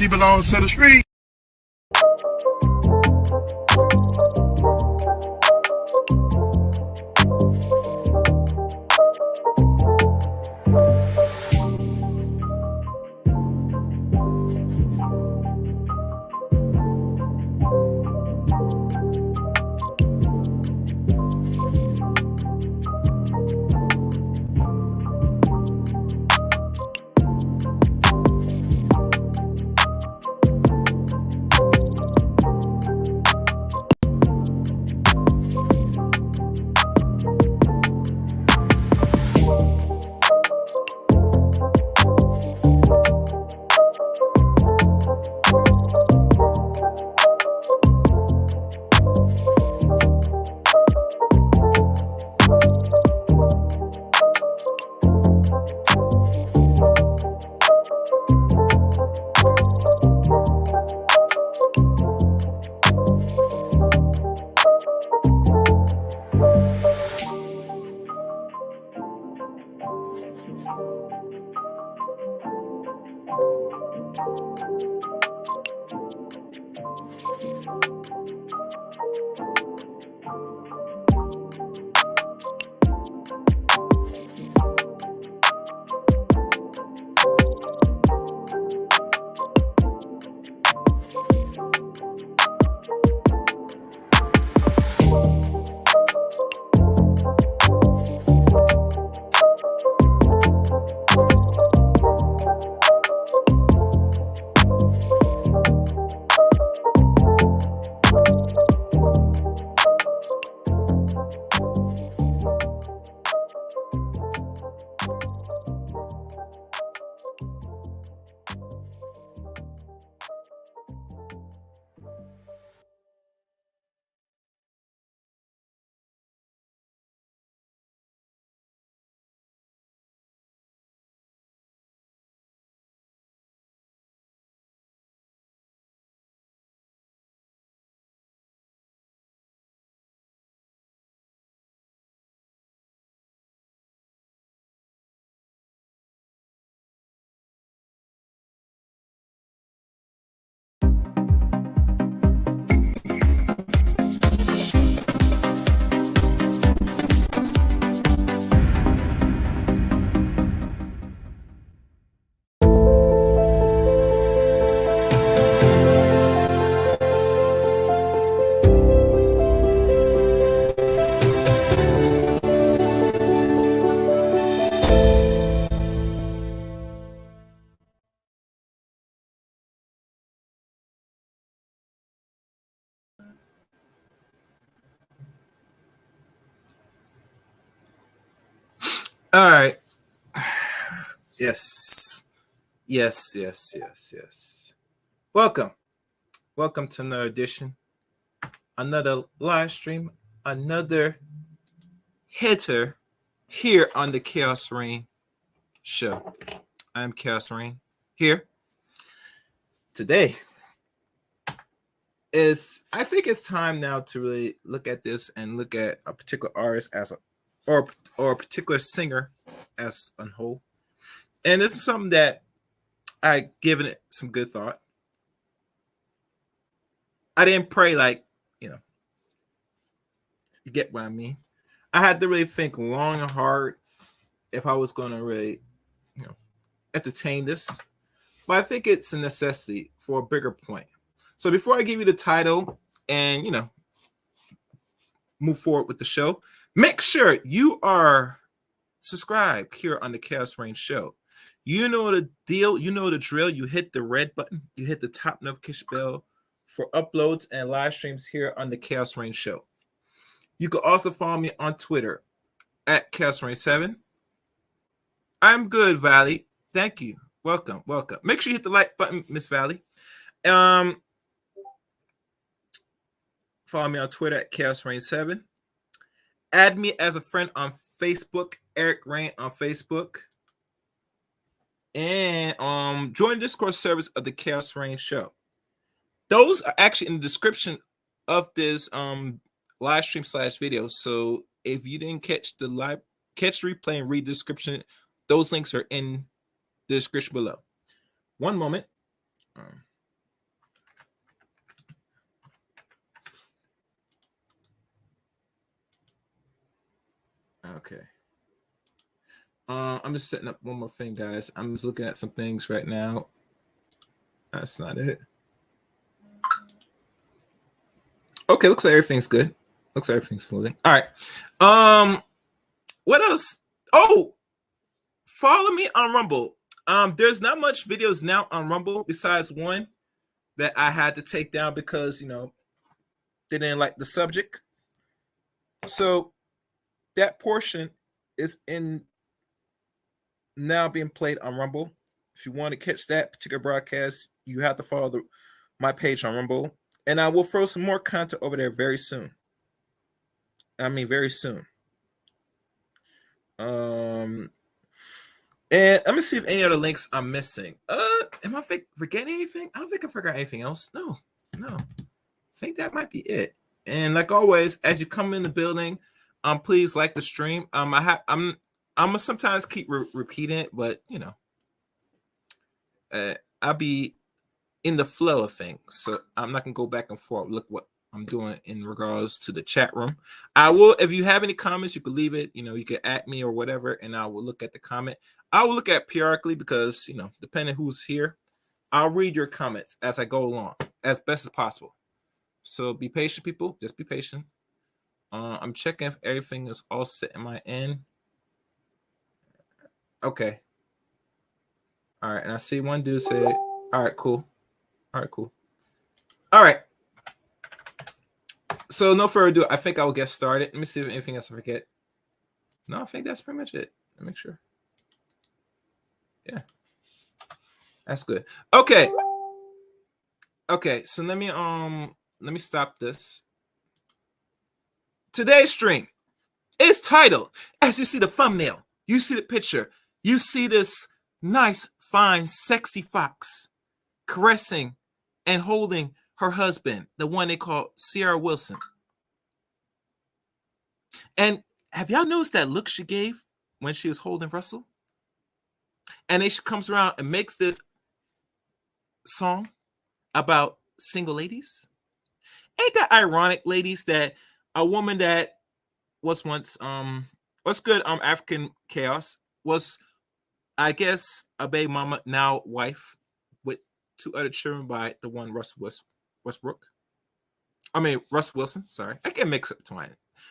She belongs to the street. All right. Yes. Yes, yes, yes, yes. Welcome. Welcome to another edition, another live stream, another hitter here on the Chaos Reign show. I'm Chaos Reign here. Today I think it's time now to really look at this and look at a particular artist or a particular singer as a whole. And this is something that I given it some good thought. I didn't pray like, you get what I mean. I had to really think long and hard if I was going to really, you know, entertain this. But I think it's a necessity for a bigger point. So before I give you the title and, move forward with the show, make sure you are subscribed here on the Chaos Range Show. You know the deal. You know the drill. You hit the red button. You hit the top notification bell for uploads and live streams here on the Chaos Range Show. You can also follow me on Twitter at Chaos Range 7. I'm good, Valley. Thank you. Welcome, welcome. Make sure you hit the like button, Miss Valley. Follow me on Twitter at Chaos Rain 7. Add me as a friend on Facebook, Eric Rain on Facebook. And join the Discord service of the Chaos Rain Show. Those are actually in the description of this live stream / video. So if you didn't catch the replay and read the description, those links are in the description below. One moment. Okay. I'm just setting up one more thing, guys. I'm just looking at some things right now. That's not it. Okay, looks like everything's good. Looks like everything's floating. All right. What else? Oh, follow me on Rumble. There's not much videos now on Rumble besides one that I had to take down because they didn't like the subject. So that portion is in now being played on Rumble. If you want to catch that particular broadcast, you have to follow my page on Rumble, and I will throw some more content over there very soon. I mean, very soon. And let me see if any other links I'm missing. Am I forgetting anything? I don't think I forgot anything else. No. I think that might be it. And like always, as you come in the building, please like the stream. I'm gonna sometimes keep repeating it, but I'll be in the flow of things, so I'm not gonna go back and forth. Look what I'm doing in regards to the chat room. I will, if you have any comments, you can leave it. You can at me or whatever, and I will look at the comment. I will look at periodically because depending who's here, I'll read your comments as I go along as best as possible. So be patient, people. Just be patient. I'm checking if everything is all set in my end. Okay. All right, and I see one dude say, "All right, cool. All right, cool. All right." So no further ado, I think I will get started. Let me see if anything else I forget. No, I think that's pretty much it. Let me make sure. Yeah, that's good. Okay. Okay, so let me stop this. Today's stream is titled, as you see the thumbnail, you see the picture, you see this nice, fine, sexy fox caressing and holding her husband, the one they call Ciara Wilson. And have y'all noticed that look she gave when she was holding Russell? And then she comes around and makes this song about single ladies. Ain't that ironic, ladies, that a woman that was once what's good African Chaos was, I guess, a baby mama, now wife, with 2 other children by the one Westbrook. I mean Russ Wilson. Sorry, I can mix up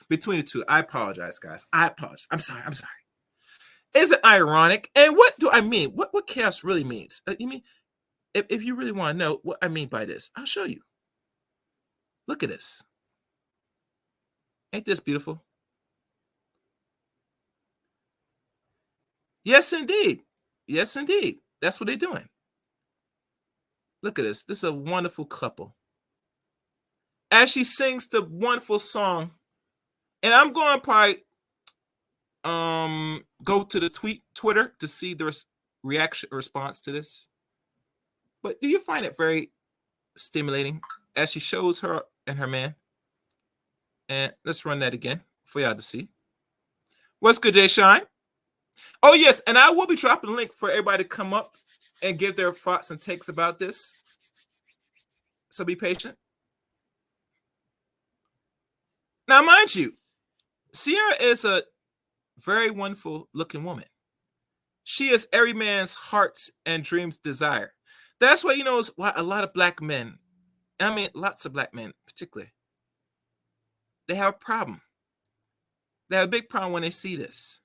between the two. I apologize, guys. I apologize. I'm sorry. Is it ironic? And what do I mean? What chaos really means? You mean if you really want to know what I mean by this, I'll show you. Look at this. Ain't this beautiful? Yes, indeed. Yes, indeed. That's what they're doing. Look at this. This is a wonderful couple. As she sings the wonderful song, and I'm going to probably go to the Twitter to see the reaction response to this. But do you find it very stimulating as she shows her and her man? And let's run that again for y'all to see. What's good, Jay Shine? Oh, yes, and I will be dropping a link for everybody to come up and give their thoughts and takes about this. So be patient. Now, mind you, Ciara is a very wonderful looking woman. She is every man's heart and dreams desire. That's why, why a lot of black men, I mean, lots of black men particularly, they have a problem. They have a big problem when they see this.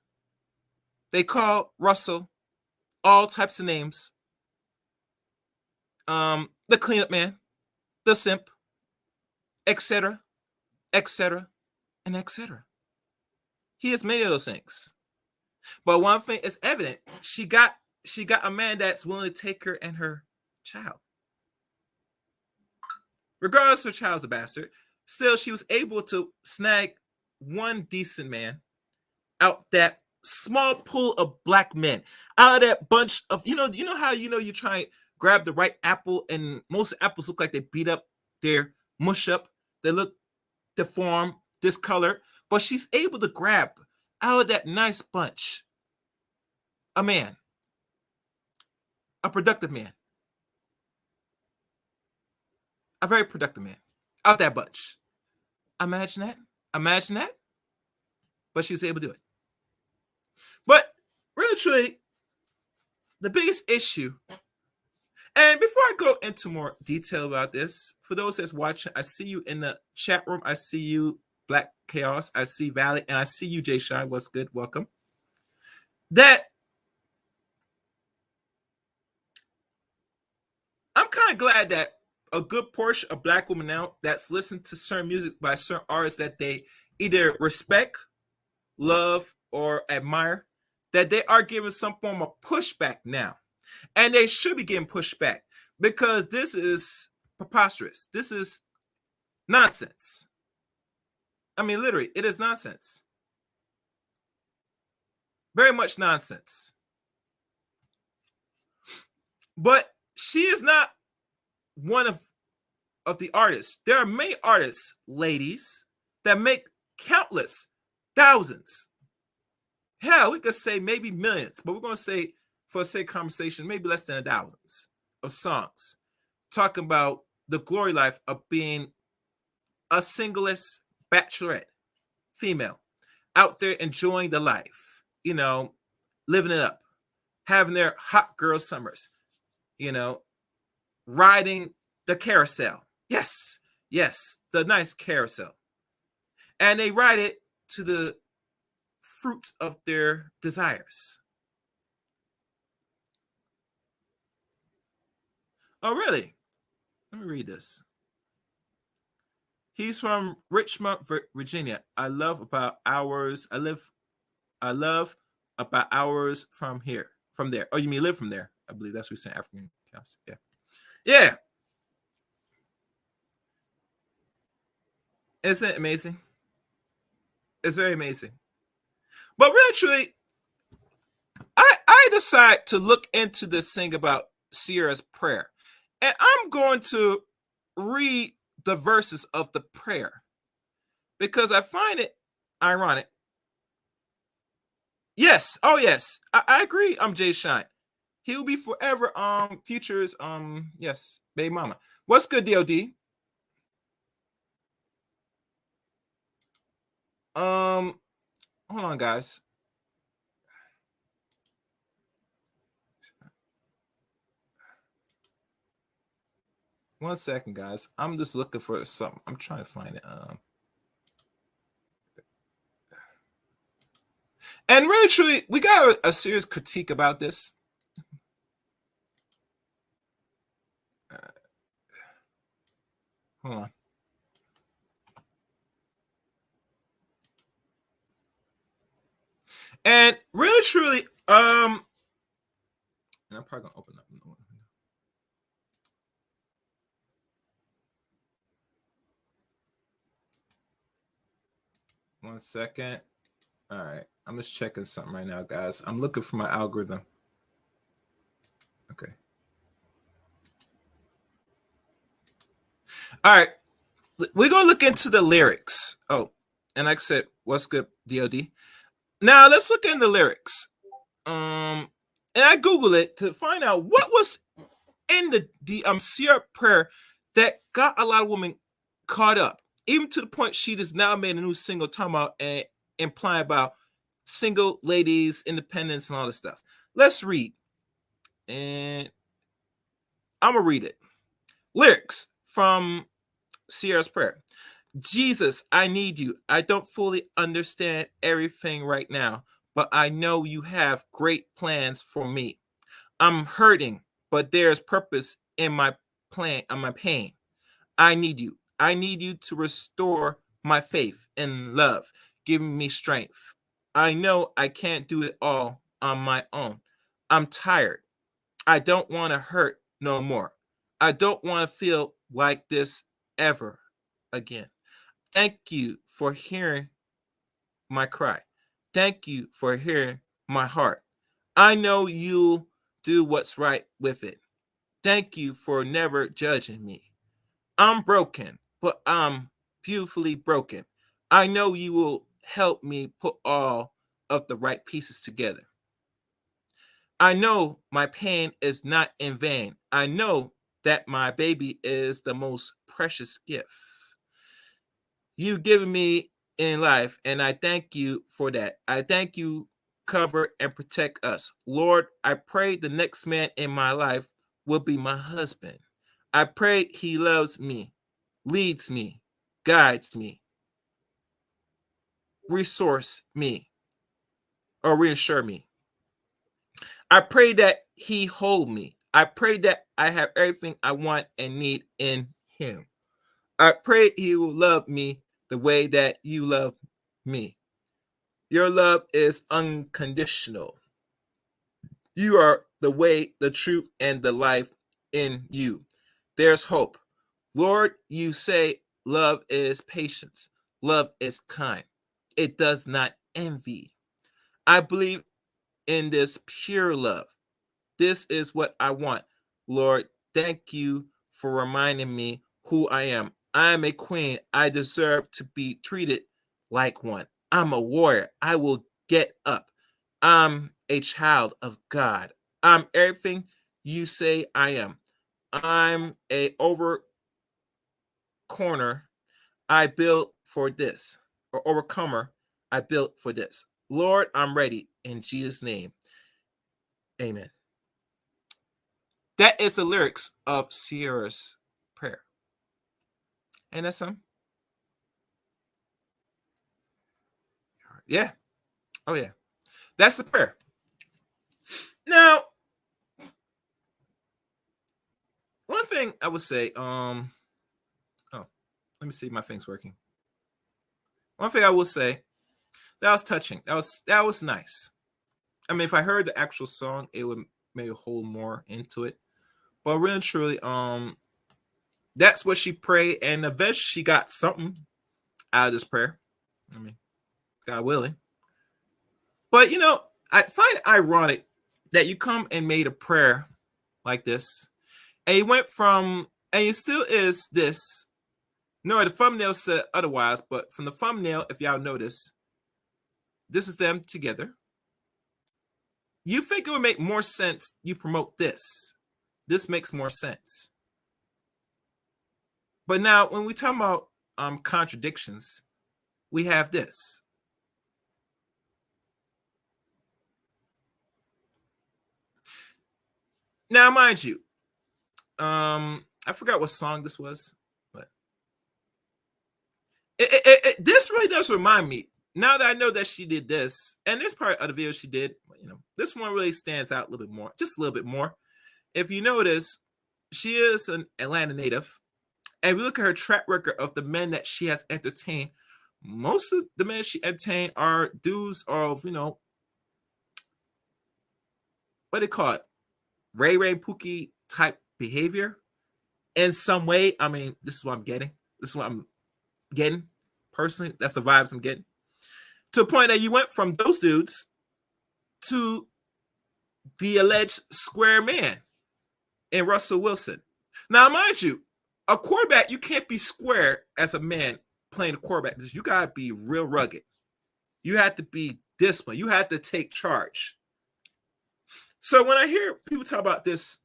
They call Russell all types of names. The cleanup man, the simp, etc., etc., and etc. He has many of those things. But one thing is evident. She got a man that's willing to take her and her child. Regardless her child's a bastard, still she was able to snag one decent man out that small pool of black men, out of that bunch of you know how you try and grab the right apple, and most apples look like they beat up, they're mush up, they look deformed, discolored, but she's able to grab out of that nice bunch a man, a productive man, a very productive man out that bunch. Imagine that. But she was able to do it. But really, truly, the biggest issue, and before I go into more detail about this, for those that's watching, I see you in the chat room. I see you, Black Chaos. I see Valley, and I see you, Jay Shine. What's good? Welcome. That I'm kind of glad that a good portion of black women now that's listened to certain music by certain artists that they either respect, love, or admire, that they are giving some form of pushback now. And they should be getting pushed back because this is preposterous. This is nonsense. I mean, literally, it is nonsense. Very much nonsense. But she is not one of the artists. There are many artists, ladies, that make countless thousands. Hell, we could say maybe millions, but we're going to say, for the sake of conversation, maybe less than thousands of songs talking about the glory life of being a singlest bachelorette, female, out there enjoying the life, living it up, having their hot girl summers, riding the carousel. Yes, the nice carousel. And they ride it to the fruits of their desires. Oh, really? Let me read this. He's from Richmond, Virginia. I love about hours from here. From there. Oh, you mean live from there? I believe that's what we say, African counts. Yeah. Yeah. Isn't it amazing? It's very amazing. But really, truly, I decide to look into this thing about Ciara's prayer. And I'm going to read the verses of the prayer because I find it ironic. Yes. Oh, yes. I agree. I'm Jay Shine. He will be forever Future's yes, baby mama. What's good, DOD? Hold on, guys. One second, guys. I'm just looking for something. I'm trying to find it. And really, truly, we got a serious critique about this. Hold on. And really, truly, And I'm probably gonna open up. One second. All right, I'm just checking something right now, guys. I'm looking for my algorithm. Okay. All right, we're gonna look into the lyrics. Oh, and like I said, what's good, DOD? Now let's look in the lyrics. And I Google it to find out what was in the Ciara prayer that got a lot of women caught up, even to the point she just now made a new single talking about and implying about single ladies, independence, and all this stuff. Let's read, and I'm gonna read it. Lyrics from Ciara's prayer. Jesus, I need you. I don't fully understand everything right now, but I know you have great plans for me. I'm hurting, but there's purpose in my plan, on my pain. I need you. I need you to restore my faith and love, giving me strength. I know I can't do it all on my own. I'm tired. I don't want to hurt no more. I don't want to feel like this ever again. Thank you for hearing my cry. Thank you for hearing my heart. I know you'll do what's right with it. Thank you for never judging me. I'm broken, but I'm beautifully broken. I know you will help me put all of the right pieces together. I know my pain is not in vain. I know that my baby is the most precious gift you've given me in life, and I thank you for that. I thank you, cover and protect us. Lord, I pray the next man in my life will be my husband. I pray he loves me, leads me, guides me, resource me, or reassure me. I pray that he hold me. I pray that I have everything I want and need in him. I pray he will love me the way that you love me. Your love is unconditional. You are the way, the truth, and the life in you. There's hope. Lord, you say love is patience. Love is kind. It does not envy. I believe in this pure love. This is what I want. Lord, thank you for reminding me who I am. I am a queen. I deserve to be treated like one. I'm a warrior. I will get up. I'm a child of God. I'm everything you say I am. I'm a over corner. I built for this, or overcomer. I built for this. Lord, I'm ready in Jesus' name. Amen. That is the lyrics of Ciara's prayer. And that's some. Yeah. Oh yeah. That's the prayer. Now, one thing I would say, oh, let me see, my thing's working. One thing I will say, that was touching. That was nice. I mean, if I heard the actual song, it would maybe hold more into it. But really and truly, that's what she prayed, and eventually she got something out of this prayer. I mean, God willing. But I find it ironic that you come and made a prayer like this, and you went from, and you still is this. No, the thumbnail said otherwise, but from the thumbnail, if y'all notice, this is them together. You think it would make more sense you promote this. This makes more sense. But now, when we talk about contradictions, we have this. Now, mind you, I forgot what song this was, but this really does remind me. Now that I know that she did this, and there's probably other videos she did, this one really stands out a little bit more, just a little bit more. If you notice, she is an Atlanta native, and we look at her track record of the men that she has entertained. Most of the men she entertained are dudes of, what they call it, Ray Pookie type behavior in some way. I mean, this is what I'm getting. This is what I'm getting personally. That's the vibes I'm getting. To a point that you went from those dudes to the alleged square man in Russell Wilson. Now, mind you, a quarterback, you can't be square as a man playing a quarterback. You got to be real rugged. You have to be disciplined. You have to take charge. So when I hear people talk about this,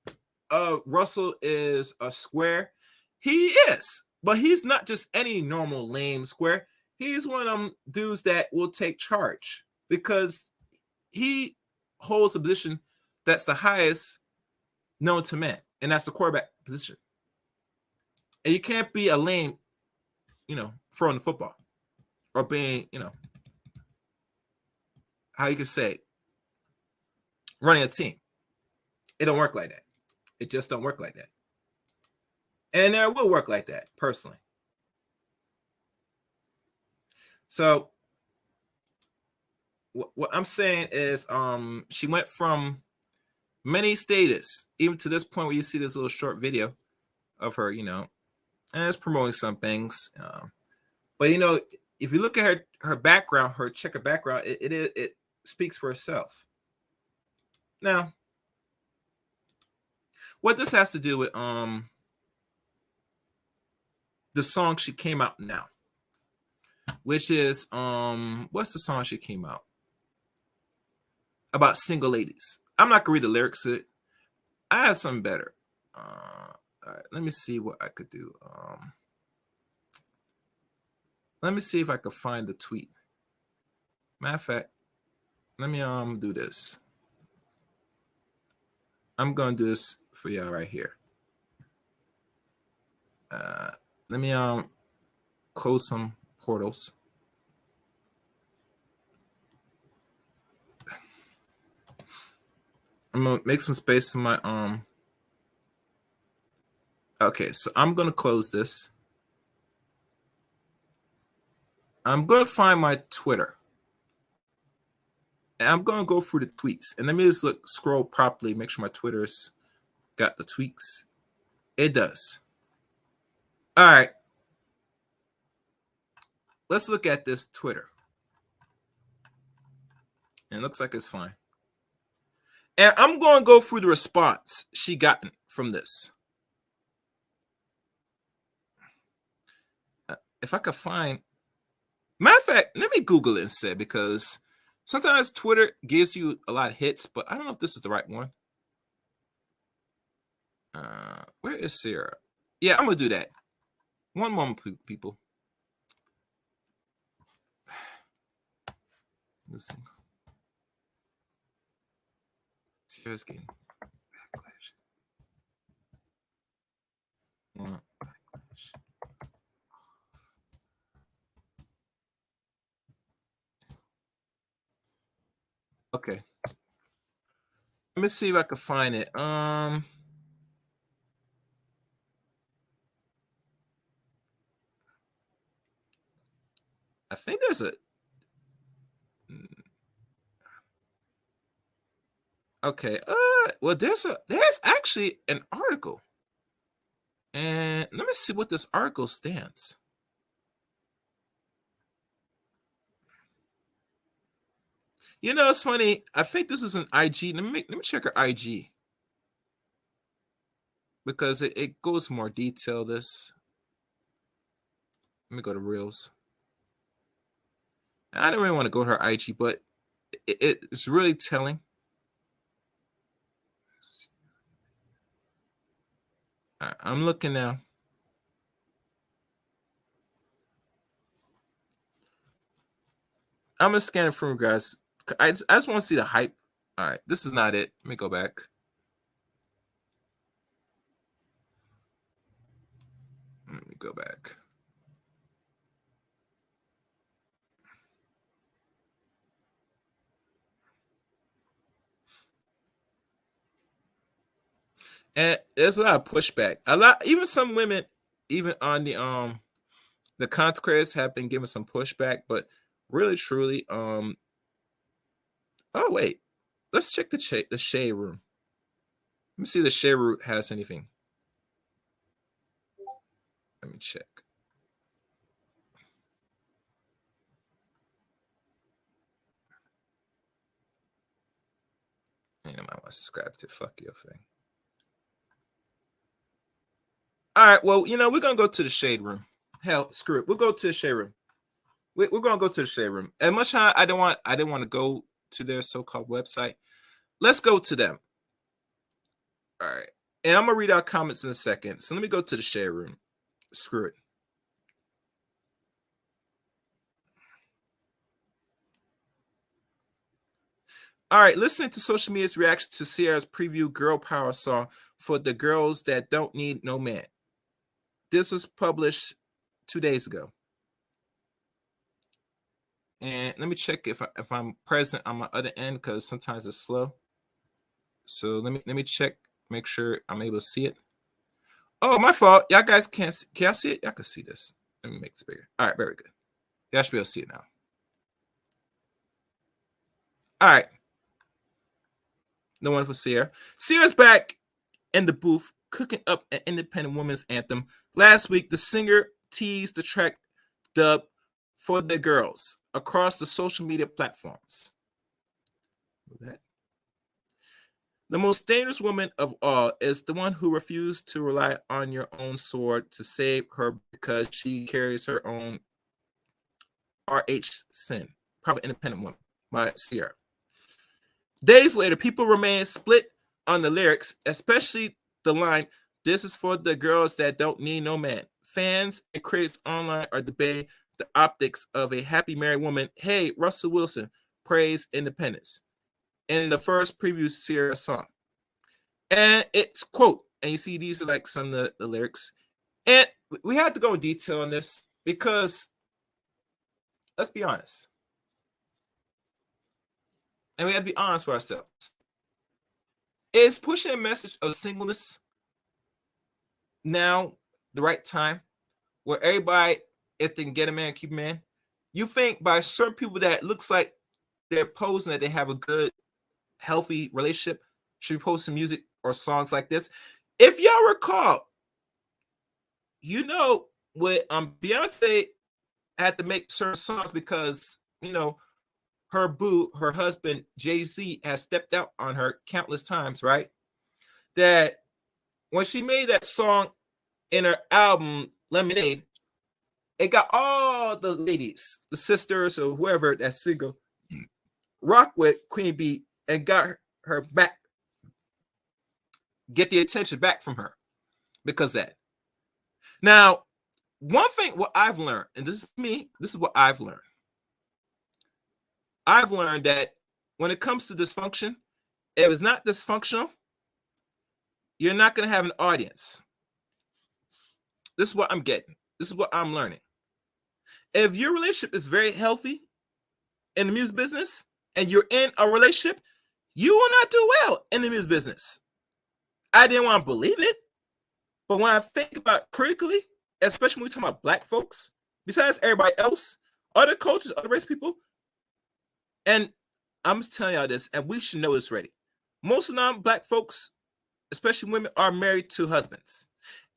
Russell is a square, he is. But he's not just any normal lame square. He's one of them dudes that will take charge because he holds a position that's the highest known to men, and that's the quarterback position. And you can't be a lame, throwing the football or being, how you could say, running a team. It don't work like that. It just don't work like that. And it will work like that, personally. So what I'm saying is she went from many status, even to this point where you see this little short video of her, and it's promoting some things. But if you look at her background, her checker background, it speaks for itself. Now, what this has to do with the song she came out now, which is what's the song she came out about single ladies? I'm not gonna read the lyrics to it. I have something better. All right, let me see what I could do. Let me see if I could find the tweet. Matter of fact, let me do this. I'm gonna do this for y'all right here. Let me close some portals. I'm gonna make some space in my okay, so I'm gonna close this. I'm gonna find my Twitter. And I'm gonna go through the tweets. And let me just scroll properly, make sure my Twitter's got the tweets. It does. All right. Let's look at this Twitter. And it looks like it's fine. And I'm going to go through the response she got from this. If I could find, matter of fact, let me Google it instead, because sometimes Twitter gives you a lot of hits, but I don't know if this is the right one. Where is Ciara? Yeah, I'm going to do that. One moment, people. New single. Ciara's getting backlash. Okay. Let me see if I can find it. I think there's a. Okay. Well, there's actually an article, and let me see what this article stands. It's funny. I think this is an IG. Let me check her IG, because it goes more detail. This. Let me go to Reels. I don't really want to go to her IG, but it's really telling. All right, I'm looking now. I'm gonna scan it from you guys. I just want to see the hype. All right, this is not it. Let me go back. Let me go back. And there's a lot of pushback. Even some women, even on the content creators have been given some pushback, but really, truly, oh wait, let's check the shade room. Let me see if the shade room has anything. Let me check. I might want to subscribe to fuck your thing. All right, well, we're gonna go to the shade room. Hell, screw it. We'll go to the shade room. We're gonna go to the shade room. As much as I didn't want to go to their so-called website. Let's go to them. All right, and I'm gonna read out comments in a second. So let me go to the shade room. Screw it. All right, listening to social media's reaction to Ciara's preview girl power song for the girls that don't need no man. This was published 2 days ago. And let me check if I'm present on my other end, because sometimes it's slow. So let me check, make sure I'm able to see it. Oh, my fault. Y'all guys can't see. Can y'all see it? Y'all can see this. Let me make this bigger. All right, very good. Y'all should be able to see it now. All right. No one for Ciara. Ciara's back in the booth cooking up an independent woman's anthem. Last week, the singer teased the track dubbed For the Girls across the social media platforms. The most dangerous woman of all is the one who refused to rely on your own sword to save her because she carries her own RH sin. Probably independent woman by Ciara. Days later, people remain split on the lyrics, especially the line, "This is for the girls that don't need no man." Fans and critics online are debating the optics of a happy married woman. Hey, Russell Wilson praised independence in the first preview Ciara song. And it's quote, and you see these are like some of the lyrics. And we have to go in detail on this because let's be honest. And we have to be honest with ourselves. Is pushing a message of singleness now the right time where everybody, if they can get a man, keep a man? You think by certain people that looks like they're posing that they have a good, healthy relationship should be posting music or songs like this? If y'all recall, with Beyonce had to make certain songs because her husband Jay-Z has stepped out on her countless times, right? That when she made that song in her album Lemonade, it got all the ladies, the sisters or whoever that's single, rock with Queen Bee and got her back, get the attention back from her because of that. Now, one thing what I've learned, and this is what I've learned. I've learned that when it comes to dysfunction, if it's not dysfunctional, you're not going to have an audience. This is what I'm getting. This is what I'm learning. If your relationship is very healthy in the music business and you're in a relationship, you will not do well in the music business. I didn't want to believe it, but when I think about critically, especially when we talk about Black folks, besides everybody else, other cultures, other race people, and I'm just telling y'all this, and we should know this already. Most of non-Black folks, especially women, are married to husbands.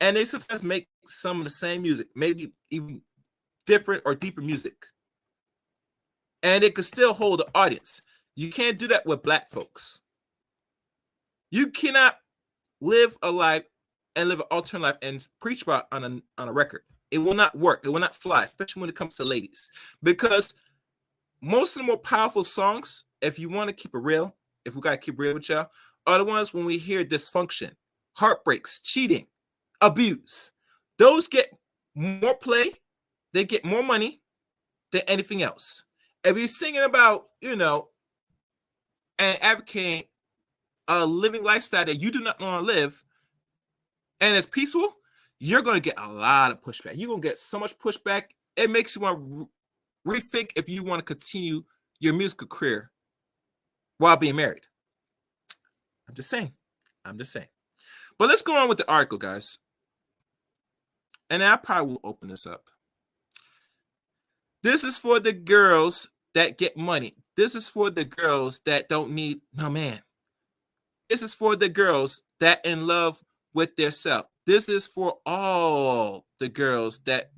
And they sometimes make some of the same music, maybe even different or deeper music. And it could still hold the audience. You can't do that with Black folks. You cannot live a life and live an alternate life and preach about on a record. It will not work. It will not fly, especially when it comes to ladies. Because most of the more powerful songs, if you want to keep it real, if we got to keep real with y'all, are the ones when we hear dysfunction, heartbreaks, cheating, abuse. Those get more play, they get more money than anything else. If you're singing about, and advocating a living lifestyle that you do not want to live, and it's peaceful, you're going to get a lot of pushback. You're going to get so much pushback, it makes you want to rethink if you want to continue your musical career while being married. I'm just saying. But let's go on with the article, guys. And I probably will open this up. This is for the girls that get money. This is for the girls that don't need no man. This is for the girls that in love with their self. This is for all the girls that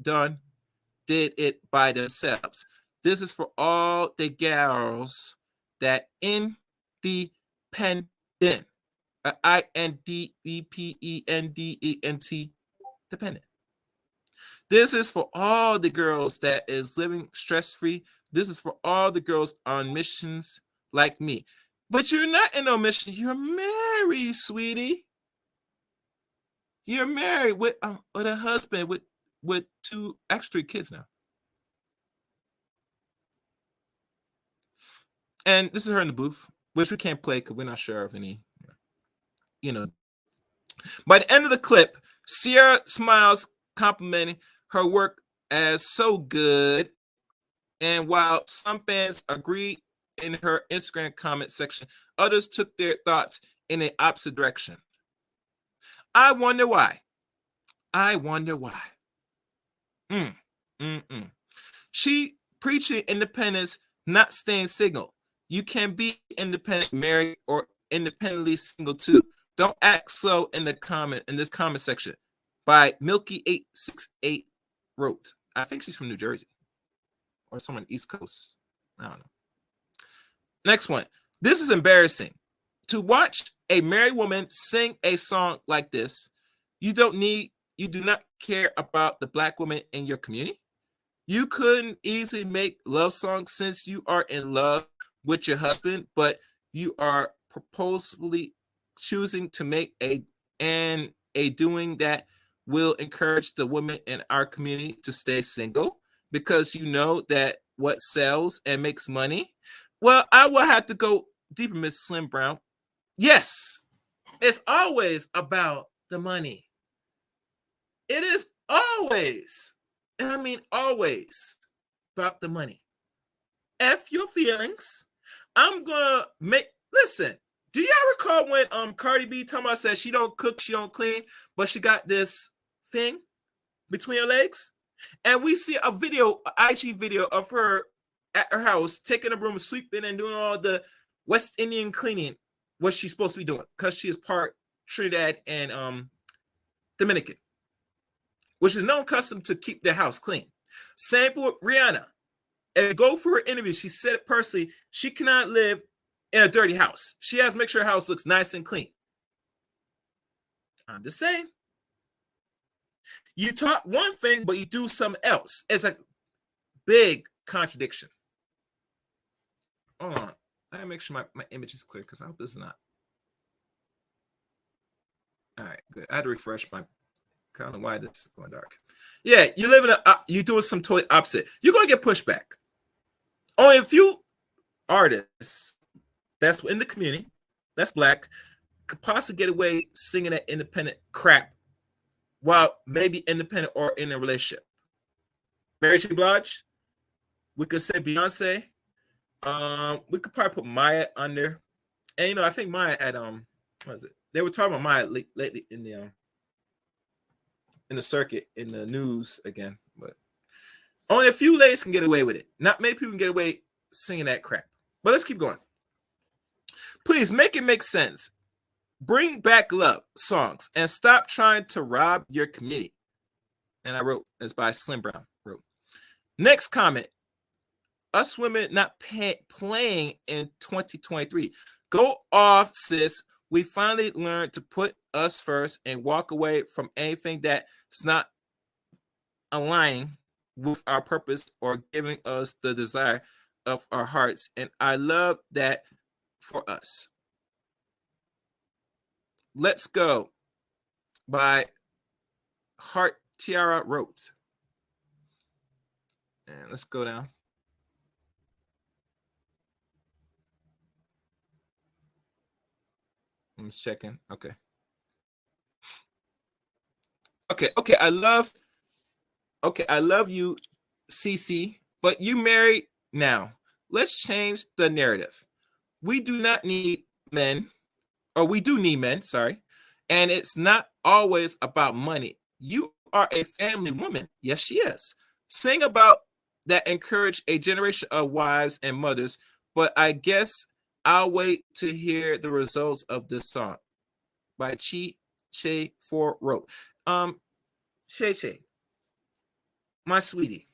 did it by themselves. This is for all the gals that independent. INDEPENDENT dependent. This is for all the girls that is living stress-free. This is for all the girls on missions like me. But you're not in no mission. You're married, sweetie. You're married with a husband with two extra kids now. And this is her in the booth, which we can't play because we're not sure of any, By the end of the clip, Ciara smiles, complimenting her work as so good. And while some fans agreed in her Instagram comment section, others took their thoughts in the opposite direction. I wonder why. She preaching independence, not staying single. You can be independent, married, or independently single too. Don't act so in this comment section. By Milky868 wrote. I think she's from New Jersey. Or someone East Coast. I don't know. Next one. This is embarrassing. To watch a married woman sing a song like this, you do not care about the Black woman in your community. You couldn't easily make love songs since you are in love with your husband, but you are purposefully choosing to make a doing that will encourage the women in our community to stay single because you know that what sells and makes money. Well, I will have to go deeper, Miss Slim Brown. Yes, it's always about the money. It is always, and I mean always, about the money. F your feelings. I'm gonna listen. Do y'all recall when Cardi B talking about said she don't cook, she don't clean, but she got this thing between her legs? And we see a video, an IG video of her at her house, taking a broom, sweeping, and doing all the West Indian cleaning, what she's supposed to be doing, because she is part Trinidad and Dominican, which is known custom to keep their house clean. Same with Rihanna. And go for her interview. She said it personally. She cannot live in a dirty house. She has to make sure her house looks nice and clean. I'm just saying. You talk one thing, but you do something else. It's a big contradiction. Hold on. I gotta make sure my image is clear because I hope this is not. All right, good. I had to refresh my. I don't know why this is going dark. Yeah, you're doing some totally opposite. You're gonna get pushback. Only a few artists that's in the community, that's Black, could possibly get away singing that independent crap while maybe independent or in a relationship. Mary J. Blige, we could say Beyonce. We could probably put Maya on there. And I think Maya had what is it? They were talking about Maya lately in the circuit, in the news again, but only a few ladies can get away with it. Not many people can get away singing that crap. But let's keep going. Please make it make sense. Bring back love songs and stop trying to rob your community. And I wrote, it's by Slim Brown. Wrote. Next comment. Us women not playing in 2023. Go off, sis. We finally learned to put us first and walk away from anything that's not aligning with our purpose or giving us the desire of our hearts. And I love that for us. Let's Go by Heart Ciara wrote. And let's go down. I'm just checking. Okay. I love you, CC, but you married now. Let's change the narrative. We do not need men, or we do need men, sorry. And it's not always about money. You are a family woman. Yes, she is. Sing about that encourage a generation of wives and mothers, but I guess I'll wait to hear the results of this song by Chi Che for wrote. Che Che, my sweetie.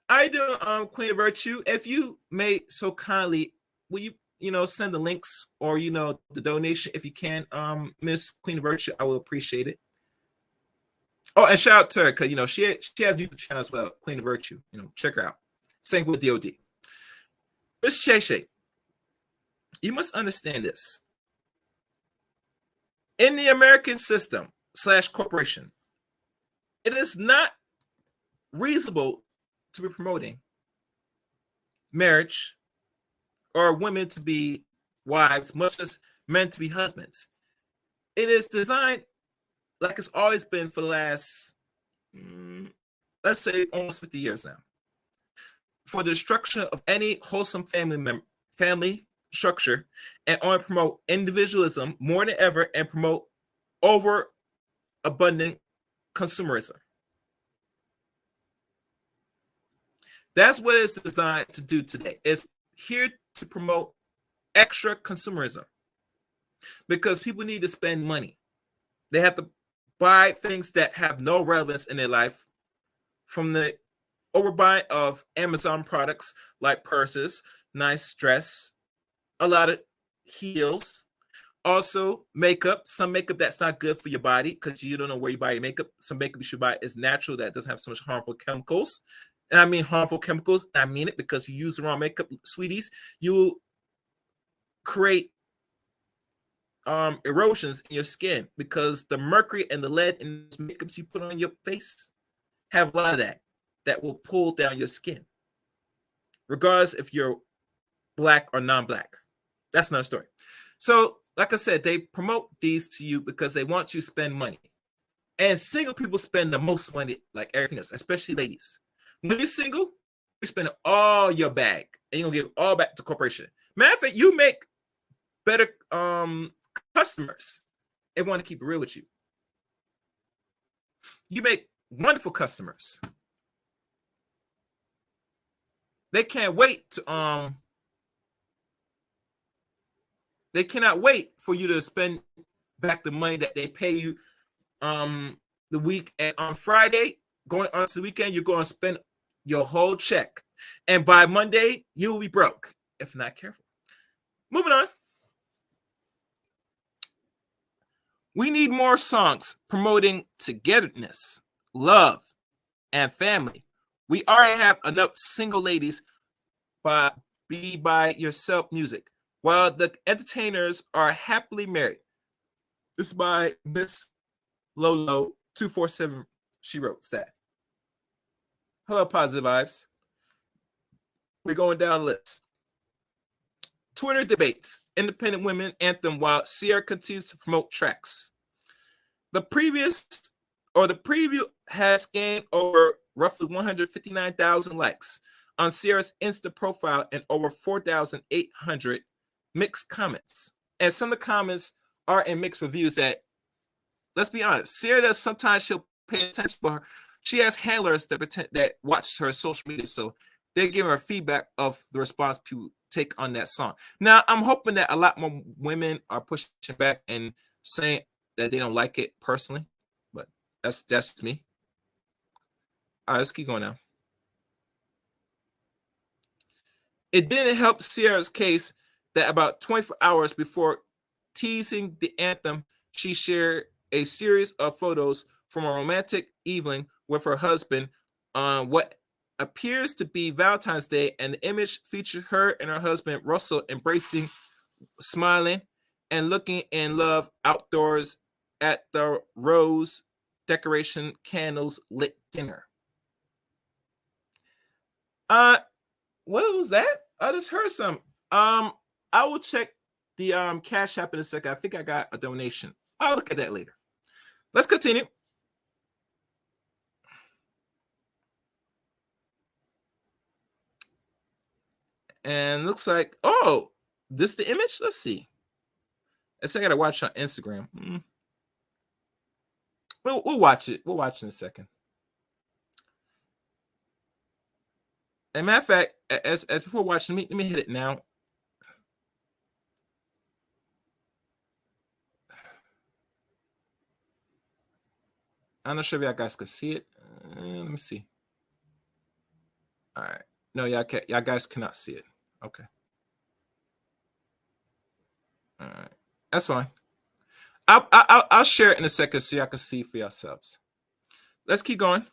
I do Queen of Virtue. If you may so kindly, will you send the links or the donation if you can, Miss Queen of Virtue, I will appreciate it. Oh, and shout out to her because she has YouTube channel as well, Queen of Virtue. Check her out. Same with DOD. Miss Che, you must understand this. In the American system / corporation, it is not reasonable to be promoting marriage or women to be wives, much as men to be husbands. It is designed like it's always been for the last, let's say, almost 50 years now, for the destruction of any wholesome family structure, and only promote individualism more than ever and promote overabundant consumerism. That's what it's designed to do today. It's here to promote extra consumerism because people need to spend money. They have to buy things that have no relevance in their life, from the overbuying of Amazon products like purses, nice dress, a lot of heels, also makeup. Some makeup that's not good for your body because you don't know where you buy your makeup. Some makeup you should buy is natural, that doesn't have so much harmful chemicals. And I mean harmful chemicals, and I mean it, because you use the wrong makeup, sweeties, you will create erosions in your skin, because the mercury and the lead in the makeups you put on your face have a lot of that will pull down your skin, regardless if you're black or non-black. That's another story. So, like I said, they promote these to you because they want you to spend money. And single people spend the most money, like everything else, especially ladies. When you're single, you spend all your bag, and you're gonna give all back to corporation. Matter of fact, you make better customers. They want to keep it real with you. You make wonderful customers. They can't wait to they cannot wait for you to spend back the money that they pay you the week. And on Friday, going on to the weekend, you're going to spend your whole check. And by Monday, you will be broke if not careful. Moving on. We need more songs promoting togetherness, love, and family. We already have enough single ladies by Be By Yourself music, while the entertainers are happily married. This is by Miss Lolo 247. She wrote that. Hello, positive vibes. We're going down the list. Twitter debates, independent women anthem, while Ciara continues to promote tracks. The preview has gained over roughly 159,000 likes on Ciara's Insta profile and over 4,800 mixed comments. And some of the comments are in mixed reviews that, let's be honest, Ciara does sometimes she'll pay attention, but she has handlers that watch her social media, so they give her feedback of the response people take on that song. Now, I'm hoping that a lot more women are pushing back and saying that they don't like it personally, but that's me. All right, let's keep going now. It didn't help Ciara's case that about 24 hours before teasing the anthem, she shared a series of photos from a romantic evening with her husband on what appears to be Valentine's Day, and the image featured her and her husband Russell embracing, smiling, and looking in love outdoors at the rose decoration candles lit dinner. What was that? I just heard some. I will check the Cash App in a second. I think I got a donation. I'll look at that later. Let's continue. And looks like, oh, this the image? Let's see. I gotta watch on Instagram. We'll watch it. We'll watch in a second. And matter of fact, as before watching, let me hit it now. I'm not sure if y'all guys can see it. Let me see. All right. No, y'all guys cannot see it. Okay. All right. That's fine. I'll share it in a second so y'all can see for yourselves. Let's keep going.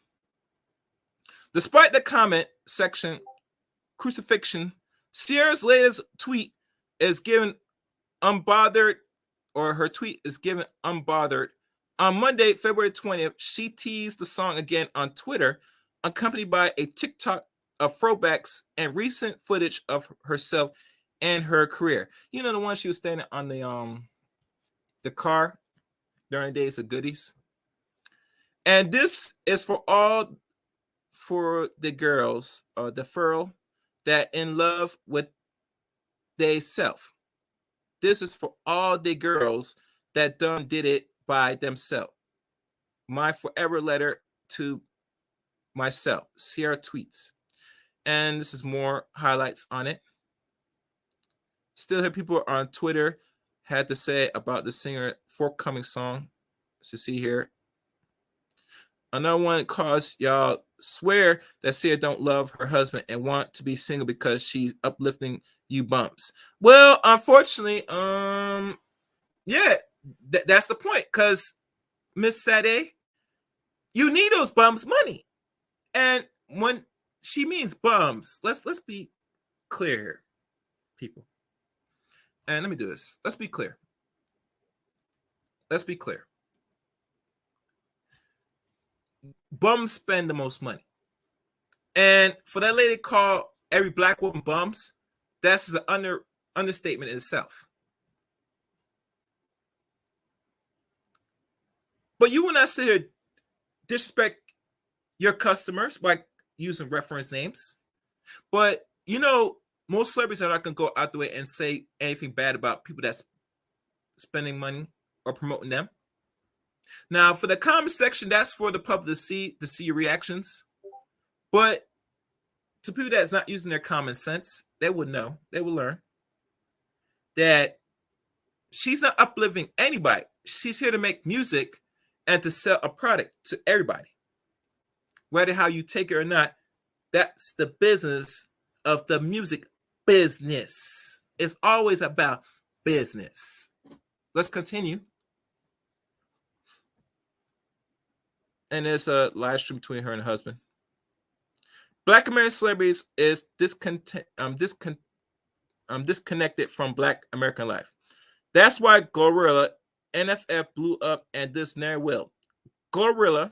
Despite the comment section crucifixion, Ciara's latest tweet is given unbothered, or her tweet is given unbothered. On Monday, February 20th, she teased the song again on Twitter, accompanied by a TikTok of throwbacks and recent footage of herself and her career. You know, the one she was standing on the car during Days of Goodies. And this is for the girls, the furl that in love with they self. This is for all the girls that done did it by themselves. My forever letter to myself. Ciara tweets. And this is more highlights on it. Still hear people on Twitter had to say about the singer forthcoming song. So see here. Another one caused y'all swear that Ciara don't love her husband and want to be single because she's uplifting you bumps. Well, unfortunately, yeah, that's the point. Because Miss Sade, you need those bums money, and when she means bums, let's be clear, people. And let me do this. Let's be clear. Let's be clear. Bums spend the most money. And for that lady called every black woman bums, that's an understatement in itself. But you will not sit here disrespect your customers by using reference names. But you know, most celebrities are not going to go out the way and say anything bad about people that's spending money or promoting them. Now, for the comment section, that's for the public to see your reactions. But to people that's not using their common sense, they would know, they will learn that she's not uplifting anybody. She's here to make music and to sell a product to everybody. Whether how you take it or not, that's the business of the music business. It's always about business. Let's continue. And there's a live stream between her and her husband. Black American celebrities is disconnected from Black American life. That's why Glorilla NFF blew up, and this never will. Glorilla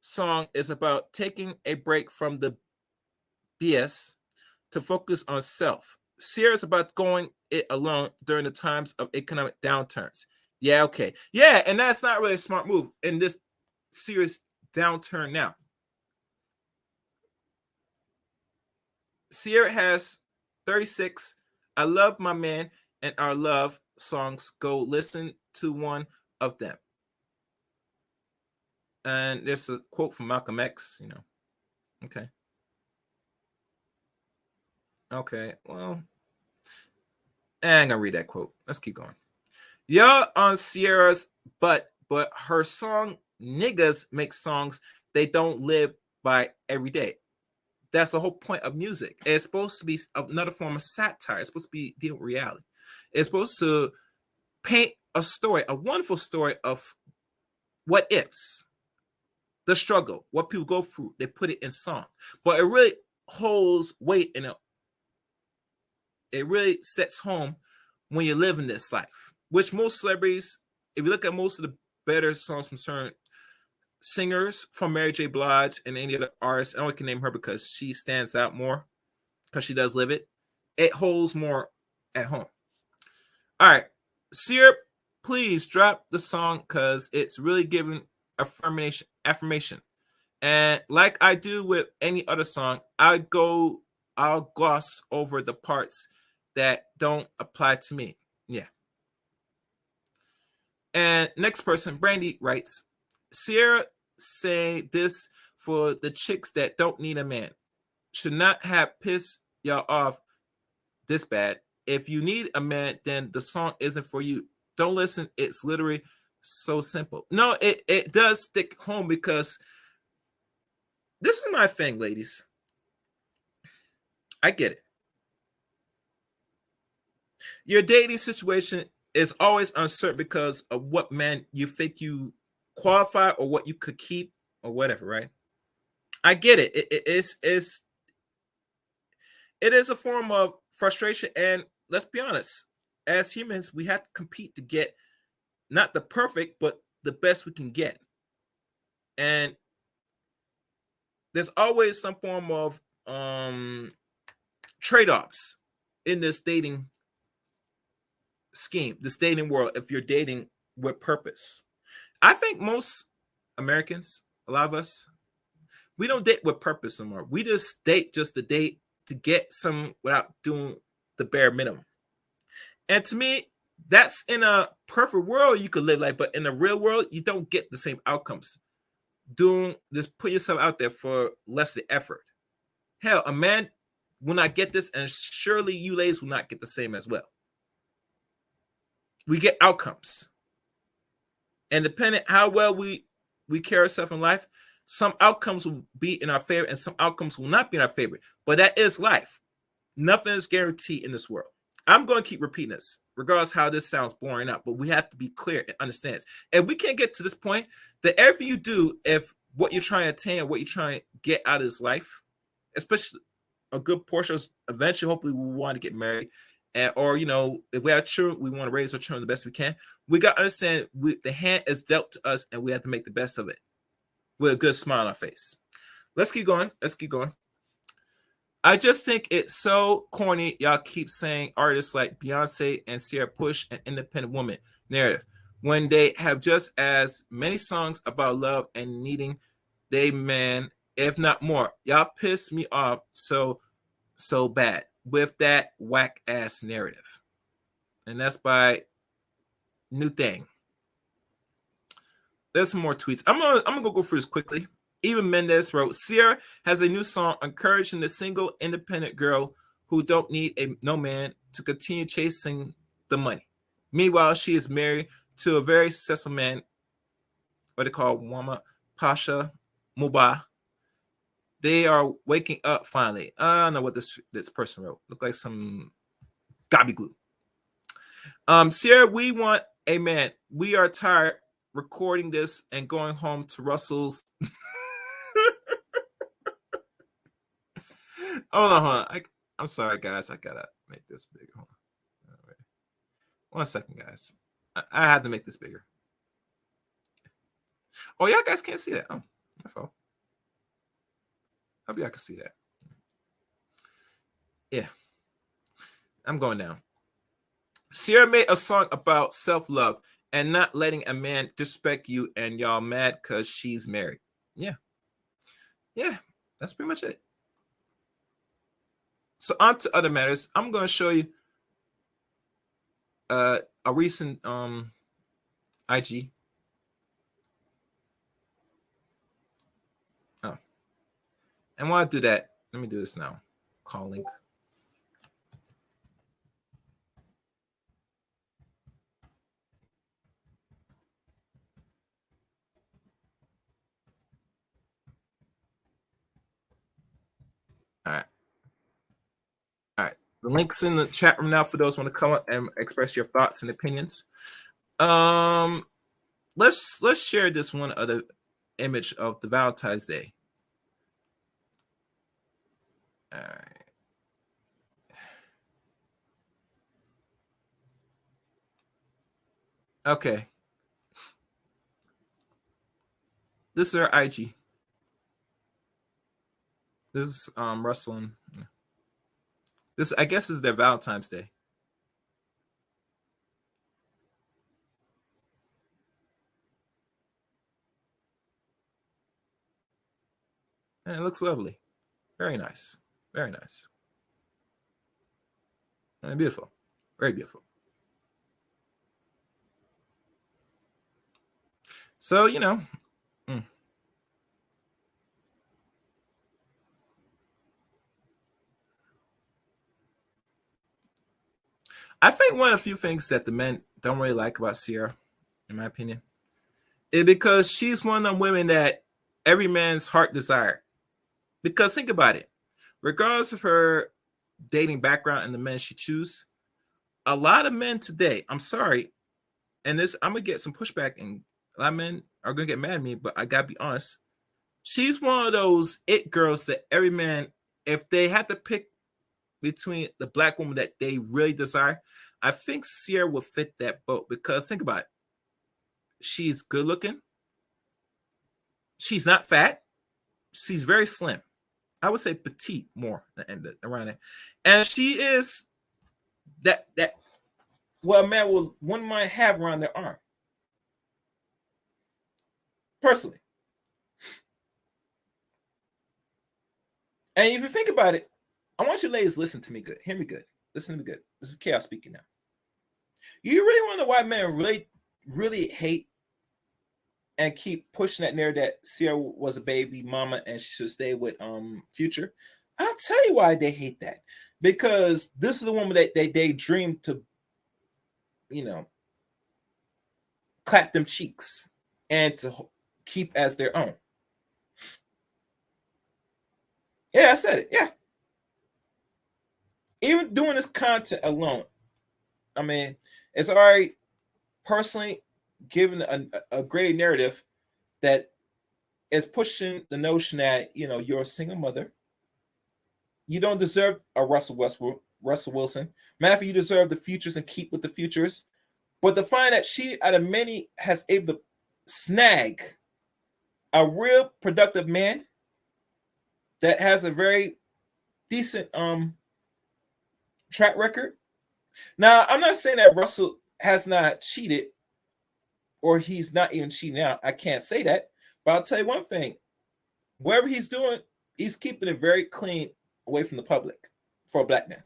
song is about taking a break from the BS to focus on self. Ciara's about going it alone during the times of economic downturns. Yeah, okay. Yeah, and that's not really a smart move in this serious downturn now. Ciara has 36 I Love My Man and Our Love songs. Go listen to one of them. And there's a quote from Malcolm X, you know. Okay. Okay, well, I ain't gonna read that quote. Let's keep going. Y'all on Ciara's butt, but her song Niggas make songs they don't live by every day. That's the whole point of music. It's supposed to be another form of satire. It's supposed to be deal with reality. It's supposed to paint a story, a wonderful story of what ifs, the struggle, what people go through. They put it in song, but it really holds weight in it. It really sets home when you're living this life, which most celebrities, if you look at most of the better songs from certain singers, from Mary J. Blige and any other artist, I only can name her because she stands out more because she does live it. It holds more at home. All right, Ciara, please drop the song because it's really giving affirmation. And like I do with any other song, I'll gloss over the parts that don't apply to me. Yeah. And next person, Brandy writes, Ciara say this for the chicks that don't need a man. should not have pissed y'all off this bad. If you need a man, then the song isn't for you. Don't listen. It's literally so simple. No, it does stick home because this is my thing, ladies. I get it. Your dating situation is always uncertain because of what man you think you qualify or what you could keep or whatever, right? I get it. It is a form of frustration, and let's be honest, as humans, we have to compete to get not the perfect, but the best we can get. And there's always some form of trade-offs in this dating scheme, this dating world, if you're dating with purpose. I think most Americans, a lot of us, we don't date with purpose anymore. We just date just to date to get some without doing the bare minimum. And to me, that's in a perfect world you could live like, but in the real world, you don't get the same outcomes. Doing just put yourself out there for less the effort. Hell, a man will not get this, and surely you ladies will not get the same as well. We get outcomes. And depending how well we carry ourselves in life, some outcomes will be in our favor and some outcomes will not be in our favor. But that is life. Nothing is guaranteed in this world. I'm going to keep repeating this, regardless how this sounds boring up, but we have to be clear and understand. And we can't get to this point that everything you do, if what you're trying to attain, what you're trying to get out of this life, especially a good portion of eventually, hopefully, we want to get married. And, or, if we have children, we want to raise our children the best we can. We got to understand the hand is dealt to us and we have to make the best of it with a good smile on our face. Let's keep going. I just think it's so corny. Y'all keep saying artists like Beyonce and Ciara push an independent woman narrative when they have just as many songs about love and needing they man, if not more. Y'all piss me off so bad with that whack ass narrative. And that's by New Thing. There's some more tweets. I'm gonna go through this quickly. Even Mendez wrote, Ciara has a new song encouraging the single independent girl who don't need no man to continue chasing the money. Meanwhile, she is married to a very successful man, what they call Wama Pasha Mubah. They are waking up finally. I don't know what this person wrote. Look like some gobbledygook. Ciara, we want a man. We are tired recording this and going home to Russell's. Hold on. I'm sorry, guys. I gotta make this bigger. Hold on. Right. 1 second, guys. I had to make this bigger. Oh, y'all guys can't see that. Oh, my fault. Hope y'all can see that. Yeah. I'm going down. Ciara made a song about self-love and not letting a man disrespect you, and y'all mad because she's married. Yeah. That's pretty much it. So on to other matters. I'm going to show you a recent IG. Oh, and while I do that, let me do this now. Call link. All right. The link's in the chat room now for those who want to come up and express your thoughts and opinions. Let's share this one other image of the Valentine's Day. All right. Okay. This is her IG. This is Russell and this, I guess, is their Valentine's Day. And it looks lovely. Very nice. Very nice. And beautiful. Very beautiful. So, I think one of the few things that the men don't really like about Ciara, in my opinion, is because she's one of them women that every man's heart desire. Because think about it, regardless of her dating background and the men she chooses, a lot of men today, I'm sorry, and this I'm gonna get some pushback, and a lot of men are gonna get mad at me, but I gotta be honest. She's one of those it girls that every man, if they had to pick between the black woman that they really desire, I think Ciara would fit that boat because think about it. She's good looking. She's not fat. She's very slim. I would say petite more than around it. And she is that what a man will one might have around their arm. Personally. And if you think about it, I want you ladies listen to me good. Hear me good. Listen to me good. This is Chaos speaking now. You really want to know why men really hate and keep pushing that narrative that Ciara was a baby mama and she should stay with Future? I'll tell you why they hate that. Because this is the woman that they dream to, clap them cheeks and to keep as their own. Yeah, I said it. Yeah. Even doing this content alone, I mean, it's already personally given a great narrative that is pushing the notion that you're a single mother. You don't deserve a Russell Wilson. Matter of fact, you deserve the futures and keep with the futures. But to find that she, out of many, has able to snag a real productive man that has a very decent track record. Now, I'm not saying that Russell has not cheated or he's not even cheating out. I can't say that. But I'll tell you one thing. Whatever he's doing, he's keeping it very clean away from the public for a black man.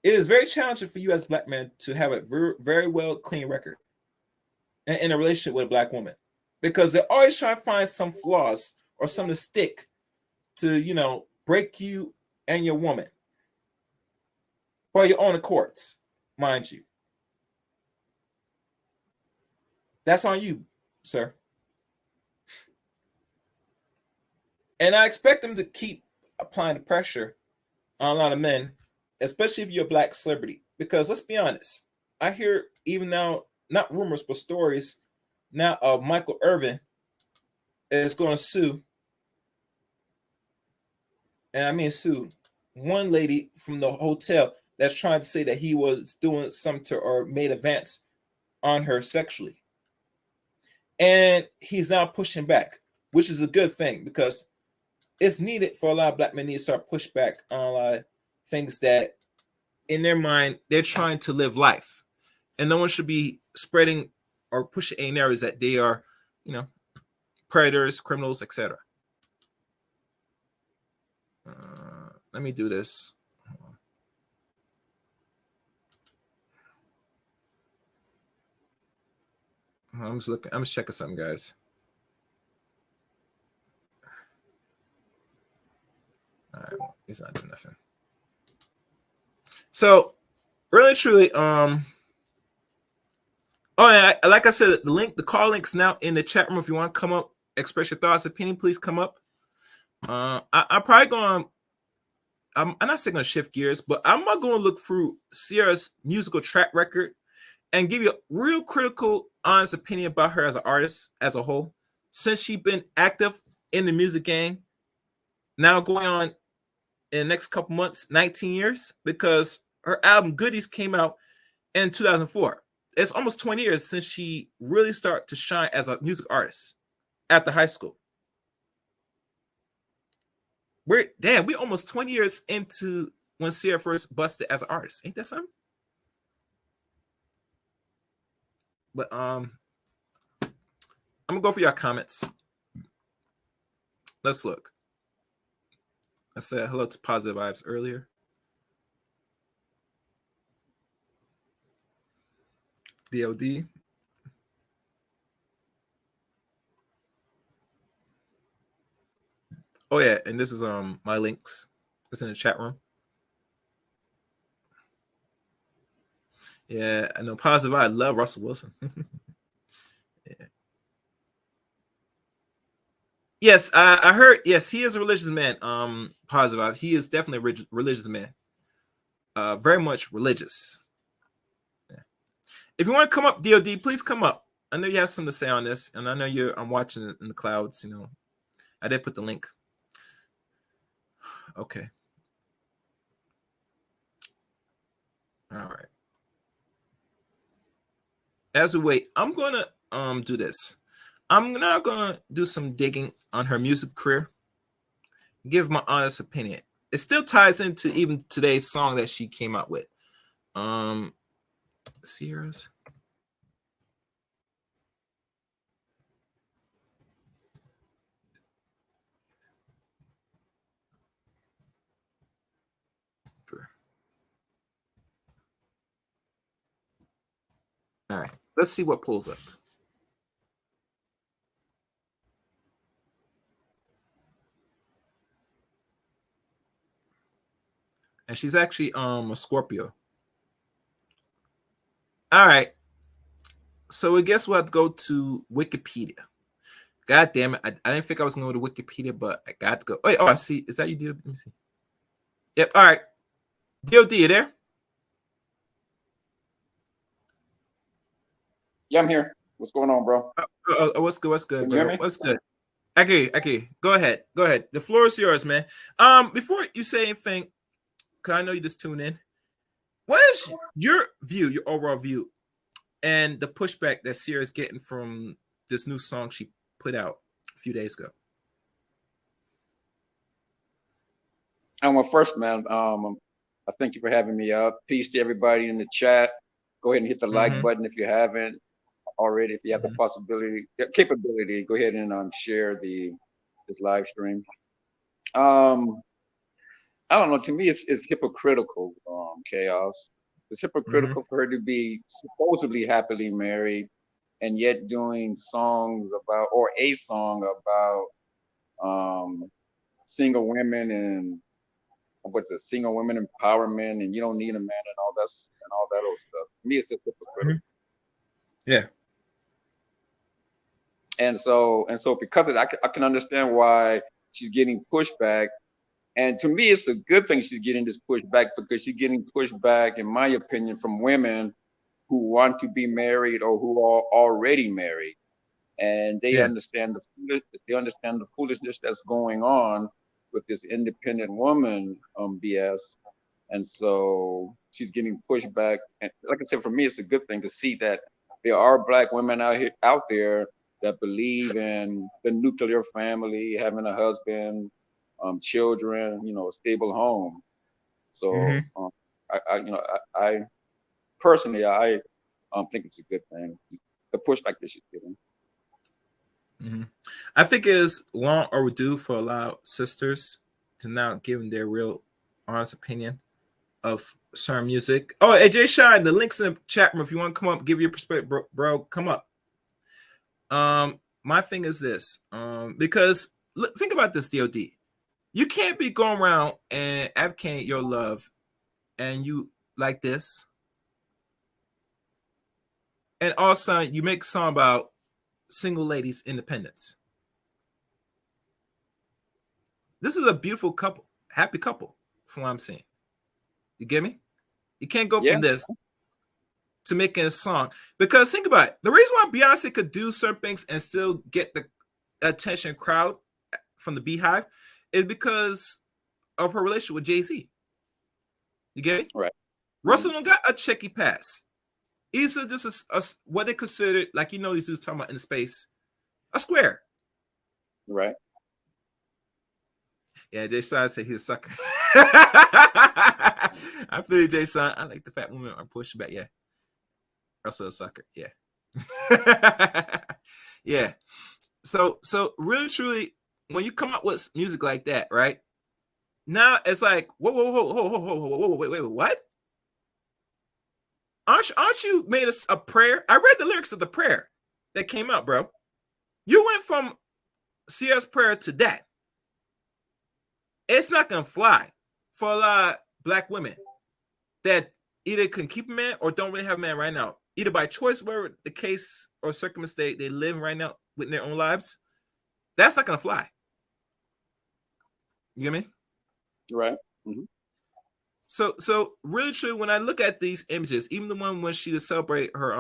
It is very challenging for you as a black man to have a very, very well clean record in a relationship with a black woman because they're always trying to find some flaws or something to stick to, break you and your woman for your own accords, mind you. That's on you, sir. And I expect them to keep applying the pressure on a lot of men, especially if you're a black celebrity. Because let's be honest, I hear even now, not rumors, but stories now of Michael Irvin is going to sue. And I mean sue one lady from the hotel that's trying to say that he was doing something to or made advance on her sexually. And he's now pushing back, which is a good thing because it's needed for a lot of black men to start push back on a lot of things that in their mind they're trying to live life, and no one should be spreading or pushing any narratives that they are, predators, criminals, etc. Let me do this. I'm just looking. I'm just checking something, guys. All right, well, he's not doing nothing. So, really, truly, oh yeah, like I said, the call link's now in the chat room. If you want to come up, express your thoughts, opinion, please come up. I'm probably going. I'm not saying going to shift gears, but I'm not going to look through Ciara's musical track record and give you a real critical, honest opinion about her as an artist as a whole. Since she's been active in the music game, now going on in the next couple months, 19 years, because her album Goodies came out in 2004. It's almost 20 years since she really started to shine as a music artist after high school. We're almost 20 years into when Ciara first busted as an artist. Ain't that something? But I'm gonna go for your comments. Let's look. I said hello to Positive Vibes earlier. DOD. Oh yeah, and this is my links. It's in the chat room. Yeah, I know. Positive. I love Russell Wilson. Yeah. Yes, I heard. Yes, he is a religious man. Positive. He is definitely a religious man. Very much religious. Yeah. If you want to come up, DOD, please come up. I know you have something to say on this, and I know you're. I'm watching it in the clouds. You know, I did put the link. Okay. All right. As we wait, I'm gonna do this. I'm now gonna do some digging on her music career. Give my honest opinion. It still ties into even today's song that she came out with. Ciara's. All right, let's see what pulls up. And she's actually a Scorpio. All right. So I guess we'll have to go to Wikipedia. God damn it. I didn't think I was going to go to Wikipedia, but I got to go. Wait, I see. Is that you, DOD? Let me see. Yep. All right. DOD, you there? Yeah, I'm here. What's going on, bro? What's good? What's good, Can you hear bro? me? What's good? Okay. Go ahead. The floor is yours, man. Before you say anything, because I know you just tuned in, what is your view, your overall view, and the pushback that Ciara's getting from this new song she put out a few days ago? Well, first, man, I thank you for having me up. Peace to everybody in the chat. Go ahead and hit the like button if you haven't already. If you have the capability, go ahead and share this live stream. I don't know. To me, it's hypocritical. Chaos. It's hypocritical for her to be supposedly happily married and yet doing songs about, or a song about, single women and what's it, single women empowerment, and you don't need a man and all that old stuff. To me, it's just hypocritical. Yeah. And so because of that, I can understand why she's getting pushback. And to me, it's a good thing she's getting this pushback, because she's getting pushback, in my opinion, from women who want to be married or who are already married, and they understand the foolishness that's going on with this independent woman BS. And so she's getting pushback. And like I said, for me, it's a good thing to see that there are Black women out there that believe in the nuclear family, having a husband, children, a stable home. So I personally, I think it's a good thing. The pushback that she's getting. I think it is long overdue for a lot of sisters to now give their real honest opinion of certain music. Oh, hey, Jay Shine, the link's in the chat room. If you want to come up, give your perspective, bro, come up. My thing is this, because think about this, DOD. You can't be going around and advocating your love and you like this, and all of a sudden you make a song about single ladies' independence. This is a beautiful couple, happy couple, from what I'm saying. You get me? You can't go from this to making a song, because think about it. The reason why Beyonce could do certain things and still get the attention crowd from the Beehive is because of her relationship with Jay-Z. You get it? Right. Russell don't got a checky pass. He's just what they consider, like, these dudes talking about in space, a square. Right. Yeah, Jay Son said he's a sucker. I feel Jay Son. I like the fat woman are pushing back. Yeah. Russell a sucker. Yeah. Yeah. So really truly, when you come up with music like that, right? Now it's like, whoa, wait, what? Aren't you made a prayer? I read the lyrics of the prayer that came out, bro. You went from Ciara's prayer to that. It's not gonna fly for a lot of Black women that either can keep a man or don't really have a man right now, either by choice, wherever the case or circumstance they live right now within their own lives, that's not gonna fly. You get me? Right. Mm-hmm. So really true. When I look at these images, even the one when she to celebrate her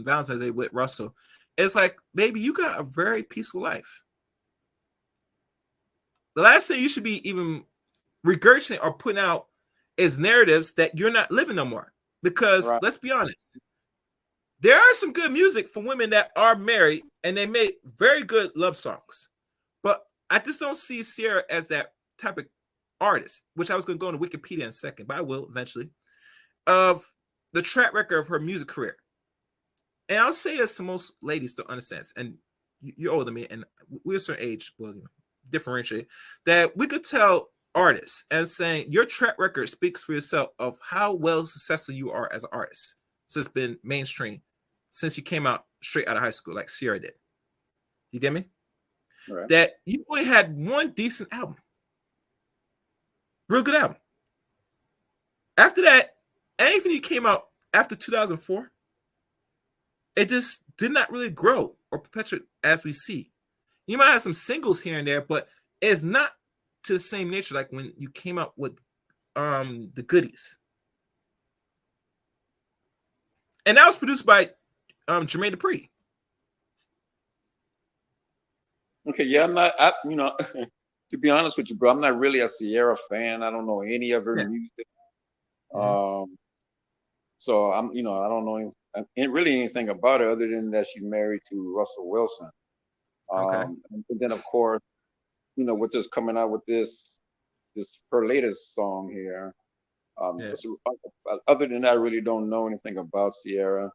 Valentine's Day with Russell, it's like, baby, you got a very peaceful life. The last thing you should be even regurgitating or putting out is narratives that you're not living no more. Because Right. let's be honest, there are some good music for women that are married and they make very good love songs. But I just don't see Ciara as that type of artist, which I was going to go into Wikipedia in a second, but I will eventually, of the track record of her music career. And I'll say this to most ladies don't understand, and you're older than me, and we're a certain age, will differentiate, that we could tell artists and saying your track record speaks for yourself of how well successful you are as an artist since it's been mainstream, since you came out straight out of high school like Ciara did. You get me? Right. That you only had one decent album. Real good album. After that, anything that came out after 2004, it just did not really grow or perpetuate as we see. You might have some singles here and there, but it's not to the same nature like when you came out with the goodies. And that was produced by Jermaine Dupri. Okay. Yeah, I'm not. To be honest with you, bro, I'm not really a Ciara fan. I don't know any of her music. So I'm, I don't know really anything about her other than that she's married to Russell Wilson. Okay. And then of course, with just coming out with this her latest song here. Other than that, I really don't know anything about Ciara.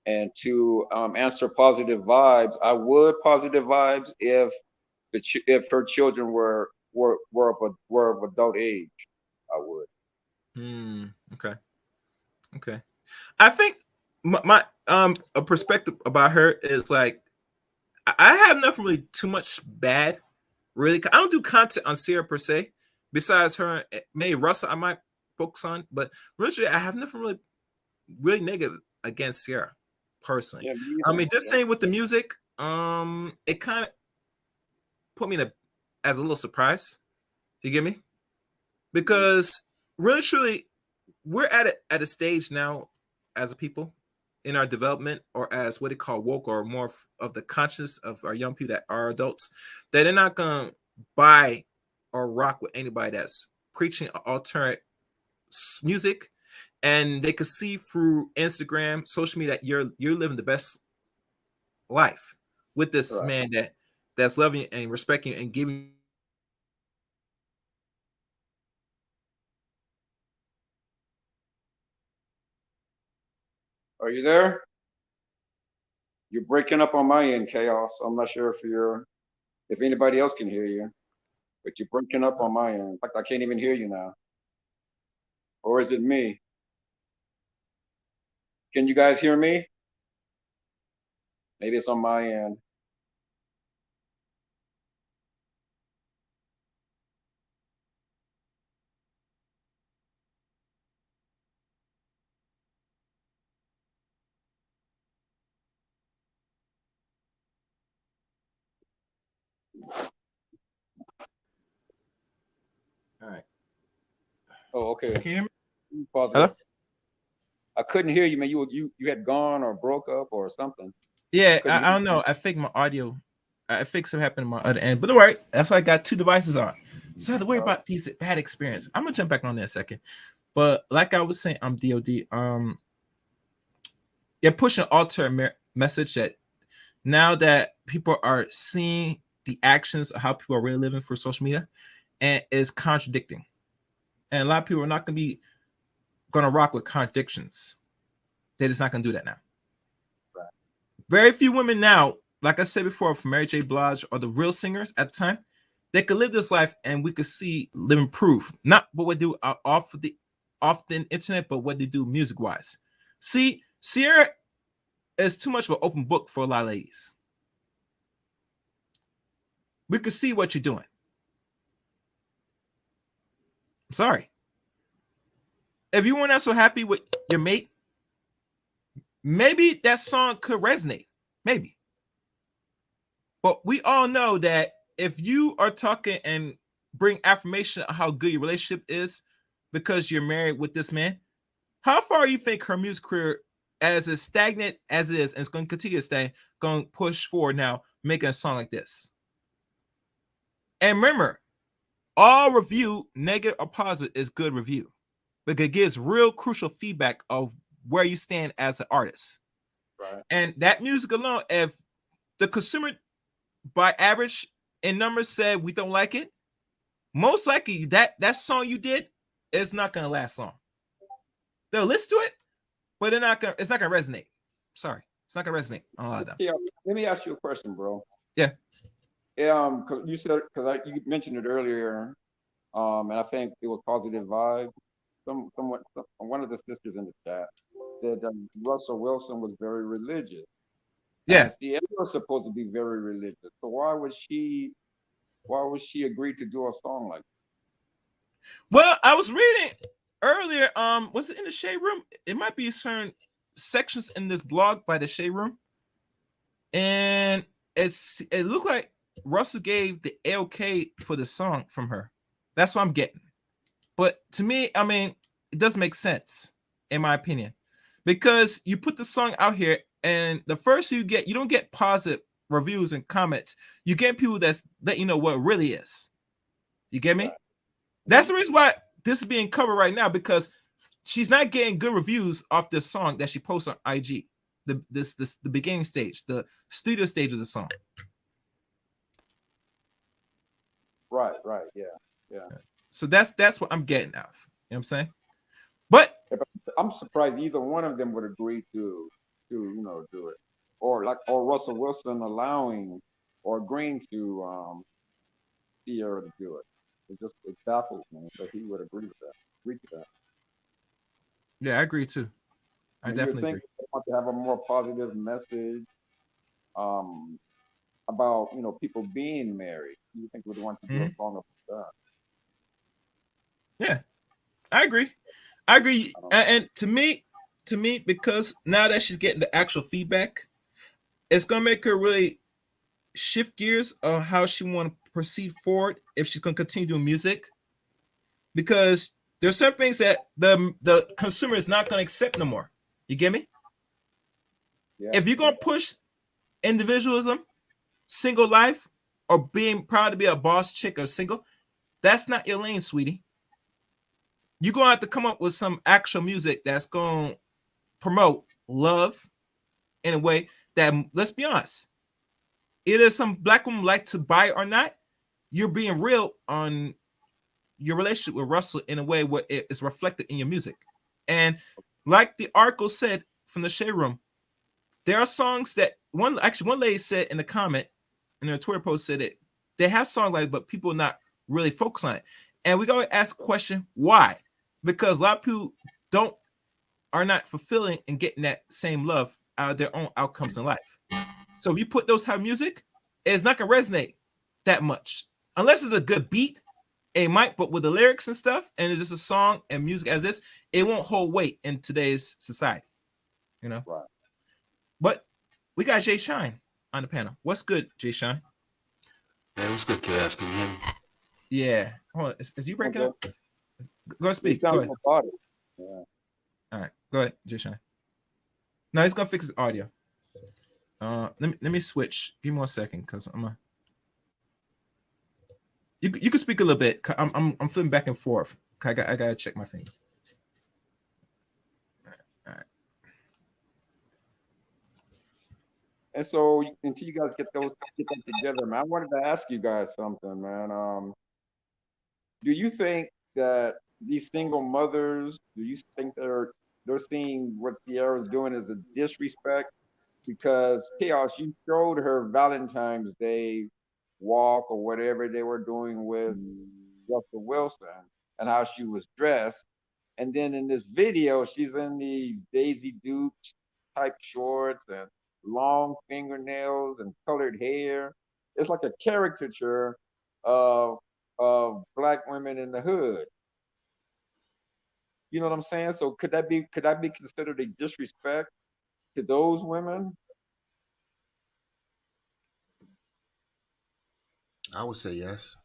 And to answer positive vibes, I would positive vibes if if her children were of adult age. I would. Okay. I think my a perspective about her is like I have nothing really too much bad. Really, I don't do content on Ciara per se. Besides her, maybe Russell, I might focus on, but literally, I have nothing really negative against Ciara personally. Yeah, me I either. mean, just Yeah. saying with the music, it kind of put me as a little surprise. You get me? Because really, truly, we're at a stage now as a people in our development, or as what they call woke, or more of the conscience of our young people that are adults, that they're not gonna buy or rock with anybody that's preaching alternate music, and they can see through Instagram, social media, that you're living the best life with this Right. man that's loving you and respecting you and giving. Are you there? You're breaking up on my end, Chaos. I'm not sure if anybody else can hear you, but you're breaking up on my end. Like I can't even hear you now. Or is it me? Can you guys hear me? Maybe it's on my end. All right. Oh, okay. Can you hear me? Pause it. Hello? I couldn't hear you, man. You had gone or broke up or something. Yeah, Couldn't I hear don't know. I think my audio, I think something happened on my other end, but all right. That's why I got two devices on. So I have to worry you. about these bad experience. I'm gonna jump back on that in a second. But like I was saying, I'm DOD. They're pushing an alter message that now that people are seeing the actions of how people are really living for social media, and is contradicting. And a lot of people are not gonna rock with contradictions. They're just not gonna do that now. Right. Very few women now, like I said before, from Mary J. Blige or the real singers at the time, they could live this life, and we could see living proof. Not what we do off the internet, but what they do music wise. See, Ciara is too much of an open book for a lot of ladies. We could see what you're doing. I'm sorry. if you were not so happy with your mate, maybe that song could resonate. Maybe. But we all know that if you are talking and bring affirmation of how good your relationship is because you're married with this man, how far you think her music career, as stagnant as it is, and it's going to continue to stay, going to push forward now, making a song like this? And remember, all review, negative or positive, is good review, because it gives real crucial feedback of where you stand as an artist. Right. And that music alone, if the consumer by average in numbers said we don't like it, most likely that song you did is not going to last long. They'll listen to it, but it's not gonna resonate. Sorry, it's not gonna resonate on a lot of them. Yeah, let me ask you a question, bro. Yeah. Cause you said, you mentioned it earlier, and I think it was positive vibe. One of the sisters in the chat said that Russell Wilson was very religious, Yeah. and Ciara was supposed to be very religious. So why would she agree to do a song like that? Well, I was reading earlier. Was it in the Shade Room? It might be certain sections in this blog by the Shade Room, and it looked like Russell gave the LK for the song from her. That's what I'm getting. But to me, I mean, it doesn't make sense, in my opinion, because you put the song out here, and the first you don't get positive reviews and comments. You get people that's let you know what it really is. You get me? Right. That's the reason why this is being covered right now, because she's not getting good reviews off this song that she posts on IG. The beginning stage, the studio stage of the song. Right, yeah. So that's what I'm getting out of. You know what I'm saying? But I'm surprised either one of them would agree to do it, or Russell Wilson allowing or agreeing to Ciara to do it. It baffles me that he would agree to that. yeah, I agree too. I You would definitely think agree. they want to have a more positive message um, about people being married. You think would want to do a song about that? Yeah, I agree. And to me, because now that she's getting the actual feedback, it's gonna make her really shift gears on how she want to proceed forward if she's gonna continue doing music. Because there's some things that the consumer is not gonna accept no more. You get me? Yeah. If you're gonna push individualism, single life, or being proud to be a boss chick or single, that's not your lane, sweetie. You're gonna have to come up with some actual music that's gonna promote love in a way that, let's be honest, either some black women like to buy or not, you're being real on your relationship with Russell in a way where it is reflected in your music. And like the article said from the Shade Room, there are songs that one lady said in the comment in her Twitter post said that they have songs like, but people not really focus on it. And we gotta ask the question, why? Because a lot of people are not fulfilling and getting that same love out of their own outcomes in life. So if you put those type of music, it's not gonna resonate that much. Unless it's a good beat, it might, but with the lyrics and stuff, and it's just a song and music as this, it won't hold weight in today's society. Right. But we got Jay Shine on the panel. What's good, Jay Shine? Man, what's good, Chaos? Can you hear me? Yeah. Hold on. Is you breaking up? Go ahead, speak. It sounds Go ahead. robotic. Yeah. All right. Go ahead, Jay Shine. No, he's gonna fix his audio. Let me switch. Give me 1 second, cause you can speak a little bit. I'm flipping back and forth. I gotta check my thing. All right. And so until you guys get that together, man, I wanted to ask you guys something, man. Do you think that these single mothers, do you think they're seeing what Ciara's doing as a disrespect? Because Chaos, you showed her Valentine's Day walk or whatever they were doing with Russell Wilson and how she was dressed. And then in this video, she's in these Daisy Dukes type shorts and long fingernails and colored hair. It's like a caricature of black women in the hood. You know what I'm saying? So could that be considered a disrespect to those women? I would say yes.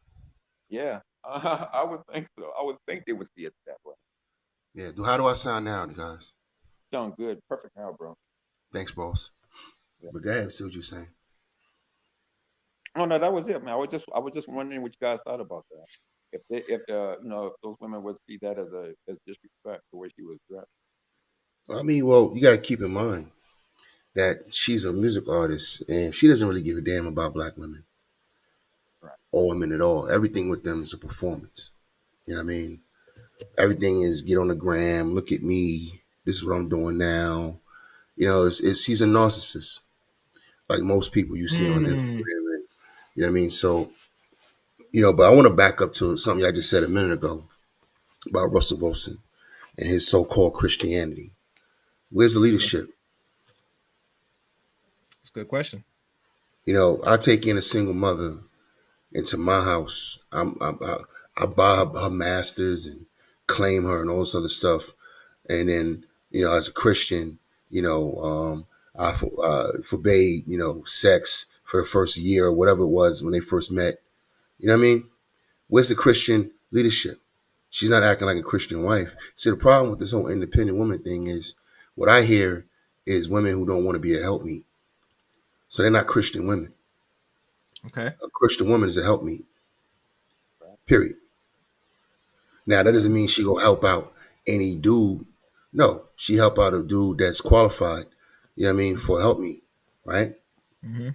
Yeah, I would think so. I would think they would see it that way. Yeah. How do I sound now, guys? Sound good, perfect now, bro. Thanks, boss. Yeah. But go ahead, see what you're saying. Oh no, that was it, man. I was just wondering what you guys thought about that. If those women would see that as disrespect the way she was dressed. I mean, well, you got to keep in mind that she's a music artist and she doesn't really give a damn about black women Right. or women at all. Everything with them is a performance. You know what I mean? Everything is get on the gram, look at me. This is what I'm doing now. You know, he's a narcissist, like most people you see on Instagram. Mm. And, you know what I mean? So, but I want to back up to something I just said a minute ago about Russell Wilson and his so-called Christianity. Where's the Yeah, leadership? that's a good question. I take in a single mother into my house. I buy her masters and claim her and all this other stuff. And then, as a Christian, I forbade, sex for the first year or whatever it was when they first met. You know what I mean? Where's the Christian leadership? She's not acting like a Christian wife. See, the problem with this whole independent woman thing is what I hear is women who don't want to be a helpmeet. So they're not Christian women. Okay. A Christian woman is a helpmeet, Right. period. Now, that Right. doesn't mean she go help out any dude. No, she help out a dude that's qualified, you know what I mean, for help me, right? Mm-hmm.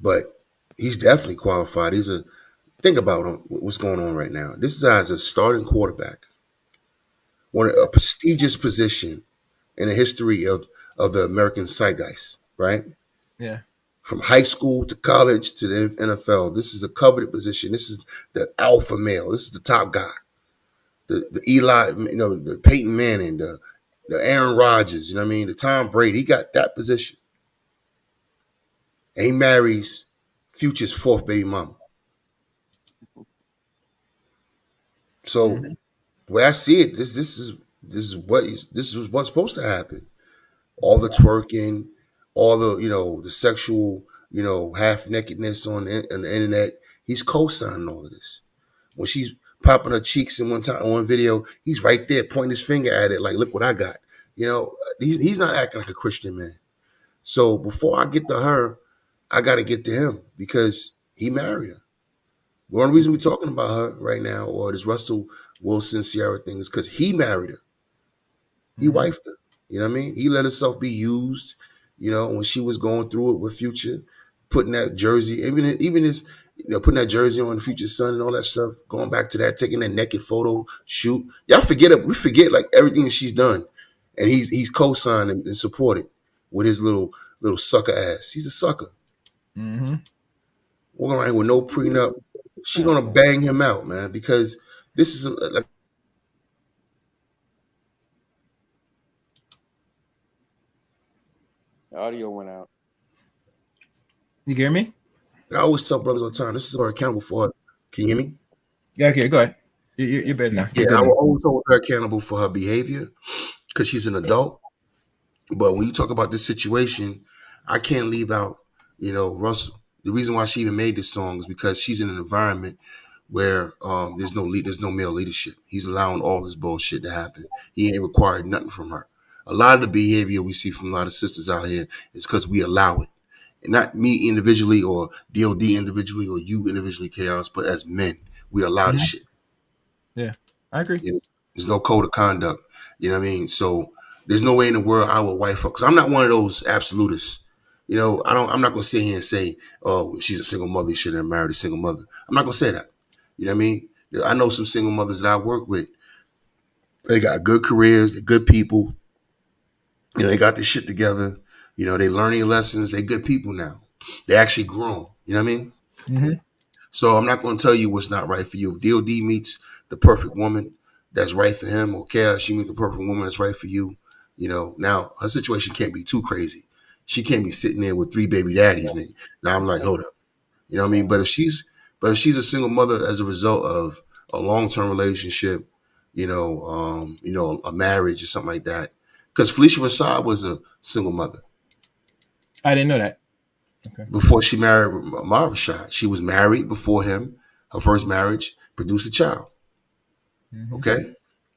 But he's definitely qualified. Think about what's going on right now. This is as a starting quarterback, a prestigious position in the history of the American zeitgeist, right? Yeah. From high school to college to the NFL. This is a coveted position. This is the alpha male. This is the top guy. The Eli, the Peyton Manning, the Aaron Rodgers, you know what I mean? The Tom Brady. He got that position. And he marries Future's fourth baby mama. So Mm-hmm. the way I see it, this is what's supposed to happen. All the twerking, all the sexual, half nakedness on the internet. He's co-signing all of this. When she's popping her cheeks in one video, he's right there pointing his finger at it, like, look what I got. He's not acting like a Christian man. So before I get to her, I got to get to him because he married her. One reason we're talking about her right now, or this Russell Wilson Ciara thing, is because he married her. He Mm-hmm. wifed her. You know what I mean? He let herself be used. When she was going through it with Future, putting that jersey, even his, putting that jersey on Future's son and all that stuff. Going back to that, taking that naked photo shoot. Y'all forget it. We forget like everything that she's done, and he's co-signed and supported with his little sucker ass. He's a sucker. Mm-hmm. Walking around with no prenup. She gonna bang him out, man, because this is like The audio went out. You hear me? I always tell brothers all the time. This is her accountable for her. Can you hear me? Yeah. Okay. Go ahead. You're better now. Yeah, You're good I will now. always hold her accountable for her behavior because she's an adult. But when you talk about this situation, I can't leave out, Russell. The reason why she even made this song is because she's in an environment where there's no male leadership. He's allowing all this bullshit to happen. He ain't required nothing from her. A lot of the behavior we see from a lot of sisters out here is because we allow it. And not me individually or DOD individually or you individually, Chaos, but as men, we allow this Mm-hmm. shit. Yeah, I agree. There's no code of conduct. You know what I mean? So there's no way in the world I would wife her because I'm not one of those absolutists. I'm not gonna sit here and say, "Oh, she's a single mother. You shouldn't have married a single mother." I'm not gonna say that. You know what I mean? I know some single mothers that I work with. They got good careers. They're good people. They got this shit together. They learning lessons. They good people now. They actually grown. You know what I mean? Mm-hmm. So I'm not going to tell you what's not right for you. If DOD meets the perfect woman that's right for him, or Chaos, she meets the perfect woman that's right for you. Now her situation can't be too crazy. She can't be sitting there with 3 baby daddies. Now I'm like, hold up. You know what I mean? But if she's a single mother as a result of a long-term relationship, a marriage or something like that. Because Felicia Rashad was a single mother. I didn't know that. Okay. Before she married Amar Rashad, she was married before him. Her first marriage produced a child. Mm-hmm. Okay,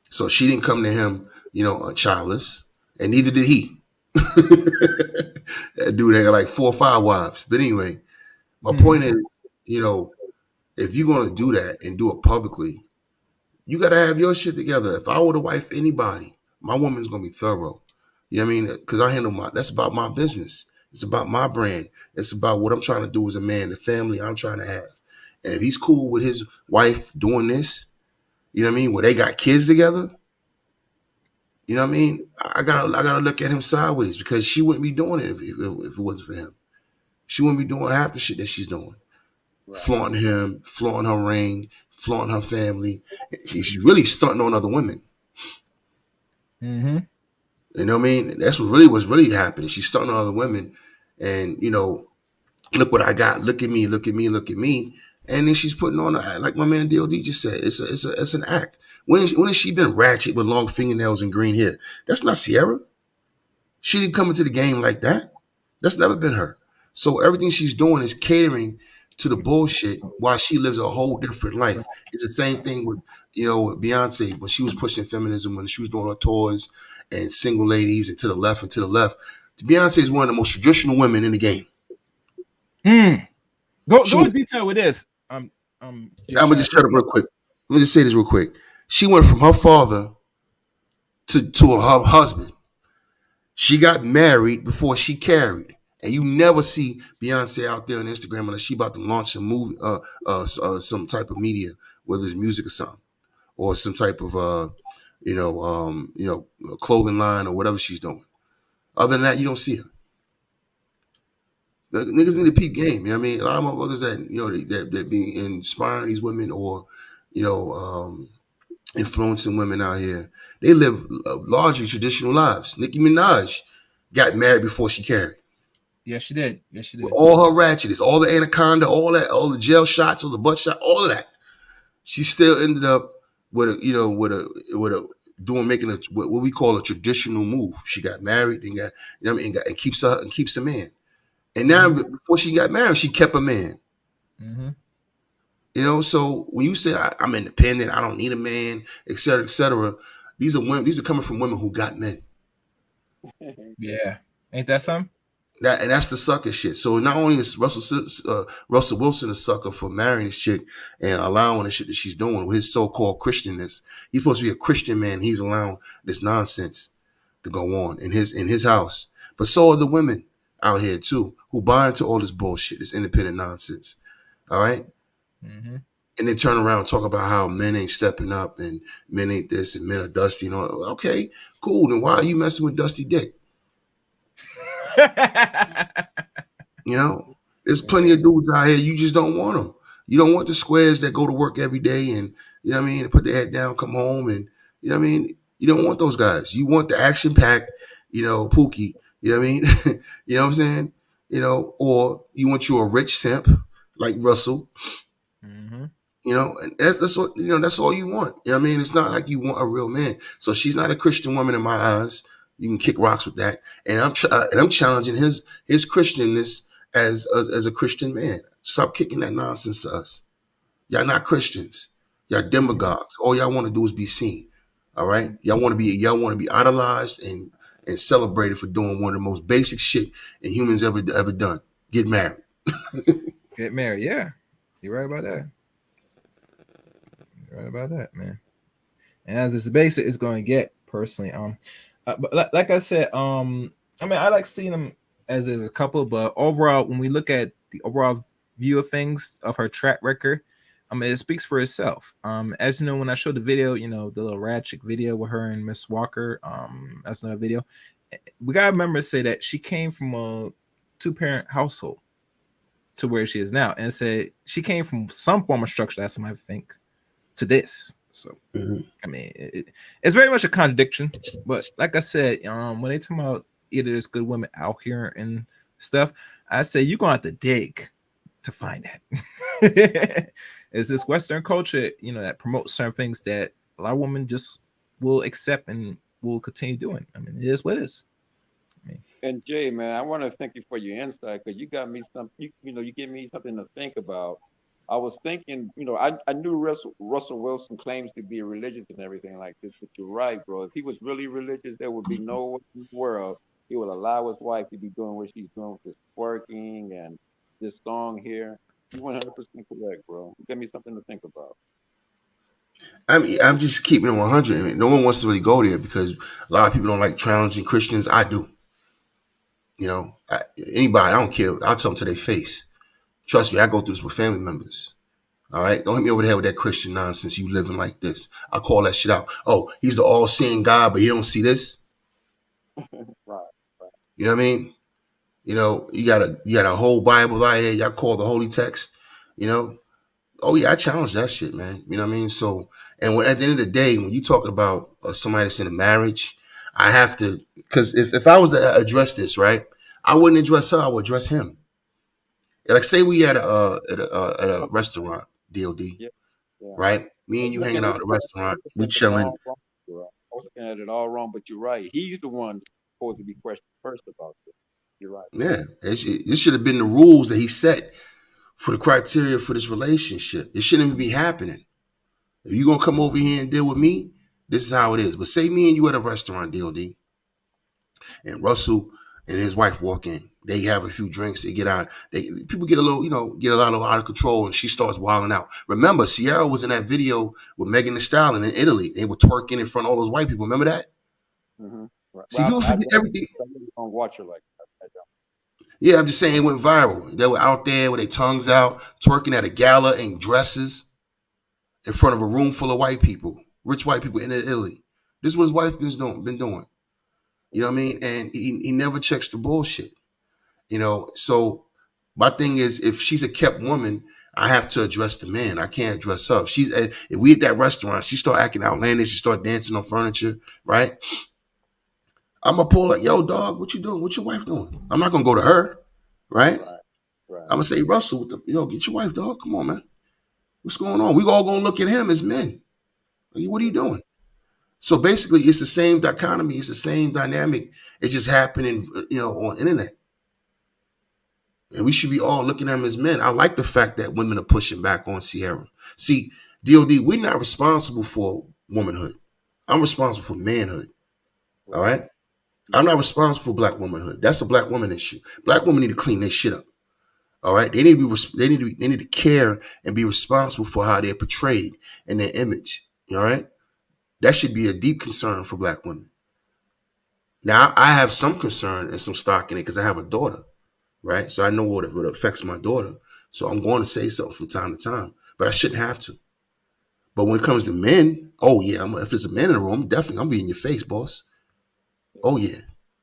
so she didn't come to him, childless, and neither did he. That dude had like 4 or 5 wives. But anyway, my point is, if you're gonna do that and do it publicly, you gotta have your shit together. If I were to wife anybody, my woman's gonna be thorough. You know what I mean? Because I handle that's about my business. It's about my brand. It's about what I'm trying to do as a man, the family I'm trying to have. And if he's cool with his wife doing this, you know what I mean, where they got kids together, you know what I mean? I gotta look at him sideways, because she wouldn't be doing it if it wasn't for him. She wouldn't be doing half the shit that she's doing. Right. Flaunting him, flaunting her ring, flaunting her family. She's really stunting on other women. Mm-hmm. You know what I mean? That's what's really happening. She's stunting on other women, and look what I got. Look at me. Look at me. Look at me. And then she's putting on like my man DOD just said. It's an act. When has she been ratchet with long fingernails and green hair? That's not Ciara. She didn't come into the game like that. That's never been her. So everything she's doing is catering to the bullshit while she lives a whole different life. It's the same thing with Beyonce when she was pushing feminism, when she was doing her tours and single ladies and to the left and to the left. Beyonce is one of the most traditional women in the game. Go in detail with this. I'm gonna just shut up real quick. Let me just say this real quick. She went from her father to her husband. She got married before she carried. And you never see Beyonce out there on Instagram unless she about to launch a movie, some type of media, whether it's music or something, or some type of clothing line or whatever she's doing. Other than that, you don't see her. The niggas need to peep game. You know what I mean? A lot of motherfuckers that be inspiring these women or influencing women out here, they live largely traditional lives. Nicki Minaj got married before she carried. Yes, she did. Yes, she did. With all her ratchetness, all the anaconda, all that, all the gel shots, all the butt shot, all of that. She still ended up with making what we call a traditional move. She got married and got, and keeps a man. And now before she got married, she kept a man. Mm-hmm. So when you say I'm independent, I don't need a man, et cetera, these are women. These are coming from women who got men. Yeah, ain't that something? That's the sucker shit. So not only is Russell Wilson a sucker for marrying this chick and allowing the shit that she's doing with his so-called Christianness. He's supposed to be a Christian man. He's allowing this nonsense to go on in his house. But so are the women out here too, who buy into all this bullshit, this independent nonsense. All right. Mm-hmm. And then turn around and talk about how men ain't stepping up and men ain't this and men are dusty. Okay, cool. Then why are you messing with Dusty Dick? There's plenty of dudes out here. You just don't want them. You don't want the squares that go to work every day and and put their head down, come home, and you don't want those guys. You want the action packed, Pookie. You know what I mean? You know what I'm saying? Or you want you a rich simp like Russell. Mm-hmm. And that's what that's all you want. You know what I mean? It's not like you want a real man. So she's not a Christian woman in my eyes. You can kick rocks with that, and I'm challenging his Christianness as a Christian man. Stop kicking that nonsense to us. Y'all not Christians. Y'all demagogues. All y'all want to do is be seen. All right. Y'all want to be idolized and celebrated for doing one of the most basic shit that humans ever done. Get married. Get married. Yeah, you're right about that. You're right about that, man. And as basic it's going to get, personally. But like I said, I mean, I like seeing them as a couple, but overall, when we look at the overall view of things, of her track record, it speaks for itself. As you know, when I showed the video, the little ratchet video with her and Miss Walker, that's another video. We gotta remember to say that she came from a 2-parent household to where she is now, and said she came from some form of structure. That's what I think to this. So, I mean, it's very much a contradiction. But like I said, when they talk about either there's good women out here and stuff, I say you're going to have to dig to find that. It's this Western culture, that promotes certain things that a lot of women just will accept and will continue doing. I mean, it is what it is. I mean, And Jay, man, I want to thank you for your insight because you got me some, you give me something to think about. I was thinking, I knew Russell Wilson claims to be religious and everything like this, but you're right, bro. If he was really religious, there would be no way in the world he would allow his wife to be doing what she's doing with this twerking and this song here. You 100% correct, bro. You got me something to think about. I mean, I'm just keeping it 100. I mean, no one wants to really go there because a lot of people don't like challenging Christians. I do. Anybody, I don't care. I'll tell them to their face. Trust me, I go through this with family members. All right, don't hit me over the head with that Christian nonsense. You living like this. I call that shit out. Oh, he's the all-seeing God, but he don't see this. Right. You know what I mean? You got a whole Bible out here. Y'all call the holy text. Oh yeah, I challenge that shit, man. You know what I mean? So, and at the end of the day, when you talking about somebody that's in a marriage, I have to, because if I was to address this, right, I wouldn't address her. I would address him. Like, say we at a restaurant, DOD, Yeah. Yeah. right? Me and you hanging out at a restaurant, we chilling. I was looking at it all wrong, but you're right. He's the one supposed to be questioned first about this. You're right. Yeah, this should have been the rules that he set for the criteria for this relationship. It shouldn't even be happening. If you're gonna come over here and deal with me, this is how it is. But say me and you at a restaurant, DOD, and Russell and his wife walk in. They have a few drinks. They get out. People get a little, get a lot of out of control, and she starts wilding out. Remember, Ciara was in that video with Megan Thee Stallion in Italy. They were twerking in front of all those white people. Remember that? Mm-hmm. Right. See, people forget everything. I don't watch her like that. Yeah, I'm just saying it went viral. They were out there with their tongues out, twerking at a gala in dresses in front of a room full of white people, rich white people in Italy. This is what his wife been doing. You know what I mean? And he never checks the bullshit. So my thing is, if she's a kept woman, I have to address the man. I can't address her. If we at that restaurant, she start acting outlandish, she start dancing on furniture, right? I'm gonna pull like, yo, dog, what you doing? What your wife doing? I'm not gonna go to her, right? Right. I'm gonna say, Russell, get your wife, dog. Come on, man. What's going on? We all gonna look at him as men. What are you doing? So basically, it's the same dichotomy. It's the same dynamic. It's just happening, on internet. And we should be all looking at them as men. I like the fact that women are pushing back on Ciara. See, DOD, we're not responsible for womanhood. I'm responsible for manhood. All right? I'm not responsible for black womanhood. That's a black woman issue. Black women need to clean their shit up. All right? They need to care and be responsible for how they're portrayed and their image. All right? That should be a deep concern for black women. Now, I have some concern and some stock in it because I have a daughter, right? So I know what affects my daughter. So I'm going to say something from time to time, but I shouldn't have to. But when it comes to men, oh yeah, if there's a man in the room, I'm be in your face, boss. Oh yeah.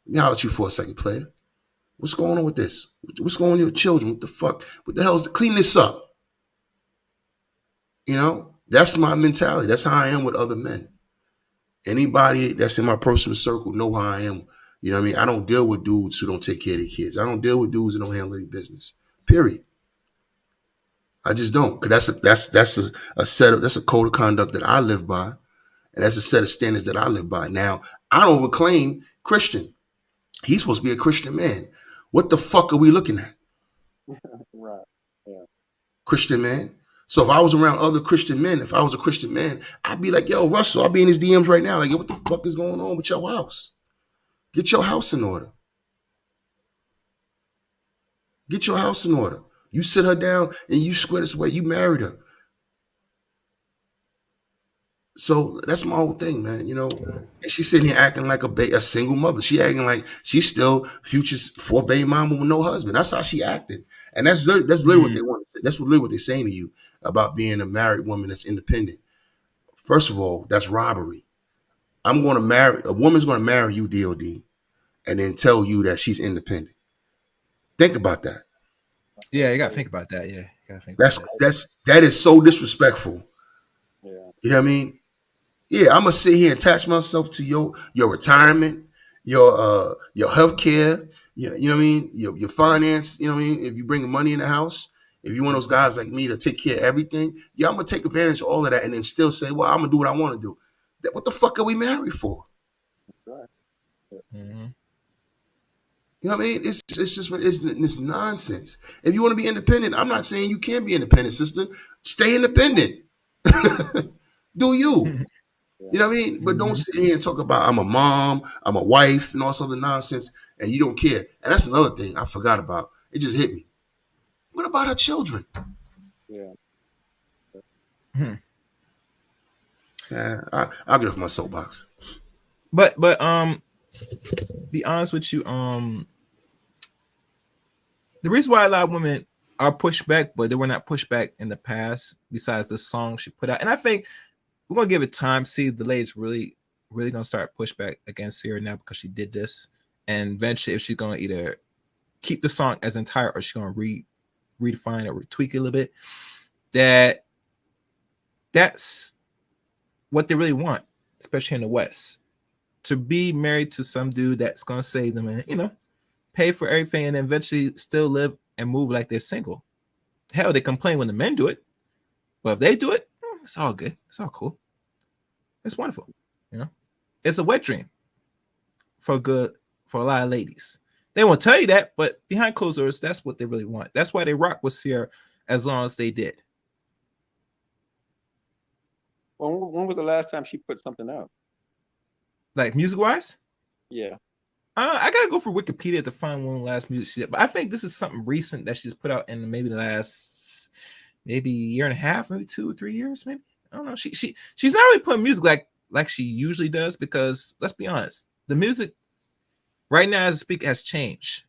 Let me holler at you for a second, player. What's going on with this? What's going on with your children? What the fuck? What the hell is clean this up? That's my mentality. That's how I am with other men. Anybody that's in my personal circle know how I am. You know what I mean? I don't deal with dudes who don't take care of their kids. I don't deal with dudes who don't handle their business. Period. I just don't. Cause that's a code of conduct that I live by. And that's a set of standards that I live by. Now, I don't even claim Christian. He's supposed to be a Christian man. What the fuck are we looking at? Right. Yeah. Christian man. So if I was around other Christian men, if I was a Christian man, I'd be like, yo, Russell, I'll be in his DMs right now. Like, yo, what the fuck is going on with your house? Get your house in order. Get your house in order. You sit her down and you square this way. You married her. So that's my whole thing, man. And she's sitting here acting like a single mother. She acting like she's still Future's four baby mama with no husband. That's how she acted. And that's literally what they want to say. That's literally what they're saying to you about being a married woman that's independent. First of all, that's robbery. A woman's going to marry you, DOD, and then tell you that she's independent. Think about that. Yeah, you got to think about that. Yeah, you got to think. That is so disrespectful. Yeah. You know what I mean? Yeah, I'm gonna sit here and attach myself to your retirement, your health care, you know what I mean, your finance, you know what I mean. If you bring money in the house, if you're one of those guys like me to take care of everything, yeah, I'm gonna take advantage of all of that and then still say, well, I'm gonna do what I want to do. What the fuck are we married for? Right. Mhm. You know what I mean? It's nonsense. If you want to be independent, I'm not saying you can't be independent, sister. Stay independent. Do you? Yeah. You know what I mean? But don't Mhm. sit here and talk about I'm a mom, I'm a wife, and all this other nonsense, and you don't care. And that's another thing I forgot about. It just hit me. What about her children? Yeah. Hmm. I'll get off my soapbox. But be honest with you, the reason why a lot of women are pushed back, but they were not pushed back in the past, besides the song she put out, and I think we're gonna give it time. See, the ladies really gonna start push back against Ciara now because she did this, and eventually, if she's gonna either keep the song as entire or she's gonna redefine it or tweak it a little bit, that's what they really want, especially in the West, to be married to some dude that's gonna save them and pay for everything, and eventually still live and move like they're single. Hell, they complain when the men do it, but if they do it, it's all good. It's all cool. It's wonderful. It's a wet dream for a lot of ladies. They won't tell you that, but behind closed doors, that's what they really want. That's why they rock with Ciara as long as they did. Well, when was the last time she put something out? Like music wise, Yeah. I gotta go for Wikipedia to find one last music she did. But I think this is something recent that she's put out in maybe the last year and a half, maybe 2 or 3 years, maybe. I don't know. She's not really putting music like she usually does, because let's be honest, the music right now as I speak has changed.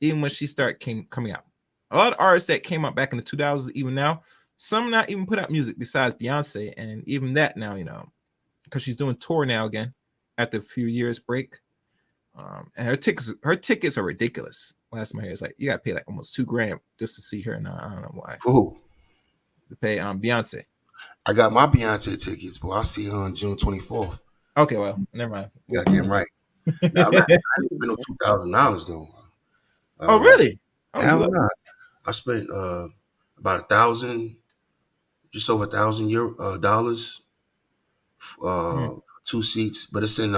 Even when she started coming out, a lot of artists that came out back in the 2000s, even now, some not even put out music besides Beyonce, and even that now, because she's doing tour now again after a few years break. And her tickets are ridiculous. Last time I heard, it's like you gotta pay like almost $2,000 just to see her, and I don't know why. For who? To pay Beyonce. I got my Beyonce tickets, but I'll see her on June 24th. Okay, well, never mind. You got damn right. Now, I didn't spend no $2,000 though. Oh, really? Oh, Hell you no. I spent about just over $1,000 2 seats, but it's in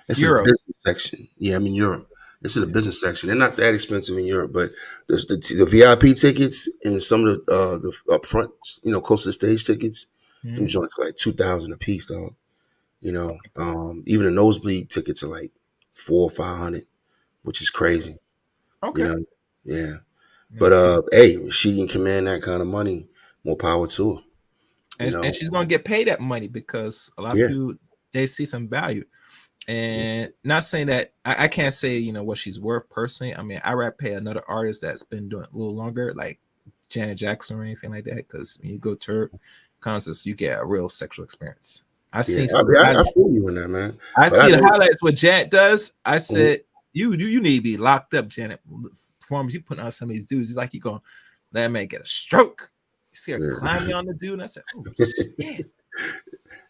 it's in the Euros. business section. Yeah, I'm in Europe. It's in the business section. They're not that expensive in Europe, but the VIP tickets and some of the upfront, close to the stage tickets, them joints are like $2,000 a piece, dog. Even the nosebleed tickets are like $400 or $500, which is crazy. Okay. Yeah. But hey, she can command that kind of money. More power to her. And she's gonna get paid that money because a lot of people, they see some value. And not saying that I can't say what she's worth personally. I mean, I rather pay another artist that's been doing it a little longer, like Janet Jackson or anything like that, because when you go to her concerts, you get a real sexual experience. I see. I feel you in that, man. I see the highlights what Janet does. I said, you need to be locked up, Janet. Performance you putting on some of these dudes, like you gonna let that man get a stroke. You see her climbing on the dude, and I said, oh shit.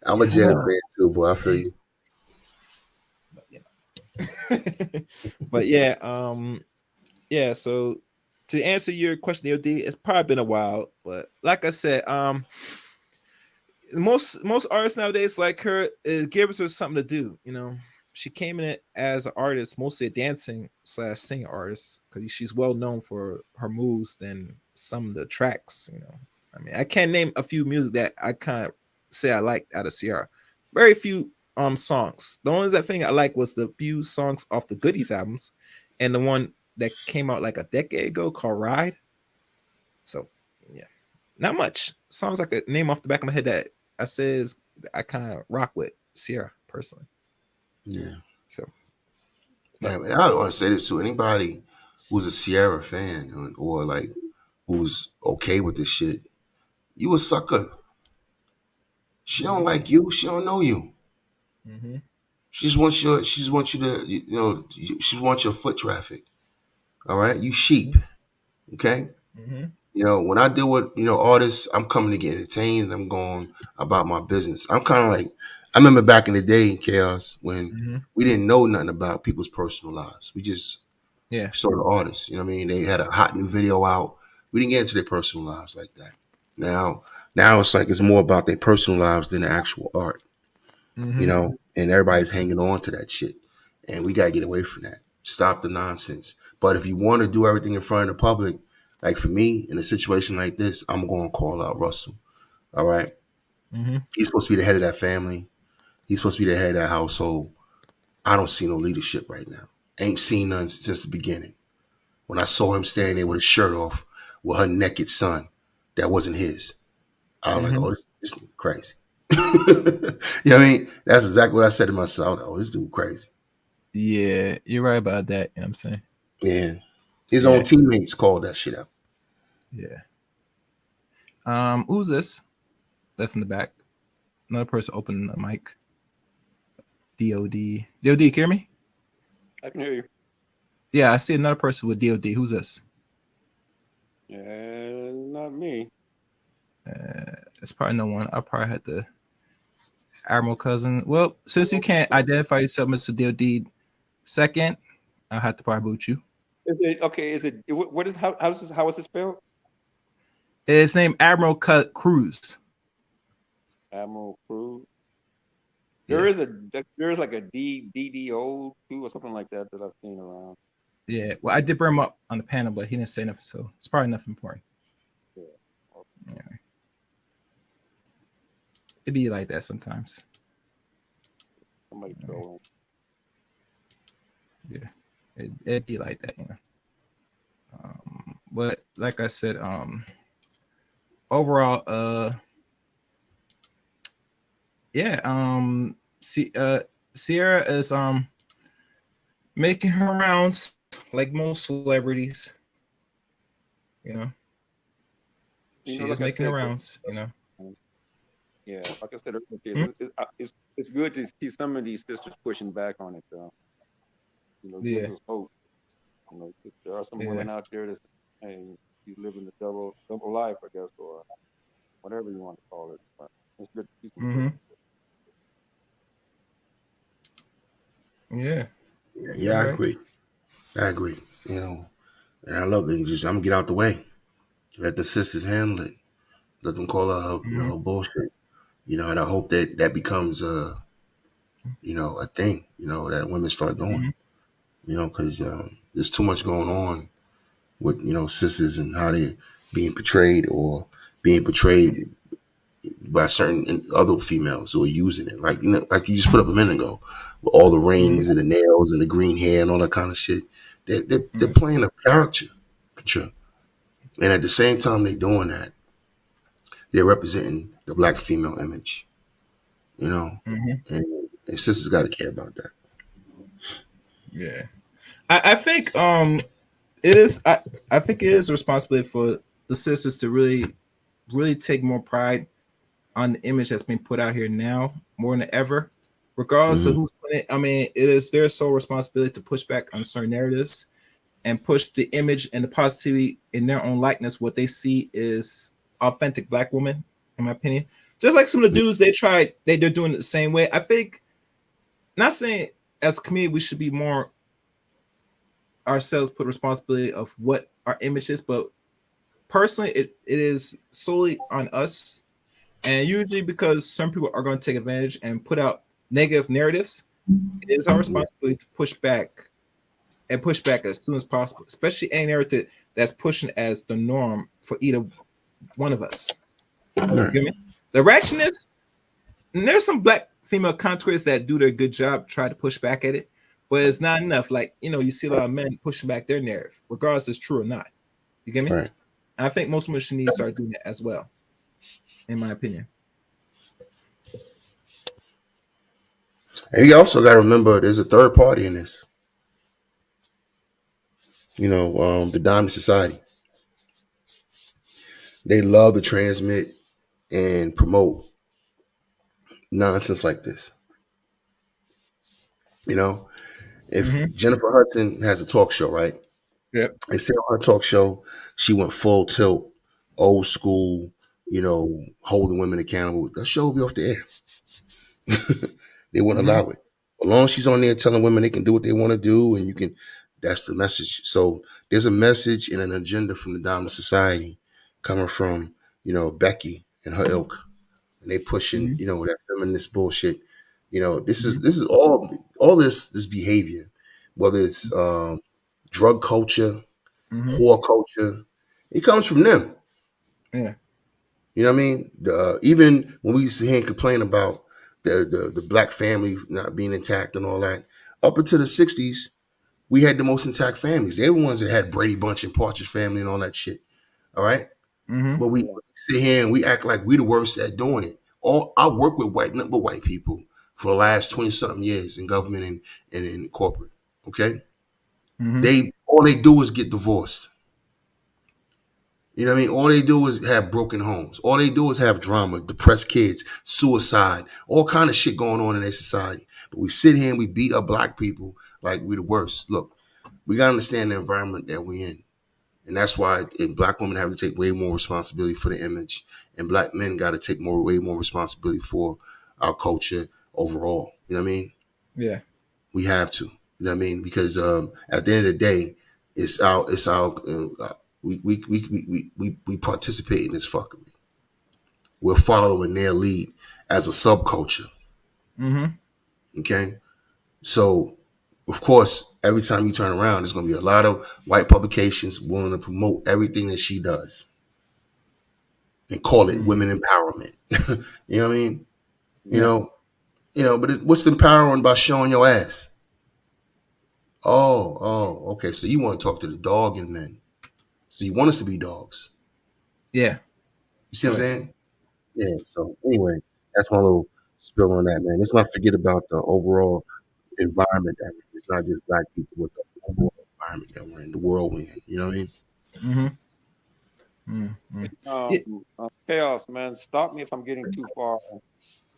I'm a Janet fan too, boy. I feel you. But yeah, so to answer your question, LD, it's probably been a while, but like I said, most artists nowadays like her, it gives her something to do. She came in it as an artist, mostly a dancing / singer artist, because she's well known for her moves and some of the tracks. I mean, I can't name a few music that I kind of say I liked out of Ciara. Very few songs. The only thing I like was the few songs off the Goodies albums, and the one that came out like a decade ago called Ride. So yeah, not much songs I could name off the back of my head that I says I kind of rock with Ciara personally. Yeah. So yeah, man, I want to say this to anybody who's a Ciara fan or like who's okay with this shit. You a sucker. She don't like you. She don't know you. mm-hmm. She just wants you to, she wants your foot traffic. All right, you sheep. Okay. Mm-hmm. When I deal with artists, I'm coming to get entertained. I'm going about my business. I'm kind of like, I remember back in the day in Chaos when we didn't know nothing about people's personal lives. We just saw the artists. You know what I mean? They had a hot new video out. We didn't get into their personal lives like that. Now it's like it's more about their personal lives than the actual art. Mm-hmm. and everybody's hanging on to that shit. And we got to get away from that. Stop the nonsense. But if you want to do everything in front of the public, like for me, in a situation like this, I'm going to call out Russell. All right. Mm-hmm. He's supposed to be the head of that family. He's supposed to be the head of that household. I don't see no leadership right now. Ain't seen none since the beginning. When I saw him standing there with his shirt off with her naked son, that wasn't his. I was like, Mm-hmm. oh, this nigga crazy. You know what I mean? That's exactly what I said to myself. Oh, this dude crazy. Yeah, you're right about that. You know what I'm saying? Yeah. His own Yeah. teammates called that shit out. Yeah. Who's this? That's in the back. Another person opening the mic. DOD. DOD, can you hear me? I can hear you. Yeah, I see another person with DOD. Who's this? Not me. It's probably no one. I probably had the Admiral Cousin. Well, since you can't identify yourself, Mr. DOD, second, I'll have to probably boot you. Is it okay? Is it what is how is it spelled? It's named Admiral Cruz. Admiral Cruz. Yeah. There is like a DDO too or something like that I've seen around. Yeah. Well, I did bring him up on the panel, but he didn't say nothing, so it's probably nothing important. Yeah. Okay. Anyway. It'd be like that sometimes. Somebody trolling. Yeah. It'd be like that, but like I said, overall, yeah, Ciara is making her rounds like most celebrities. She is making her rounds. Yeah, like I said, it's good to see some of these sisters pushing back on it, though. Yeah. Gives us hope. There are some women out there that say, hey, you live in the double life, I guess, or whatever you want to call it. But it's good to see some Yeah. Yeah, I agree. And I love it. I'm gonna get out the way. Let the sisters handle it. Let them call out her bullshit. And I hope that becomes a thing. That women start doing. Because there's too much going on with sisters and how they're being portrayed by certain other females who are using it. Like like you just put up a minute ago, with all the rings and the nails and the green hair and all that kind of shit. They're playing a character, and at the same time they're doing that, they're representing the black female image. And sisters got to care about that. Yeah. I think it is. I think it is a responsibility for the sisters to really take more pride on the image that's being put out here now more than ever, regardless of who's putting it. I mean, it is their sole responsibility to push back on certain narratives and push the image and the positivity in their own likeness. What they see is authentic black women, in my opinion. Just like some of the dudes they're doing it the same way. I think, not saying as a community we should be more ourselves put responsibility of what our image is, but personally it is solely on us. And usually because some people are going to take advantage and put out negative narratives, it is our responsibility to push back as soon as possible, especially any narrative that's pushing as the norm for either one of us. You get me? The ratchetness, and there's some black female contours that do their good job, try to push back at it, but it's not enough. Like, you see a lot of men pushing back their narrative, regardless if it's true or not. You get me? Right. And I think most women should need to start doing that as well, in my opinion. And you also got to remember there's a third party in this. The Diamond Society. They love to transmit and promote nonsense like this. If Jennifer Hudson has a talk show, right? Yep. And say on her talk show, she went full tilt, old school, holding women accountable. That show will be off the air. They wouldn't allow it. As long as she's on there telling women they can do what they want to do, and that's the message. So there's a message and an agenda from the Diamond Society coming from, Becky and her ilk. And they pushing, that feminist bullshit, You know, this is all this behavior, whether it's drug culture, whore culture, it comes from them. Yeah. You know what I mean? Even when we used to hear and complain about the black family not being intact and all that, up until the '60s, we had the most intact families. They were the ones that had Brady Bunch and Partridge Family and all that shit. All right, but we sit here and we act like we the worst at doing it. I work with nothing but white people for the last 20 something years in government and in corporate. Okay, all they do is get divorced. You know what I mean? All they do is have broken homes. All they do is have drama, depressed kids, suicide, all kind of shit going on in their society. But we sit here and we beat up black people like we the worst. Look, we gotta understand the environment that we in. And that's why black women have to take way more responsibility for the image. And black men gotta take way more responsibility for our culture overall. You know what I mean? Yeah. We have to. You know what I mean? Because at the end of the day, it's our we participate in this fuckery. We're following their lead as a subculture. Okay, so of course, every time you turn around, there's going to be a lot of white publications willing to promote everything that she does and call it women empowerment. You know what I mean? Yeah. You know, but what's empowering by showing your ass? Oh, okay. So you want to talk to the dog in men? So you want us to be dogs? Yeah. You see what I'm saying? Yeah. So anyway, that's my little spill on that, man. Let's not forget about the overall environment that we're in. It's not just black people, with the overall environment that we're in, the world we're in. You know what I mean? Chaos, man. Stop me if I'm getting too far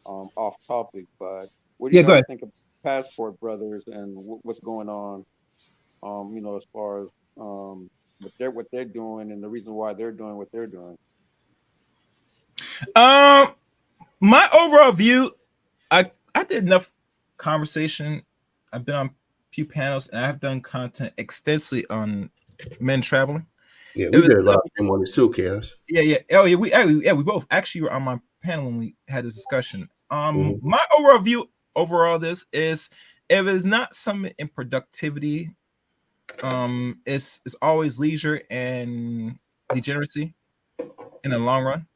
off topic, but what do Yeah, you go guys ahead. think of Passport Brothers and what's going on? As far as what they're doing and the reason why they're doing what they're doing. My overall view, I did enough conversation. I've been on a few panels and I've done content extensively on men traveling. Yeah, we did a lot of them on this too, Chaos. Yeah. Oh yeah, we both actually were on my panel when we had this discussion. My overall view this is, if it's not something in productivity, it's always leisure and degeneracy in the long run,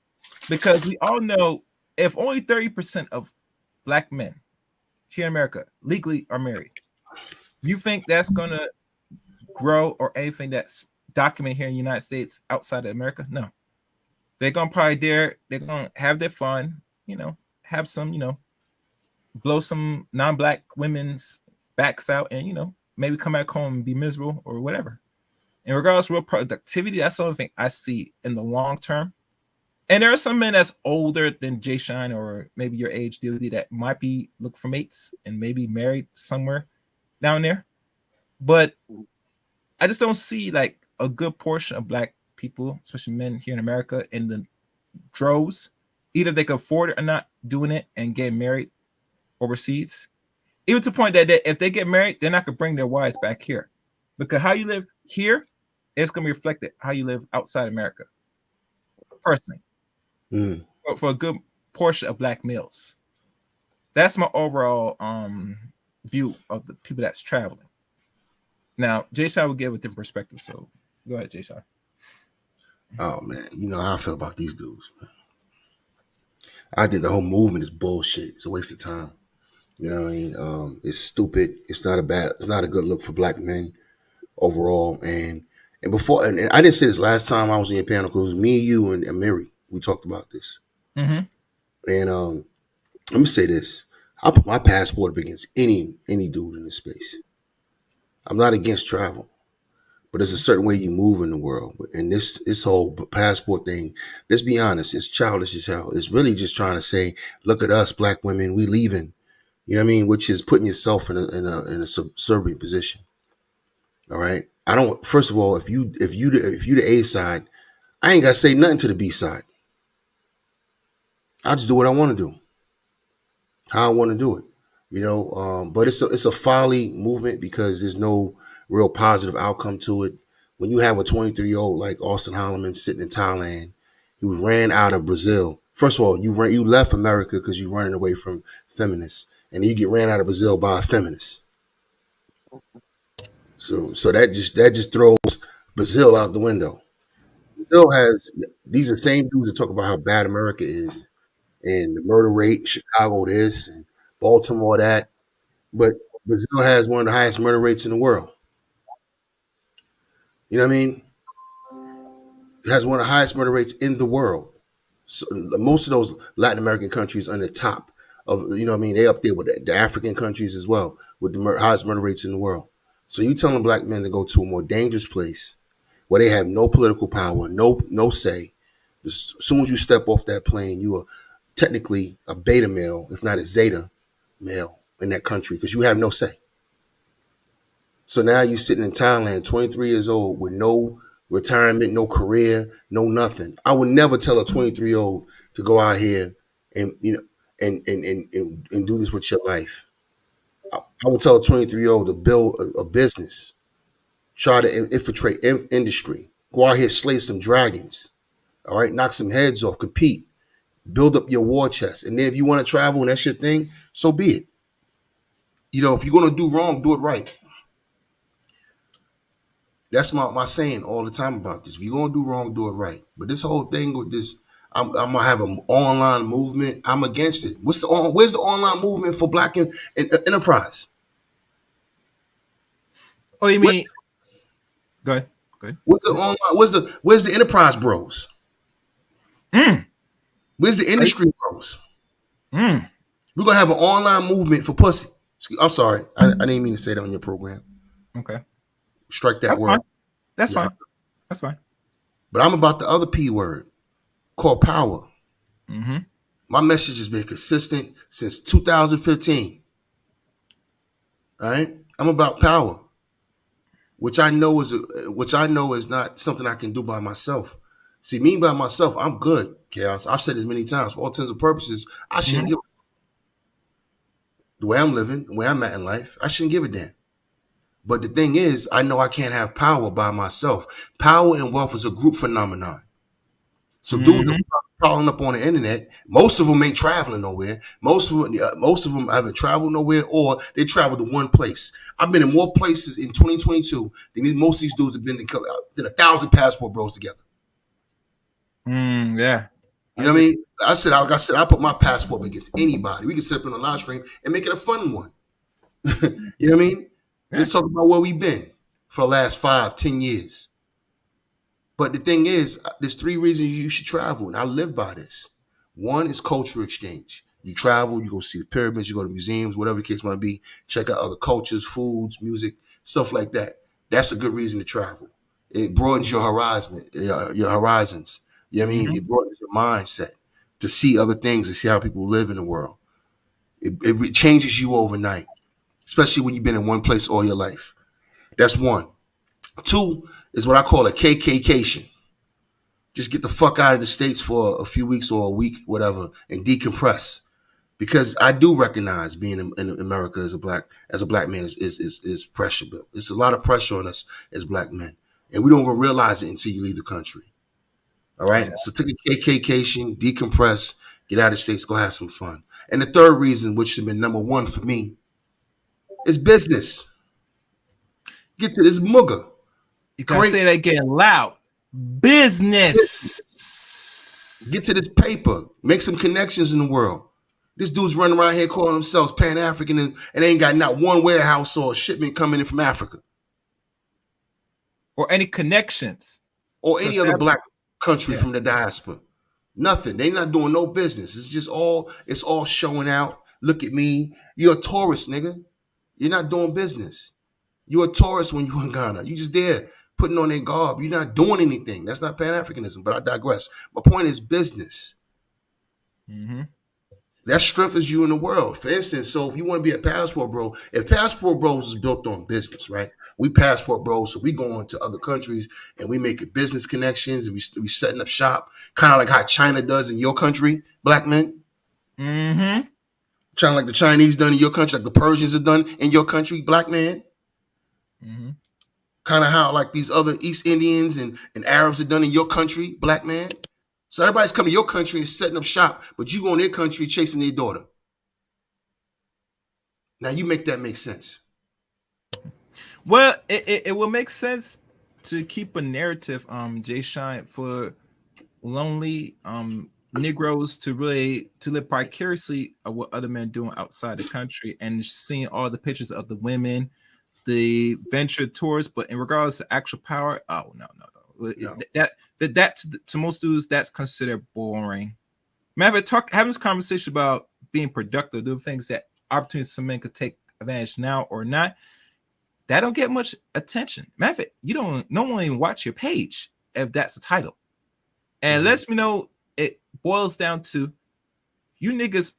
because we all know if only 30% of black men here in America legally are married, you think that's gonna grow or anything that's documented here in the United States outside of America? No. They're gonna probably they're gonna have their fun, have some, blow some non-black women's backs out, and maybe come back home and be miserable or whatever. In regards to real productivity, that's the only thing I see in the long term. And there are some men that's older than Jay Shine or maybe your age, DOD, that might be looking for mates and maybe married somewhere down there. But I just don't see like a good portion of black people, especially men here in America, in the droves. Either they can afford it or not, doing it and getting married overseas. Even to the point that if they get married, they're not going to bring their wives back here. Because how you live here is going to be reflected how you live outside America. Personally. For a good portion of black males. That's my overall view of the people that's traveling. Now, Jason will give a different perspective, so go ahead, Jason. Oh man, you know how I feel about these dudes, man. I think the whole movement is bullshit. It's a waste of time. You know what I mean? It's stupid. It's not a good look for black men overall. And before, and I didn't say this last time I was in your panel, because it was me, you, and Mary. We talked about this. And let me say this: I put my passport up against any dude in this space. I'm not against travel, but there's a certain way you move in the world. And this whole passport thing, let's be honest, it's childish as hell. It's really just trying to say, look at us, black women, we leaving. You know what I mean? Which is putting yourself in a subservient position. All right. I don't. First of all, if you the A side, I ain't got to say nothing to the B side. I just do what I want to do, how I want to do it. But it's a folly movement because there's no real positive outcome to it. When you have a 23-year-old like Austin Holloman sitting in Thailand, he was ran out of Brazil. First of all, you left America because you're running away from feminists, and you get ran out of Brazil by a feminist. So that just throws Brazil out the window. Brazil has these are the same dudes that talk about how bad America is and the murder rate, Chicago this and Baltimore that, but Brazil has one of the highest murder rates in the world. You know what I mean? It has one of the highest murder rates in the world. So most of those Latin American countries are on the top of, you know what I mean? They up there with the African countries as well, with the highest murder rates in the world. So you telling black men to go to a more dangerous place where they have no political power, no say. As soon as you step off that plane, you are technically a beta male, if not a zeta male in that country, because you have no say. So now you're sitting in Thailand, 23 years old, with no retirement, no career, no nothing. I would never tell a 23-year-old to go out here and and do this with your life. I would tell a 23-year-old to build a business, try to infiltrate industry, go out here, slay some dragons, all right, knock some heads off, compete, build up your war chest. And then if you want to travel and that's your thing, so be it. You know, if you're going to do wrong, do it right. That's my saying all the time about this. If you're going to do wrong, do it right. But this whole thing with this, I'm going to have an online movement. I'm against it. Where's the online movement for black enterprise? Oh, you mean? Go ahead. Where's the online? Where's the enterprise bros? Where's the industry bros? We're gonna have an online movement for pussy. I'm sorry, I didn't mean to say that on your program. Okay, strike that That's word. Fine. That's fine. That's fine. But I'm about the other P word called power. Mm-hmm. My message has been consistent since 2015. All right, I'm about power, which I know is not something I can do by myself. See, me by myself, I'm good, Chaos. I've said this many times. For all intents and purposes, I shouldn't give the way I'm living, the way I'm at in life. I shouldn't give a damn. But the thing is, I know I can't have power by myself. Power and wealth is a group phenomenon. So dudes are crawling up on the internet. Most of them ain't traveling nowhere. Most of them haven't traveled nowhere, or they traveled to one place. I've been in more places in 2022 than most of these dudes have been than 1,000 passport bros together. Yeah. You know what I mean? I said, I put my passport against anybody. We can sit up in the live stream and make it a fun one. You know what I mean? Yeah. Let's talk about where we've been for the last 5-10 years. But the thing is, there's 3 reasons you should travel, and I live by this. One is cultural exchange. You travel, you go see the pyramids, you go to museums, whatever the case might be, check out other cultures, foods, music, stuff like that. That's a good reason to travel. It broadens your horizons. You know what I mean? It broadens your mindset to see other things, to see how people live in the world. It changes you overnight, especially when you've been in one place all your life. That's 1. 2 is what I call a KKcation. Just get the fuck out of the States for a few weeks or a week, whatever, and decompress. Because I do recognize being in America as a black man is pressure built. It's a lot of pressure on us as black men, and we don't even realize it until you leave the country. All right, yeah. So take a KKcation, decompress, get out of the States, go have some fun. And the 3rd reason, which has been number 1 for me, is business. Get to this mugger. You gotta say that again loud. Business. Get to this paper. Make some connections in the world. This dude's running around here calling themselves Pan-African and ain't got not one warehouse or shipment coming in from Africa. Or any connections. Or any other black country from the diaspora. Nothing. They not doing no business. It's all showing out. Look at me. You're a tourist, nigga. You're not doing business. You're a tourist when you're in Ghana. You just there putting on their garb. You're not doing anything. That's not Pan-Africanism, but I digress. My point is business. That strengthens you in the world. For instance, so if you want to be a passport bro, if passport bros is built on business, right? We passport bros, so we go into other countries and we make business connections and we setting up shop, kind of like how China does in your country, black men. Kind of like the Chinese done in your country, like the Persians have done in your country, black man. Kind of how like these other East Indians and Arabs have done in your country, black man. So everybody's coming to your country and setting up shop, but you go in their country chasing their daughter. Now you make that make sense. Well, it will make sense to keep a narrative, Jay Shine, for lonely Negroes to really to live vicariously of what other men doing outside the country and seeing all the pictures of the women, the venture tours, but in regards to actual power, oh no. No. That to most dudes that's considered boring. Matter of fact, having this conversation about being productive, doing things that opportunities some men could take advantage now or not, that don't get much attention. Matter of fact, you don't no one even watch your page if that's the title. And lets me know it boils down to you niggas,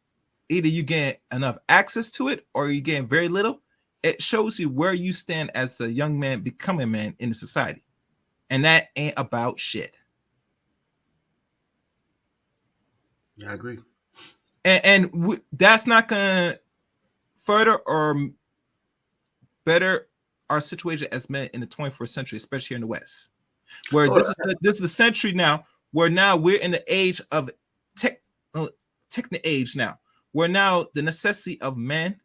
either you get enough access to it or you getting very little. It shows you where you stand as a young man becoming a man in the society. And that ain't about shit. Yeah, I agree. And that's not gonna further or better our situation as men in the 21st century, especially here in the West, where this is the century now, where now we're in the age of technical age now, where now the necessity of man,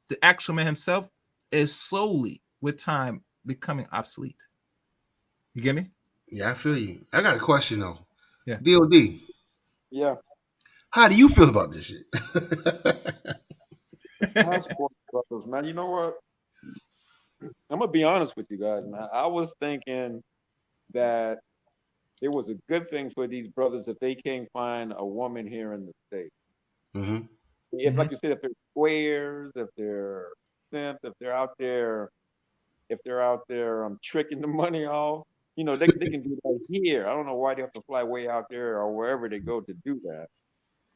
the actual man himself, is slowly with time becoming obsolete. You get me? Yeah, I feel you. I got a question though. Yeah. DOD. Yeah. How do you feel about this shit? I support brothers, man. You know what? I'm gonna be honest with you guys, man. I was thinking that it was a good thing for these brothers if they can't find a woman here in the state. Mm-hmm. If, like you said, if they're squares, if they're simps, if they're out there tricking the money off, they can do that here. I don't know why they have to fly way out there or wherever they go to do that.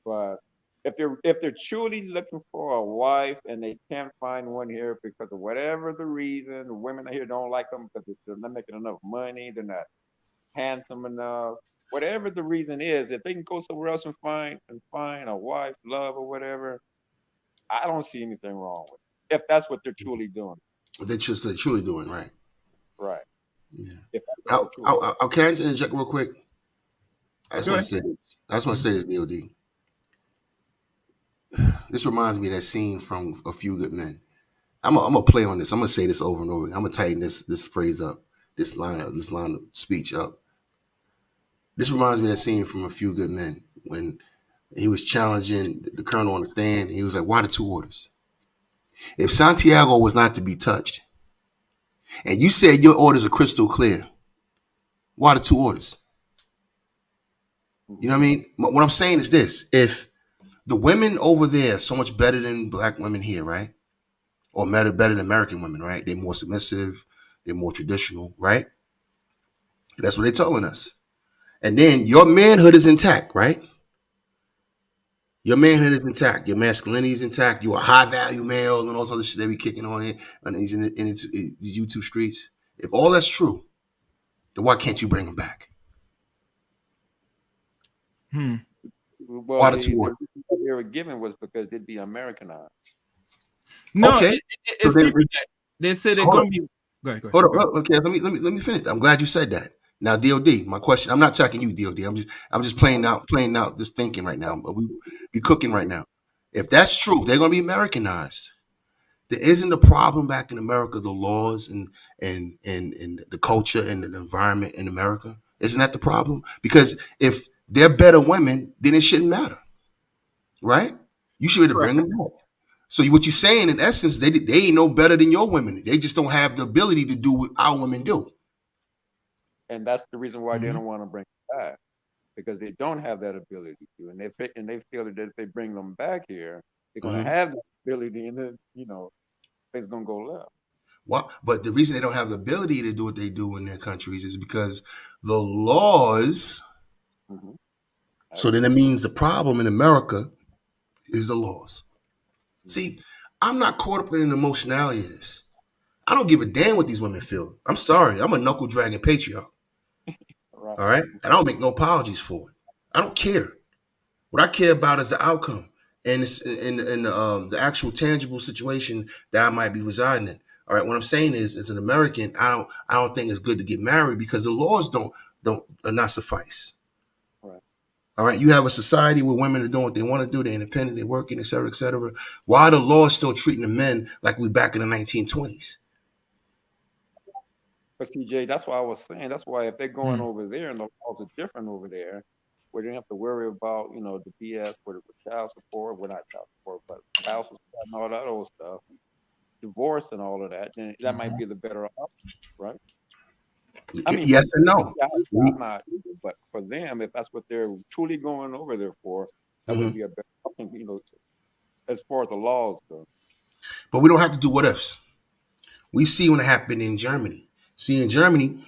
But if they're truly looking for a wife and they can't find one here because of whatever the reason, the women here don't like them because they're not making enough money, they're not handsome enough, whatever the reason is, if they can go somewhere else and find a wife, love, or whatever, I don't see anything wrong with it. If that's what they're truly doing, They're truly doing right. right? Yeah. If that's what they're truly Can I interject real quick? I just Go want ahead. to say this. I just want to say this, DOD. This reminds me of that scene from A Few Good Men. I'm gonna play on this. I'm gonna say this over and over. I'm gonna tighten this phrase up, this line of speech up. This reminds me of that scene from A Few Good Men when he was challenging the colonel on the stand. He was like, "Why the two orders? If Santiago was not to be touched, and you said your orders are crystal clear, why the two orders?" You know what I mean? What I'm saying is this: if the women over there are so much better than black women here, right? Or better than American women, right? They're more submissive, they're more traditional, right? That's what they're telling us. And then your manhood is intact, right? Your manhood is intact. Your masculinity is intact. You're a high value male and all this other shit they be kicking on it and these in these YouTube streets. If all that's true, then why can't you bring them back? Well, Why the the two reason orders? they were given was because they'd be Americanized. No, Okay. it's So then, deeper than that. They said so they're gonna be. Go ahead. hold on. Okay, let me finish. I'm glad you said that. Now, DOD, my question. I'm not attacking you, DOD. I'm just playing out this thinking right now. But we be cooking right now. If that's true, if they're gonna be Americanized. There isn't a problem back in America, the laws and the culture and the environment in America. Isn't that the problem? Because if they're better women, then it shouldn't matter, right? You should be able to bring them back. So what you're saying, in essence, they ain't no better than your women. They just don't have the ability to do what our women do. And that's the reason why they don't want to bring them back, because they don't have that ability to, and they feel that if they bring them back here, they're going to have the ability, and then things going to go left. Well, but the reason they don't have the ability to do what they do in their countries is because the laws. Mm-hmm. So then it means the problem in America is the laws. See, I'm not caught up in the emotionality of this. I don't give a damn what these women feel. I'm sorry. I'm a knuckle dragging patriarch. Right. All right. And I don't make no apologies for it. I don't care. What I care about is the outcome and it's in the actual tangible situation that I might be residing in. All right. What I'm saying is, as an American, I don't think it's good to get married because the laws are not suffice. Right. All right, you have a society where women are doing what they want to do, they're independent, they're working, et cetera, et cetera. Why are the laws still treating the men like we back in the 1920s? But CJ, that's why I was saying. That's why if they're going Mm. over there and the laws are different over there, where they don't have to worry about the BS with child support, well not child support, but spousal support and all that old stuff, divorce and all of that, then that might be the better option, right? I mean, for Yes and me, no. I'm not either, but for them, if that's what they're truly going over there for, that would Mhm. be a better option, as far as the laws go. But we don't have to do what ifs. We see when it happened in Germany. See, in Germany,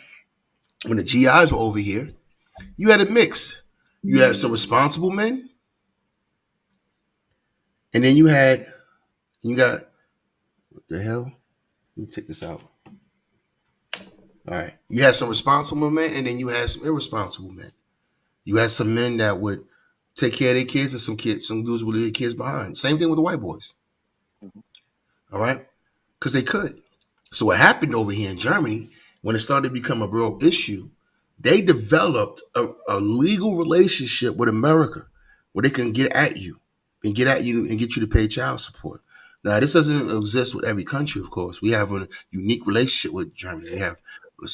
when the GIs were over here, you had a mix. You had some responsible men, and then you got what the hell? Let me take this out. All right. You had some responsible men, and then you had some irresponsible men. You had some men that would take care of their kids, and some dudes would leave their kids behind. Same thing with the white boys. Mhm. All right, because they could. So what happened over here in Germany when it started to become a real issue? They developed a legal relationship with America where they can get at you and get you to pay child support. Now, this doesn't exist with every country, of course. We have a unique relationship with Germany. We have a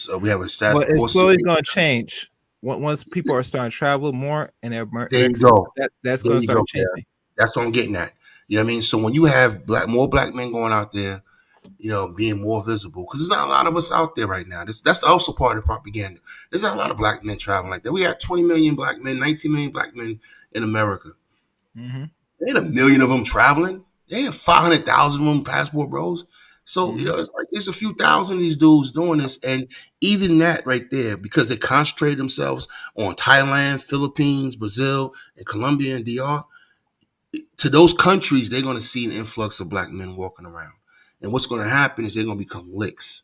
status But of it's course. slowly going to change. Once people are starting to travel more and they're There you making, go. that's There going to you go. start Yeah. changing. That's what I'm getting at. You know what I mean? So when you have more black men going out there, being more visible, because there's not a lot of us out there right now. That's also part of the propaganda. There's not a lot of black men traveling like that. We had 20 million black men, 19 million black men in America. Mm-hmm. There ain't a million of them traveling. There ain't 500,000 of them passport bros. So, Mm-hmm. it's like there's a few thousand of these dudes doing this. And even that right there, because they concentrated themselves on Thailand, Philippines, Brazil, and Colombia and DR, to those countries, they're going to see an influx of black men walking around. And what's going to happen is they're going to become licks,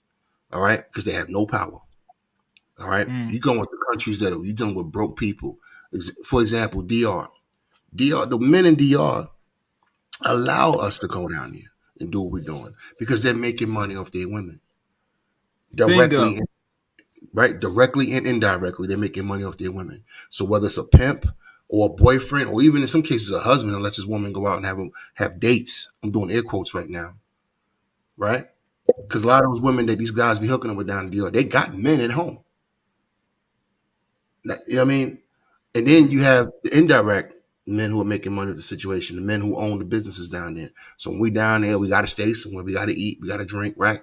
all right? Because they have no power, all right? Mm. You go into countries that you're dealing with broke people. For example, DR. The men in DR allow us to go down there and do what we're doing because they're making money off their women Bingo. directly, right? Directly and indirectly, they're making money off their women. So whether it's a pimp or a boyfriend, or even in some cases a husband, unless this woman go out and have dates. I'm doing air quotes right now, right? Because a lot of those women that these guys be hooking up with down in DR, they got men at home. You know what I mean? And then you have the indirect men who are making money with the situation, the men who own the businesses down there. So when we down there, we got to stay somewhere. We got to eat. We got to drink, right?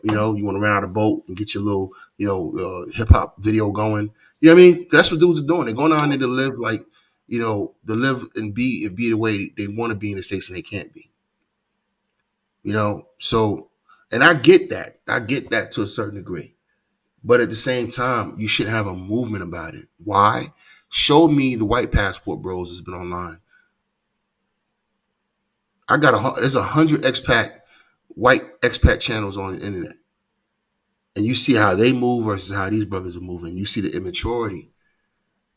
You want to rent out a boat and get your little, hip hop video going. You know what I mean? That's what dudes are doing. They're going down there to live like, to live and be the way they want to be in the States and they can't be. So, and I get that. I get that to a certain degree. But at the same time, you should have a movement about it. Why? Show me the white passport bros that's been online. There's 100 white expat channels on the internet. And you see how they move versus how these brothers are moving. You see the immaturity,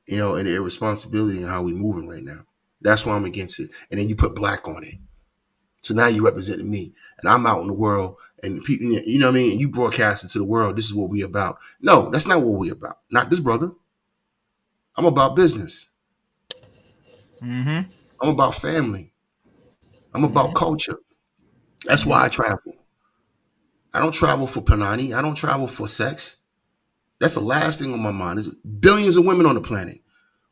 and the irresponsibility and how we moving right now. That's why I'm against it. And then you put black on it. So now you representing me. And I'm out in the world and people, you know what I mean? And you broadcast it to the world. This is what we about. No, that's not what we about. Not this brother. I'm about business. Mm-hmm. I'm about family. I'm Mm-hmm. about culture. That's Mm-hmm. why I travel. I don't travel for panani. I don't travel for sex. That's the last thing on my mind. There's billions of women on the planet.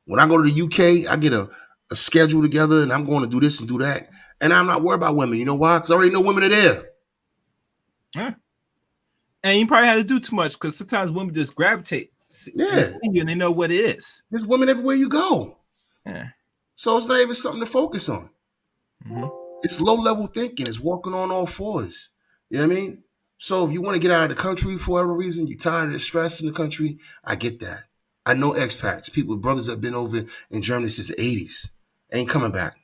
When I go to the UK, I get a schedule together and I'm going to do this and do that. And I'm not worried about women. You know why? Because I already know women are there. Yeah. And you probably had to do too much because sometimes women just gravitate. Yeah. They see you and they know what it is. There's women everywhere you go. Yeah. So it's not even something to focus on. Mm-hmm. It's low level thinking. It's walking on all fours. You know what I mean? So if you want to get out of the country for whatever reason, you're tired of the stress in the country, I get that. I know expats, brothers that have been over in Germany since the 80s. Ain't coming back.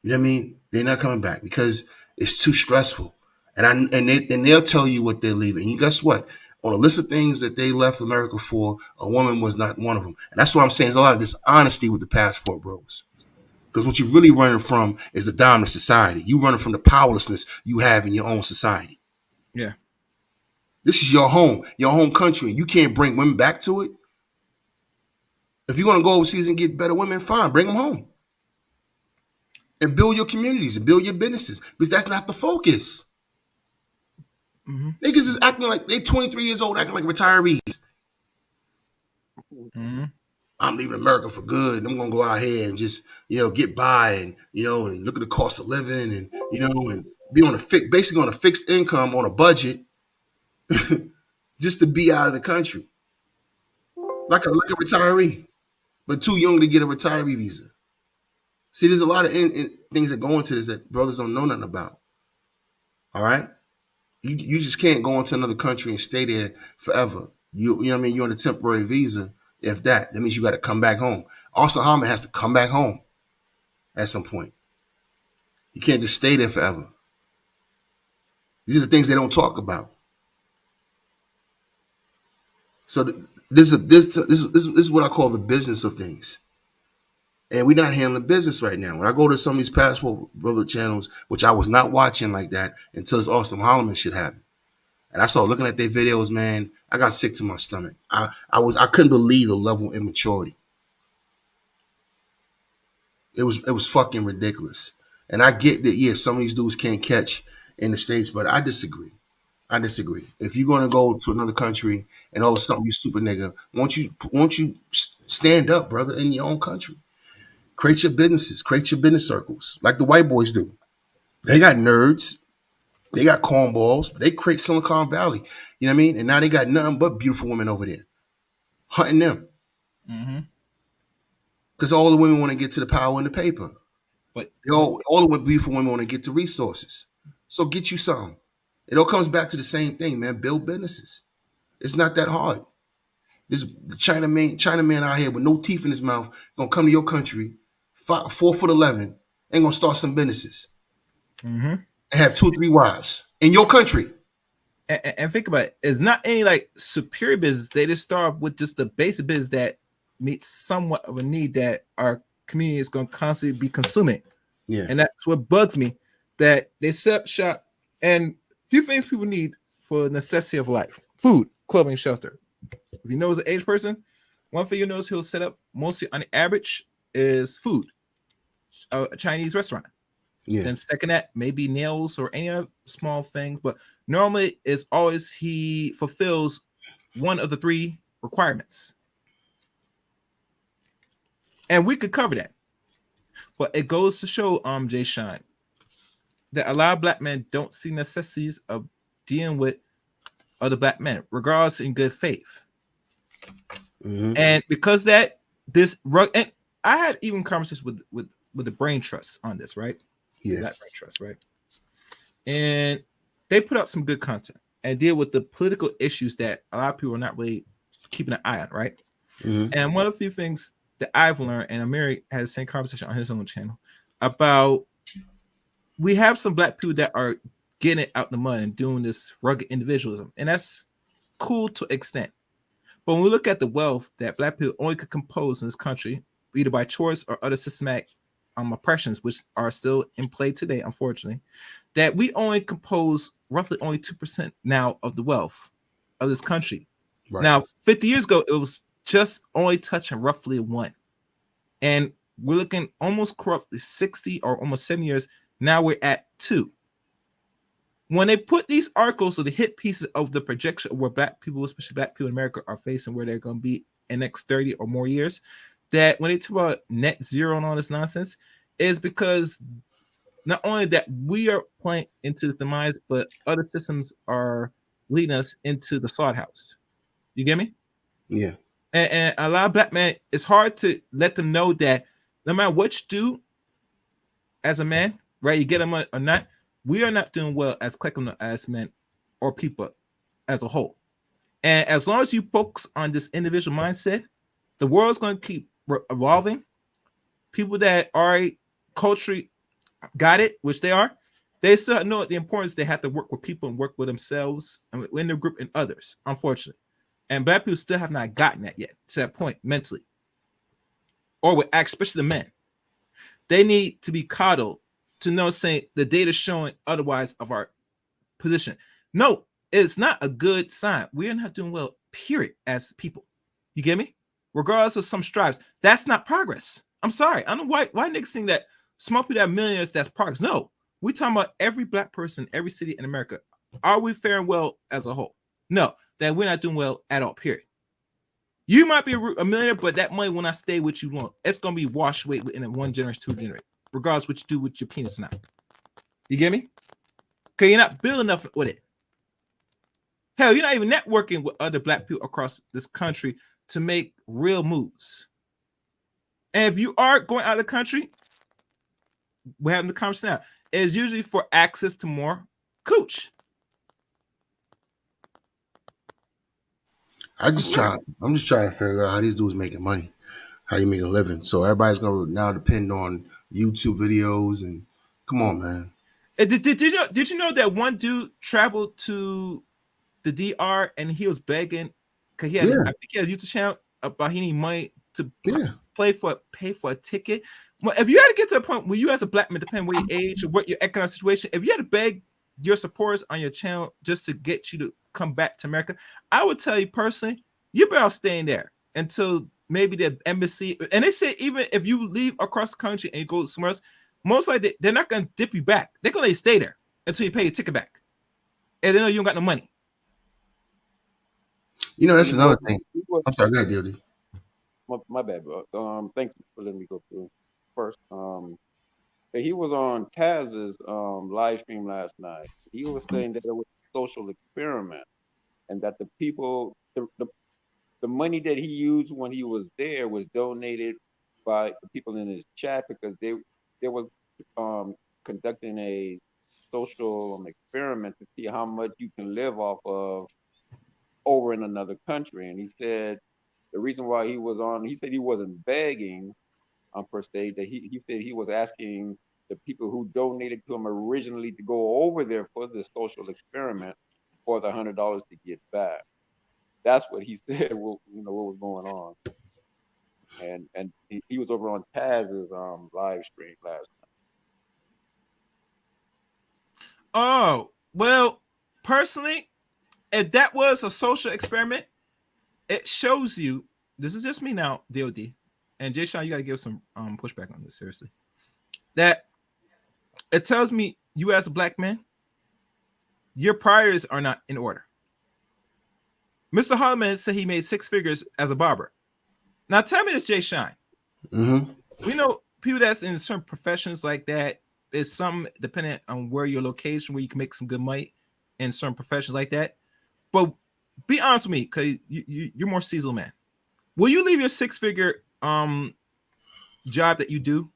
You know what I mean? They're not coming back because it's too stressful. And they'll tell you what they're leaving. And you guess what? On a list of things that they left America for, a woman was not one of them. And that's what I'm saying. There's a lot of dishonesty with the passport bros. Because what you're really running from is the dominant society. You running from the powerlessness you have in your own society. Yeah. This is your home country. You can't bring women back to it. If you're gonna go overseas and get better women, fine, bring them home. And build your communities and build your businesses. Because that's not the focus. Mm-hmm. Niggas is acting like they 23 years old, acting like retirees. Mm-hmm. I'm leaving America for good. I'm gonna go out here and just, get by and and look at the cost of living and and be on basically on a fixed income on a budget just to be out of the country. Like a retiree, but too young to get a retiree visa. See, there's a lot of things that go into this that brothers don't know nothing about. All right? You just can't go into another country and stay there forever. You know what I mean? You're on a temporary visa. If that means you got to come back home. Austin Harmon has to come back home at some point. You can't just stay there forever. These are the things they don't talk about. So this is what I call the business of things. And we're not handling business right now. When I go to some of these passport brother channels, which I was not watching like that until this Austin Holloman shit happened. And I started looking at their videos, man. I got sick to my stomach. I couldn't believe the level of immaturity. It was fucking ridiculous. And I get that, yeah, some of these dudes can't catch in the States, but I disagree. If you're gonna go to another country and all of a sudden you super nigga, won't you stand up, brother, in your own country? Create your businesses, create your business circles, like the white boys do. They got nerds. They got cornballs, but they create Silicon Valley. You know what I mean? And now they got nothing but beautiful women over there hunting them. Because all the women want to get to the power and the paper. But all the beautiful women want to get to resources. So get you something. It all comes back to the same thing, man. Build businesses. It's not that hard. This Chinaman out here with no teeth in his mouth gonna come to your country, 4'11", and gonna start some businesses. And have 2 or 3 wives in your country. And think about it. It's not any like superior business. They just start with just the basic business that meets somewhat of a need that our community is going to constantly be consuming. Yeah. And that's what bugs me, that they set up shop and few things people need for the necessity of life: food, clothing, shelter. If you know as an aged person, one thing you notice he'll set up mostly on average is food, a Chinese restaurant. Yeah. Then second that, maybe nails or any other small things. But normally it's always he fulfills one of the 3 requirements. And we could cover that. But it goes to show, Jay Shine, that a lot of black men don't see necessities of dealing with other black men, regardless in good faith. And because that, and I had even conversations with the Brain Trust on this, right? Yeah. Black Brain Trust, right? And they put out some good content and deal with the political issues that a lot of people are not really keeping an eye on, right? And one of the few things that I've learned, and Amiri had the same conversation on his own channel, about we have some black people that are getting it out the mud and doing this rugged individualism, and that's cool to an extent. But when we look at the wealth that black people only could compose in this country, either by choice or other systematic oppressions, which are still in play today, unfortunately, that we only compose roughly only 2% now of the wealth of this country. Right. Now, 50 years ago, it was just only touching roughly 1. And we're looking almost roughly 60 or almost 7 years. Now we're at 2. When they put these articles or the hit pieces of the projection of where black people, especially black people in America, are facing where they're going to be in the next 30 or more years, that when they talk about net zero and all this nonsense, is because not only that we are playing into this demise, but other systems are leading us into the slaughterhouse. You get me? Yeah. And a lot of black men, it's hard to let them know that no matter what you do as a man, right, you get them or not, we are not doing well as collectively as men or people as a whole. And as long as you focus on this individual mindset, the world's going to keep evolving. People that are culturally got it, which they are, they still know the importance they have to work with people and work with themselves and in their group and others, unfortunately. And black people still have not gotten that yet, to that point mentally. Or with especially the men. They need to be coddled to know, saying the data showing otherwise of our position. No, it's not a good sign. We're not doing well, period, as people. You get me? regardless of some stripes. That's not progress. I'm sorry. I don't know why niggas think that small people that are millionaires, that's progress. No, we talking about every black person, every city in America. Are we faring well as a whole? No, that we're not doing well at all, period. You might be a millionaire, but that money will not stay with you long. It's going to be washed away within 1 generation, 2 generations, regardless what you do with your penis now. You get me? Because you're not building enough with it. Hell, you're not even networking with other black people across this country to make real moves. And if you are going out of the country, we're having the conversation now. It's usually for access to more cooch. I'm just trying to figure out how these dudes making money, how you make a living. So everybody's gonna now depend on YouTube videos and come on, man. Did you know that one dude traveled to the DR and he was begging because I think he had a YouTube channel about he need money to pay for a ticket. Well, if you had to get to a point where you as a black man, depending on what your age or what your economic situation, if you had to beg your supporters on your channel just to get you to come back to America, I would tell you personally, you better stay there until maybe the embassy. And they say even if you leave across the country and you go somewhere else, most likely they're not going to dip you back. They're going to let you stay there until you pay your ticket back. And they know you don't got no money. You know, that's another thing. I'm sorry, go ahead, Dildy. My bad, bro. Thank you for letting me go through first. He was on Taz's live stream last night. He was saying that it was a social experiment, and that the people, the money that he used when he was there was donated by the people in his chat because they were conducting a social experiment to see how much you can live off of over in another country. And he said the reason why he was on, he said he wasn't begging per se, that he said he was asking the people who donated to him originally to go over there for the social experiment for the $100 to get back. That's what he said. What was going on, and he was over on Taz's live stream last night. Oh well, personally, if that was a social experiment, it shows you. This is just me now, DOD, and Jay Sean, you got to give some pushback on this seriously. That it tells me you as a black man, your priorities are not in order. Mr. Holloman said he made 6 figures as a barber. Now tell me this, Jay Shine. Mm-hmm. We know people that's in certain professions like that. Is some dependent on where your location, where you can make some good money in certain professions like that. But be honest with me, because you're more seasonal man. Will you leave your 6-figure job that you do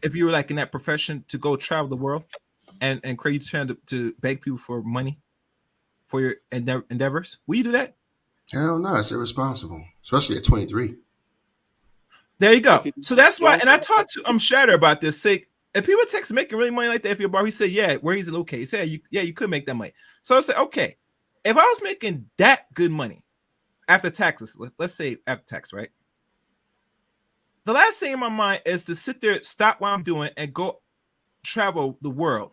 if you were like in that profession to go travel the world and create trying to beg people for money for your endeavors? Will you do that? Hell no, it's irresponsible, especially at 23. There you go. So that's why, and I talked to Shatter about this. Say, if people text making really money like that, if you're a bar, he said, yeah, where he's located. He said, you could make that money. So I said, okay, if I was making that good money after taxes, let's say after tax, right? The last thing in my mind is to sit there, stop what I'm doing, and go travel the world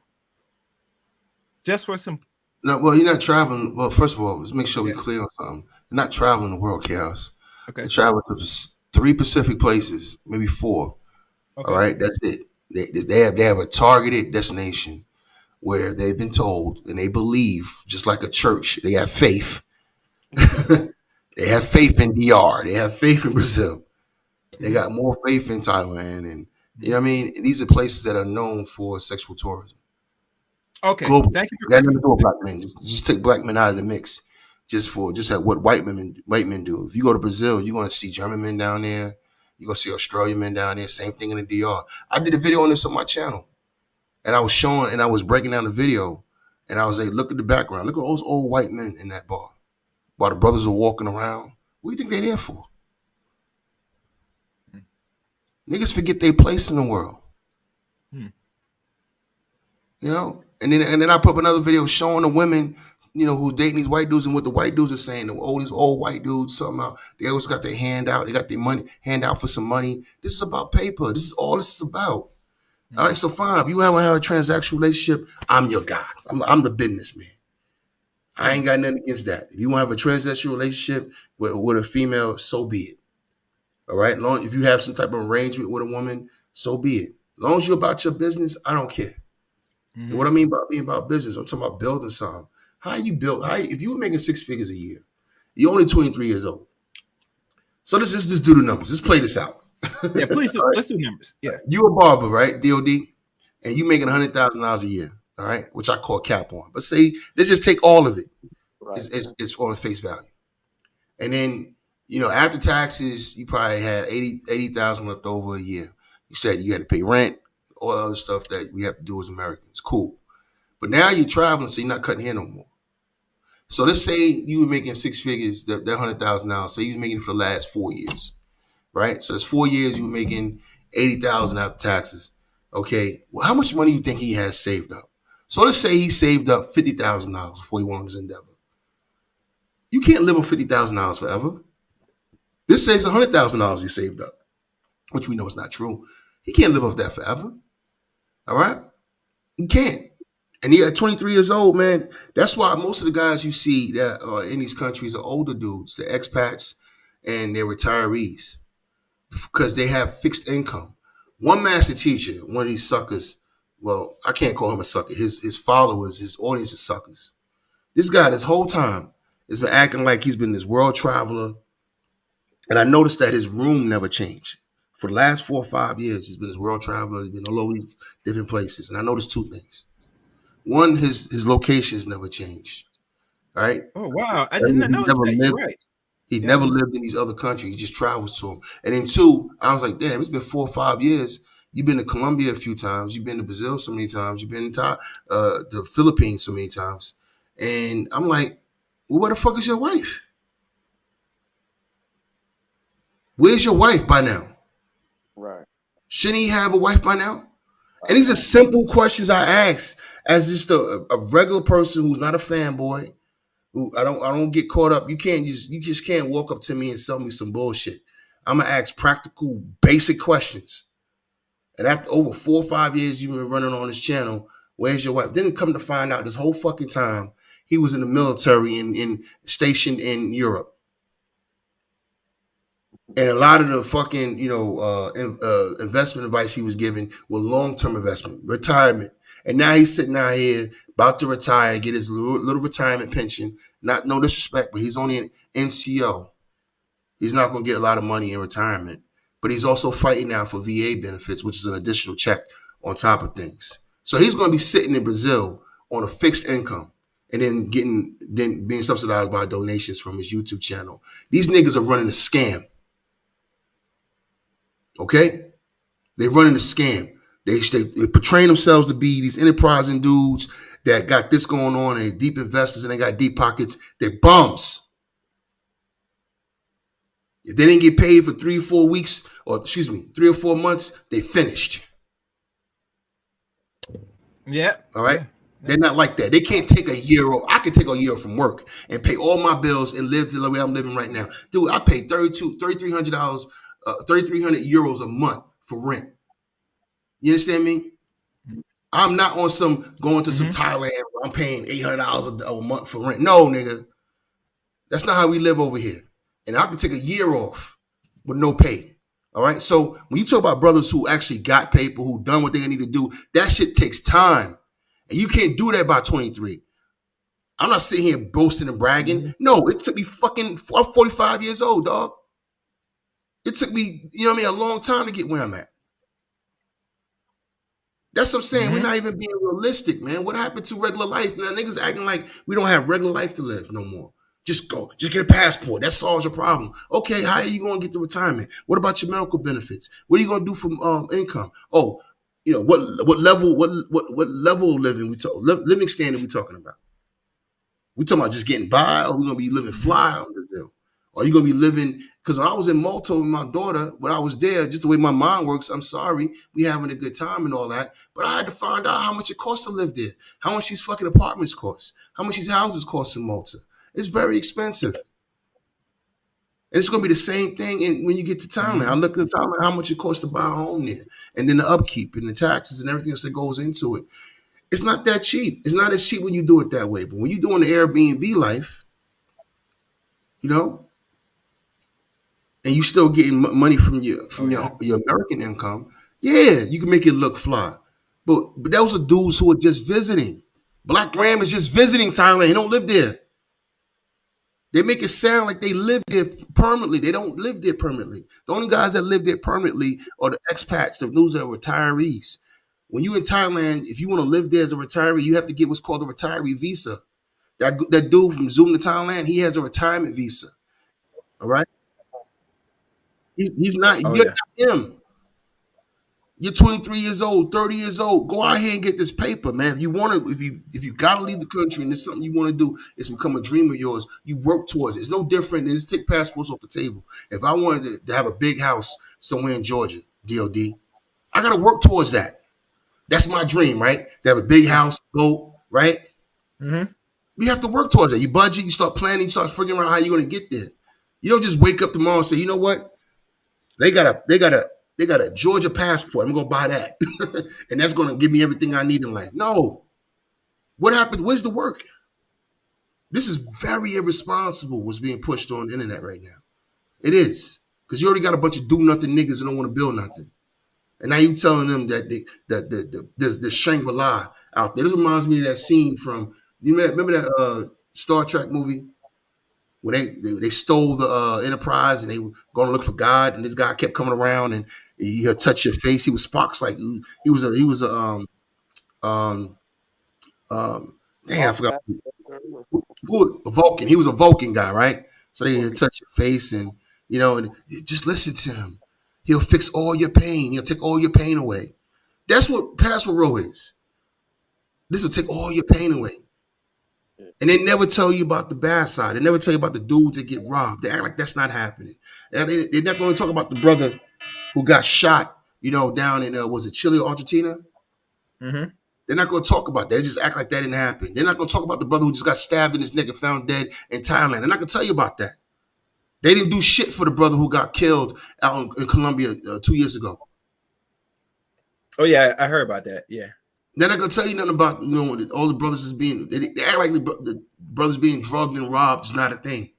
just for some. No, well, you're not traveling. Well, first of all, let's make sure we're clear on something. You're not traveling the world, Chaos. Okay. You travel to 3 Pacific places, maybe 4. Okay. All right, that's it. They have a targeted destination where they've been told and they believe, just like a church, they have faith. They have faith in DR. They have faith in Brazil. They got more faith in Thailand, and you know what I mean. And these are places that are known for sexual tourism. Okay, global. Thank you for that. Nothing to do with black men. Just take black men out of the mix. Just at what white men do. If you go to Brazil, you're gonna see German men down there. You're gonna see Australian men down there. Same thing in the DR. I did a video on this on my channel, and I was showing and I was breaking down the video, and I was like, look at the background. Look at all those old white men in that bar, while the brothers are walking around. What do you think they're there for? Niggas forget their place in the world. You know, and then I put up another video showing the women, you know, who dating these white dudes and what the white dudes are saying. These old white dudes talking about they always got their hand out, they got their money hand out for some money. This is about paper. This is all this is about. All right, so fine. If you haven't had a transactional relationship, I'm your guy. I'm the businessman. I ain't got nothing against that. If you want to have a transactional relationship with a female, so be it. All right. Long if you have some type of arrangement with a woman, so be it. As long as you're about your business, I don't care. And what I mean by being about business, I'm talking about building something. How you build? If you were making 6 figures a year, you're only 23 years old. So let's just do the numbers. Let's play this out. Yeah, please. Right. Let's do numbers. Yeah. You a barber, right? DOD, and you making $100,000 a year. All right, which I call cap on. But say let's just take all of it. Right. It's on face value, and then after taxes, you probably had 80,000 left over a year. You said you had to pay rent, all the other stuff that we have to do as Americans. Cool. But now you're traveling, so you're not cutting hair no more. So let's say you were making 6 figures, that $100,000. Say you were making it for the last 4 years, right? So it's 4 years you were making 80,000 after taxes. Okay, well, how much money do you think he has saved up? So let's say he saved up $50,000 before he went on his endeavor. You can't live on $50,000 forever. This says $100,000 he saved up, which we know is not true. He can't live off that forever. All right, he can't. And he at 23 years old, man. That's why most of the guys you see that are in these countries are older dudes, the expats and they're retirees, because they have fixed income. One master teacher, one of these suckers, well, I can't call him a sucker. His followers, his audience is suckers. This guy, this whole time, has been acting like he's been this world traveler. And I noticed that his room never changed. For the last 4 or 5 years, he's been this world traveler. He's been all over different places. And I noticed 2 things. One, his locations never changed. All right. Oh wow, I didn't know that. You're right. He never lived in these other countries. He just travels to them. And then 2, I was like, damn, it's been 4 or 5 years. You've been to Colombia a few times. You've been to Brazil so many times. You've been to the Philippines so many times. And I'm like, well, where the fuck is your wife? Where's your wife by now? Right. Shouldn't he have a wife by now? And these are simple questions I ask as just a regular person who's not a fanboy. Who I don't get caught up. You just can't walk up to me and sell me some bullshit. I'm gonna ask practical, basic questions. And after over 4 or 5 years you've been running on this channel, where's your wife? Then come to find out this whole fucking time he was in the military and stationed in Europe. And a lot of the fucking, investment advice he was giving was long-term investment, retirement. And now he's sitting out here about to retire, get his little retirement pension. Not no disrespect, but he's only an NCO. He's not going to get a lot of money in retirement. But he's also fighting now for VA benefits, which is an additional check on top of things. So he's going to be sitting in Brazil on a fixed income and then being subsidized by donations from his YouTube channel. These niggas are running a scam. Okay? They're running a scam. They portraying themselves to be these enterprising dudes that got this going on, and deep investors, and they got deep pockets. They're bums. If they didn't get paid for 3 or 4 weeks, 3 or 4 months, they finished. Yeah. All right? Yeah. They're not like that. They can't take a year off. I can take a year from work and pay all my bills and live the way I'm living right now. Dude, I pay $3,300, €3,300 a month for rent. You understand me? I'm not on some going to some Thailand where I'm paying $800 a month for rent. No, nigga. That's not how we live over here. And I can take a year off with no pay. All right. So when you talk about brothers who actually got paper, who done what they need to do, that shit takes time. And you can't do that by 23. I'm not sitting here boasting and bragging. No, it took me I'm 45 years old, dog. It took me, a long time to get where I'm at. That's what I'm saying. We're not even being realistic, man. What happened to regular life? Now, niggas acting like we don't have regular life to live no more. Just get a passport. That solves your problem. Okay, how are you going to get to retirement? What about your medical benefits? What are you going to do for income? Oh, what level of living standard we talking about? We talking about just getting by, or we going to be living fly in Brazil? Or are you going to be living, because when I was in Malta with my daughter, when I was there, just the way my mind works, I'm sorry, we having a good time and all that, but I had to find out how much it costs to live there, how much these fucking apartments cost, how much these houses cost in Malta. It's very expensive. And it's going to be the same thing when you get to Thailand. I looked at Thailand, how much it costs to buy a home there, and then the upkeep and the taxes and everything else that goes into it. It's not that cheap. It's not as cheap when you do it that way. But when you're doing the Airbnb life, and you still getting money from your American income, yeah, you can make it look fly. But those are dudes who are just visiting. Black Ram is just visiting Thailand. He don't live there. They make it sound like they live there permanently. They don't live there permanently. The only guys that live there permanently are the expats, the those that are retirees. When you in Thailand, if you want to live there as a retiree, you have to get what's called a retiree visa. That dude from Zoom to Thailand, he has a retirement visa. All right, he's not. Oh You're yeah. not him. You're 23 years old, 30 years old. Go out here and get this paper, man. If you want to, if you gotta leave the country and there's something you want to do, it's become a dream of yours. You work towards it. It's no different than just take passports off the table. If I wanted to have a big house somewhere in Georgia, DOD, I gotta work towards that. That's my dream, right? To have a big house, boat, right? Mm-hmm. You have to work towards it. You budget, you start planning, you start figuring out how you're gonna get there. You don't just wake up tomorrow and say, you know what? They got a Georgia passport. I'm gonna buy that, and that's gonna give me everything I need in life. No, what happened? Where's the work? This is very irresponsible. What's being pushed on the internet right now? It is because you already got a bunch of do nothing niggas that don't want to build nothing, and now you telling them that there's this Shangri-La out there. This reminds me of that scene from remember that Star Trek movie when they stole the Enterprise and they were going to look for God, and this guy kept coming around and he'll touch your face. He was Spock's like he was a um damn I forgot a Vulcan. He was a Vulcan guy, right? So they touch your face and and just listen to him. He'll fix all your pain. He'll take all your pain away. That's what Passport Row is. This will take all your pain away. And they never tell you about the bad side. They never tell you about the dudes that get robbed. They act like that's not happening. They're not going to talk about the brother who got shot, down in, was it Chile or Argentina? Mm-hmm. They're not going to talk about that. They just act like that didn't happen. They're not going to talk about the brother who just got stabbed in his neck and found dead in Thailand. They're not going to tell you about that. They didn't do shit for the brother who got killed out in Colombia 2 years ago. Oh yeah, I heard about that. Yeah. They're not gonna tell you nothing about all the brothers is being. They act like the brothers being drugged and robbed is not a thing.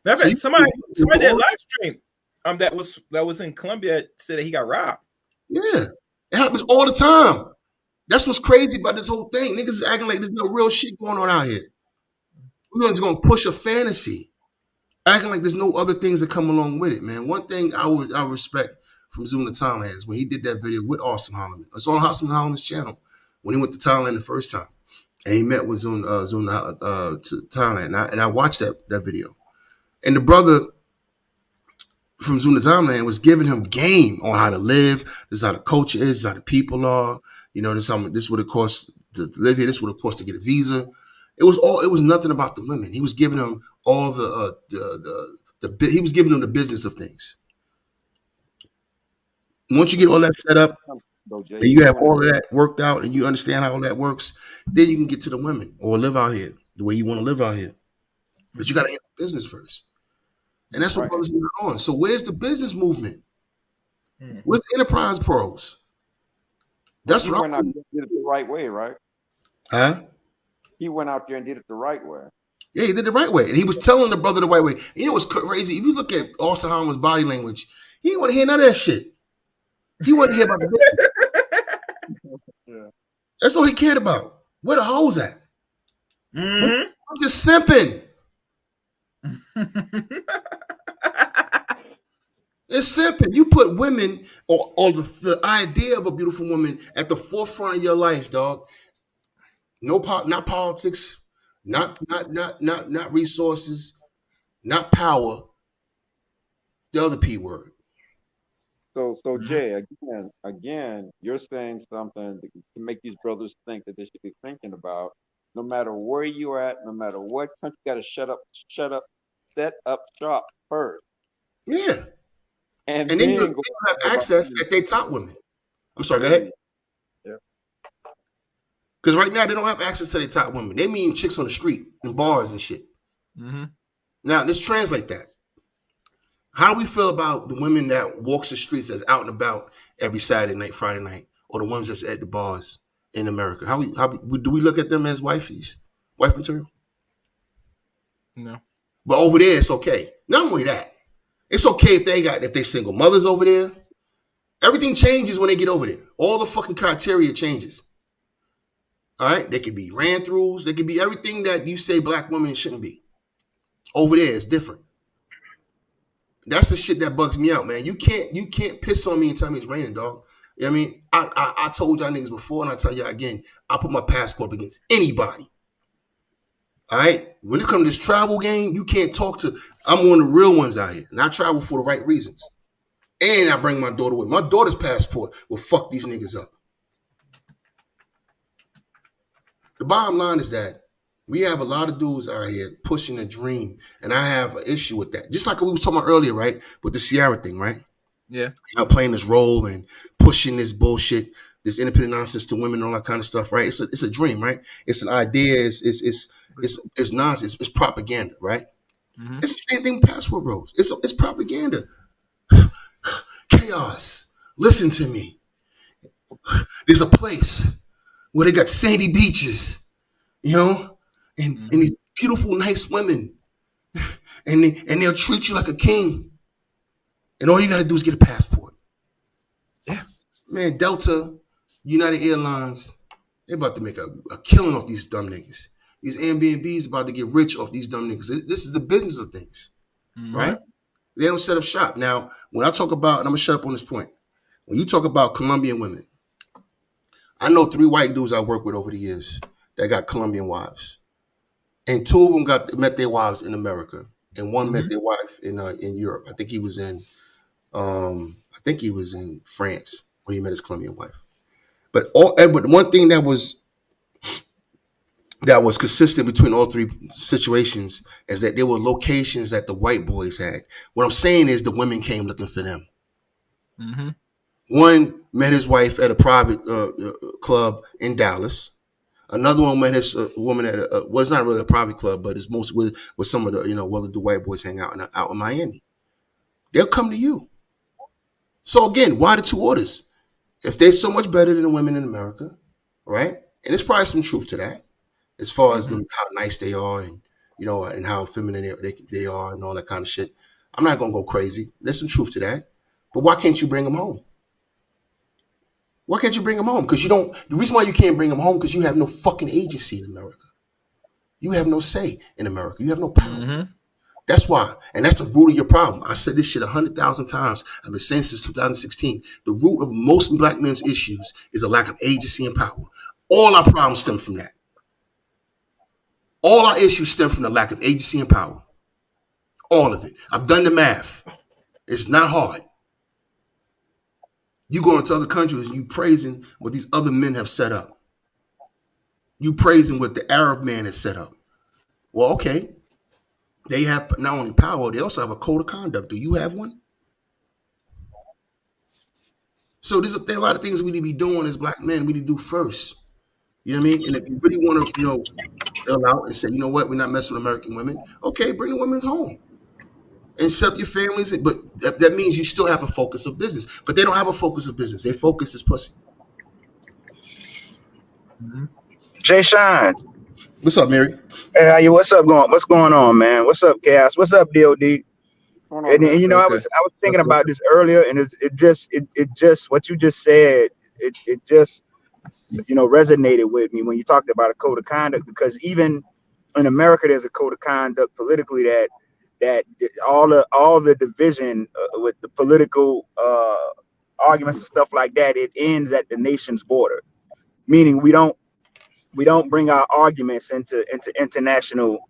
Matter of fact, somebody did live stream that was in Colombia said that he got robbed. Yeah, it happens all the time. That's what's crazy about this whole thing. Niggas is acting like there's no real shit going on out here. We're just gonna push a fantasy, acting like there's no other things that come along with it, man. One thing I respect from Zoom to Thailand is when he did that video with Austin Holloman. It's on Austin Holloman's channel when he went to Thailand the first time, and he met with Zoom to Thailand. And I watched that video, and the brother from Zoom to Thailand was giving him game on how to live. This is how the culture is. This is how the people are. This would have cost to live here. This would have cost to get a visa. It was nothing about the women. He was giving them all he was giving them the business of things. Once you get all that set up, and you have all of that worked out, and you understand how all that works, then you can get to the women or live out here the way you want to live out here. But you got to handle business first, and that's what brothers are on. So where's the business movement? Where's the enterprise pros? That's he went out and did it the right way, right? Huh? He went out there and did it the right way. Yeah, he did it the right way, and he was telling the brother the right way. You know what's crazy? If you look at Austin Holland's body language, he didn't want to hear none of that shit. He wanted to hear about the business. Yeah. That's all he cared about. Where the hoes at? Mm-hmm. I'm just simping. It's simping. You put women or the idea of a beautiful woman at the forefront of your life, dog. Not politics, not resources, not power. The other P word. So Jay, again, you're saying something to make these brothers think that they should be thinking about. No matter where you're at, no matter what country, you got to set up shop first. Yeah, and then you have access at their top women. I'm sorry, go ahead. Yeah. Because right now they don't have access to their top women. They mean chicks on the street and bars and shit. Mm-hmm. Now let's translate that. How do we feel about the women that walks the streets that's out and about every Saturday night, Friday night, or the ones that's at the bars in America? How do we look at them as wifeys, wife material? No. But over there, it's okay. Not only that, it's okay if they single mothers over there. Everything changes when they get over there. All the fucking criteria changes. All right, they could be ran throughs. They could be everything that you say black women shouldn't be. Over there, it's different. That's the shit that bugs me out, man. You can't piss on me and tell me it's raining, dog. You know what I mean? I told y'all niggas before, and I tell y'all again, I put my passport against anybody. All right? When it comes to this travel game, you can't talk to, I'm one of the real ones out here. And I travel for the right reasons. And I bring my daughter with. My daughter's passport will fuck these niggas up. The bottom line is that we have a lot of dudes out here pushing a dream, and I have an issue with that. Just like we was talking about earlier, right? With the Ciara thing, right? Yeah. You know, playing this role and pushing this bullshit, this independent nonsense to women and all that kind of stuff, right? It's a dream, right? It's an idea. It's nonsense. It's propaganda, right? Mm-hmm. It's the same thing with passport bros. It's propaganda. Chaos. Listen to me. There's a place where they got sandy beaches, you know, and these beautiful, nice women, and they'll treat you like a king. And all you got to do is get a passport. Yeah. Man, Delta, United Airlines, they're about to make a killing off these dumb niggas. These Airbnbs about to get rich off these dumb niggas. This is the business of things, right? They don't set up shop. Now, when I talk about, and I'm going to shut up on this point, when you talk about Colombian women, I know 3 white dudes I worked with over the years that got Colombian wives. And 2 of them met their wives in America. And one met their wife in Europe. I think he was in France when he met his Colombian wife. But one thing that was consistent between all 3 situations is that there were locations that the white boys had. What I'm saying is the women came looking for them. Mm-hmm. One met his wife at a private club in Dallas. Another one met his woman at it's not really a private club, but it's mostly with some of the well-to-do white boys hang out in Miami. They'll come to you. So again, why the 2 orders? If they're so much better than the women in America, right? And there's probably some truth to that, as far as how nice they are and and how feminine they are and all that kind of shit. I'm not gonna go crazy. There's some truth to that, but why can't you bring them home? Why can't you bring them home? Because the reason why you can't bring them home because you have no fucking agency in America. You have no say in America. You have no power. Mm-hmm. That's why. And that's the root of your problem. I said this shit 100,000 times. I've been saying since 2016. The root of most black men's issues is a lack of agency and power. All our problems stem from that. All our issues stem from the lack of agency and power. All of it. I've done the math. It's not hard. You go into other countries and you praising what these other men have set up. You praising what the Arab man has set up. Well, okay. They have not only power, they also have a code of conduct. Do you have one? So there's a lot of things we need to be doing as black men. We need to do first. You know what I mean? And if you really want to, fill out and say, you know what, we're not messing with American women. Okay, bring the women home and set up your families. But that means you still have a focus of business. But they don't have a focus of business. Their focus is pussy. Mm-hmm. Jay Shine. What's up, Mary? Hey, what's going on, man? What's up, Cass? What's up, DOD? And I was thinking about this earlier, and it just what you just said, it just resonated with me when you talked about a code of conduct, because even in America there's a code of conduct politically that all the division with the political arguments and stuff like that, it ends at the nation's border, meaning we don't bring our arguments into international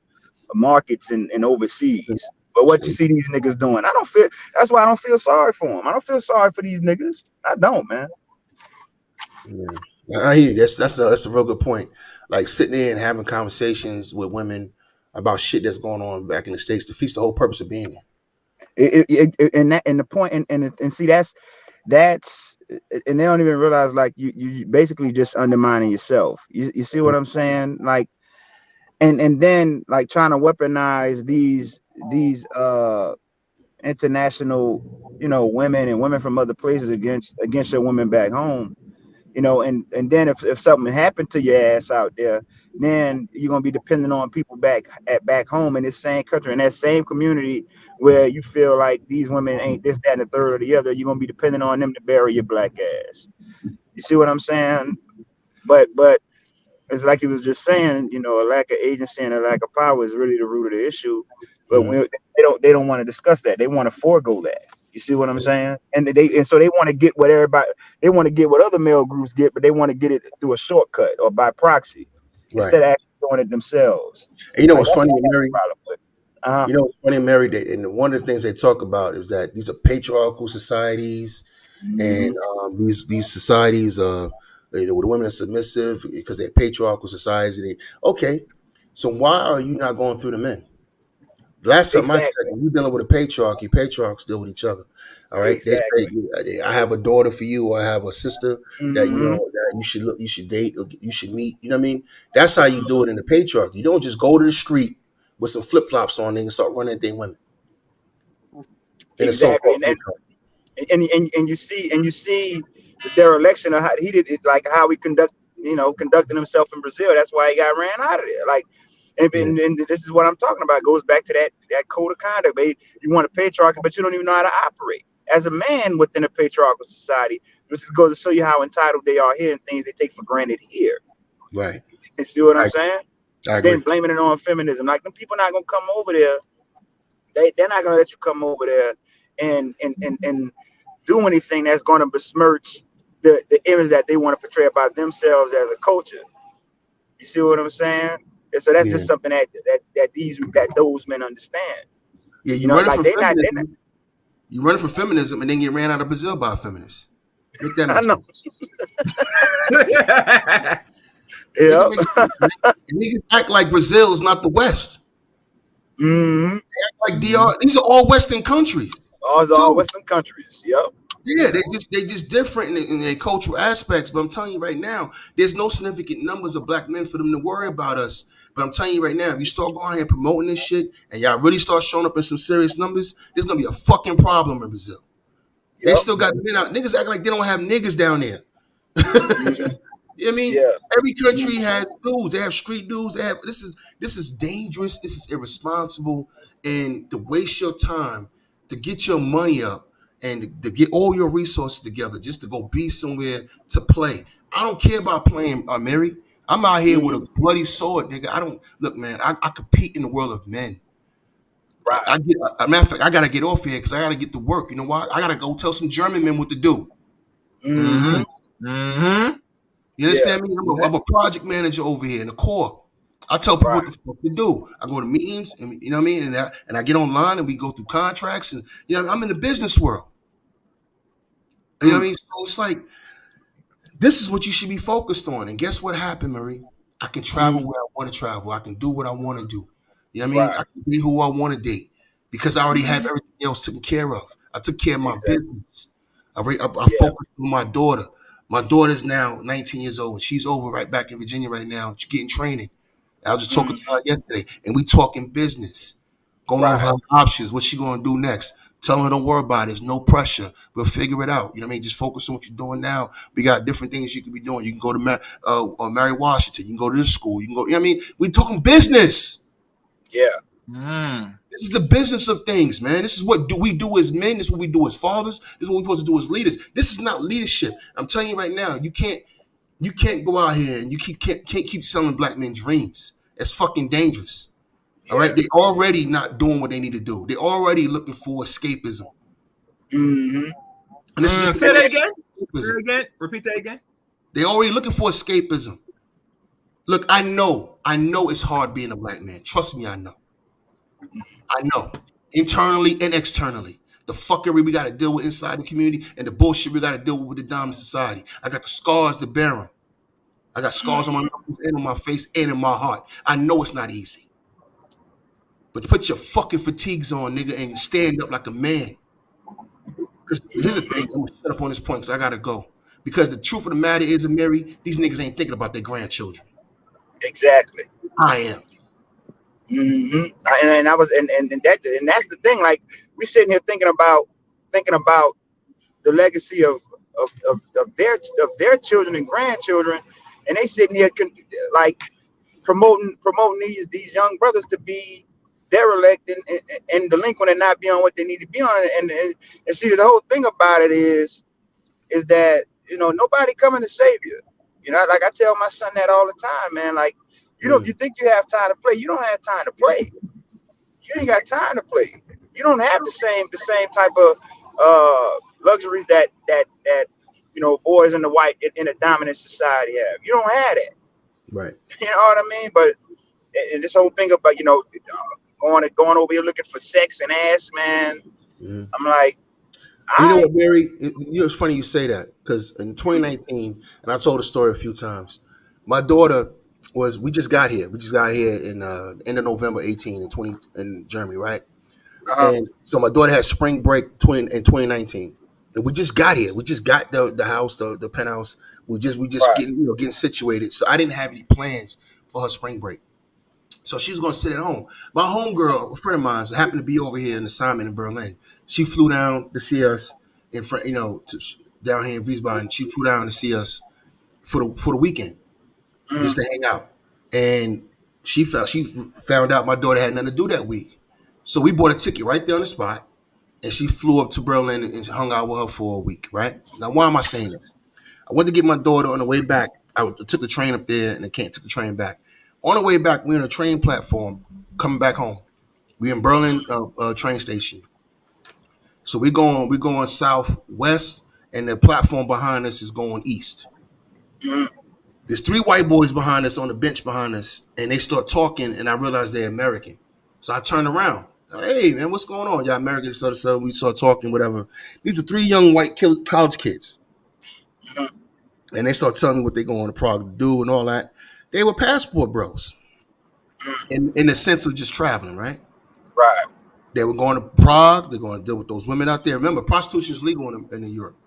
markets and overseas. But what you see these niggas doing, that's why I don't feel sorry for them. I don't feel sorry for these niggas. I don't, man. Yeah. I hear you. That's a real good point. Like sitting there and having conversations with women about shit that's going on back in the States defeats the whole purpose of being there. And the point, and see, that's and they don't even realize, like, you basically just undermining yourself. You see what I'm saying? Like, and then like trying to weaponize these international women and women from other places against your women back home. you know, and then if something happened to your ass out there, then you're gonna be dependent on people back home in this same country, in that same community where you feel like these women ain't this, that, and the third or the other. You're gonna be dependent on them to bury your black ass. You see what I'm saying? But it's like he was just saying, you know, a lack of agency and a lack of power is really the root of the issue. But they don't want to discuss that. They want to forego that. You see what I'm saying? And so they want to get what they want to get what other male groups get, but they want to get it through a shortcut or by proxy instead of actually doing it themselves. And you know what's funny, Mary? Uh-huh. You know what's funny, Mary? And one of the things they talk about is that these are patriarchal societies, and these societies, where the women are submissive because they're patriarchal societies. Okay, so why are you not going through the men? Last time I checked, when you're dealing with a patriarchs deal with each other. All right. Exactly. They say, I have a daughter for you, or I have a sister that you know that you should date, or you should meet. You know what I mean? That's how you do it in the patriarchy. You don't just go to the street with some flip flops on and start running at their women. Exactly. And you see their election, how he did it, like how he conducting himself in Brazil. That's why he got ran out of there. Like, and this is what I'm talking about. It goes back to that code of conduct. Babe. You want a patriarchy, but you don't even know how to operate as a man within a patriarchal society. This goes to show you how entitled they are here and things they take for granted here. Right. You see what I'm saying? I agree. Then blaming it on feminism. Like, them people not gonna come over there. They're not gonna let you come over there and do anything that's gonna besmirch the image that they want to portray about themselves as a culture. You see what I'm saying? And so that's just something that those men understand. Yeah, you running for feminism. You running for feminism and then get ran out of Brazil by a feminist. Make that make sense. Niggas act like Brazil is not the West. Mm-hmm. They act like DR. These are all Western countries. All Western countries. Yep. Yeah, they just different in their cultural aspects. But I'm telling you right now, there's no significant numbers of black men for them to worry about us. But I'm telling you right now, if you start going out here promoting this shit and y'all really start showing up in some serious numbers, there's gonna be a fucking problem in Brazil. Yep. They still got men out. Niggas act like they don't have niggas down there. You know what I mean? Yeah. Every country has dudes. They have street dudes. They have this is dangerous. This is irresponsible, and to waste your time to get your money up and to get all your resources together just to go be somewhere to play. I don't care about playing, Mary. I'm out here with a bloody sword, nigga. I don't look, man. I compete in the world of men. Right. A matter of fact, I gotta get off here because I gotta get to work. You know what? I gotta go tell some German men what to do. Mm-hmm. Mm-hmm. You understand me? I'm a project manager over here in the Corps. I tell people what the fuck to do. I go to meetings, and you know what I mean, and I get online and we go through contracts, and you know I'm in the business world. You know what I mean? So it's like this is what you should be focused on. And guess what happened, Marie? I can travel where I want to travel. I can do what I want to do. You know what I mean? I can be who I want to date because I already have everything else taken care of. I took care of my business. I focused on my daughter. My daughter's now 19 years old, and she's over right back in Virginia right now. She's getting training. I was just talking to her yesterday, and we talking business, going over her options, what she going to do next. Telling her don't worry about it. There's no pressure. We'll figure it out. You know what I mean? Just focus on what you're doing now. We got different things you could be doing. You can go to Mary Washington. You can go to this school. You can go. You know what I mean? We talking business. Yeah. This is the business of things, man. This is what we do as men. This is what we do as fathers. This is what we're supposed to do as leaders. This is not leadership. I'm telling you right now, you can't go out here and you can't keep selling black men dreams. It's fucking dangerous. All right, they're already not doing what they need to do. They're already looking for escapism. Mm-hmm. And this is just say that again. Repeat that again. They're already looking for escapism. Look, I know it's hard being a black man. Trust me, I know. Internally and externally. The fuckery we got to deal with inside the community and the bullshit we got to deal with the dominant society. I got the scars to bear them. I got scars on my nose and on my face and in my heart. I know it's not easy. But put your fucking fatigues on, nigga, and stand up like a man. Here's the thing. I'm going to shut up on this point because I got to go. Because the truth of the matter is, Mary, these niggas ain't thinking about their grandchildren. Exactly. I am. Mm-hmm. And that's the thing. Like, we sitting here thinking about the legacy of their children and grandchildren, and they sitting here like promoting these young brothers to be derelict and delinquent and not be on what they need to be on. And see, the whole thing about it is that, you know, nobody coming to save you. You know, like I tell my son that all the time, man. Like, you know, if you think you have time to play, you don't have time to play. You ain't got time to play. You don't have the same type of luxuries that you know, boys in the dominant society have. You don't have that. Right. You know what I mean? But and this whole thing about, you know, going over here looking for sex and ass, man. Mm-hmm. I'm like, you know what, Mary? You know, it's funny you say that, because in 2019, and I told the story a few times, my daughter we just got here. We just got here in end of November 18 in Germany, right? And so my daughter had spring break in 2019. And we just got here. We just got the house, the penthouse. We just getting situated. So I didn't have any plans for her spring break. So she was going to sit at home. My homegirl, a friend of mine, happened to be over here in assignment in Berlin. She flew down to see us in front, you know, down here in Wiesbaden. She flew down to see us for the weekend, just to hang out. And she found out my daughter had nothing to do that week. So we bought a ticket right there on the spot, and she flew up to Berlin and hung out with her for a week, right? Now, why am I saying this? I went to get my daughter on the way back. I took the train up there, and I took the train back. On the way back, we're on a train platform coming back home. We're in Berlin train station. So we're going southwest, and the platform behind us is going east. There's 3 white boys behind us on the bench behind us, and they start talking, and I realize they're American. So I turned around. Hey, man, what's going on? Y'all American? So we start talking, whatever. These are 3 young white college kids. And they start telling me what they're going to Prague to do and all that. They were passport bros. In the sense of just traveling, right? Right. They were going to Prague. They're going to deal with those women out there. Remember, prostitution is legal in Europe.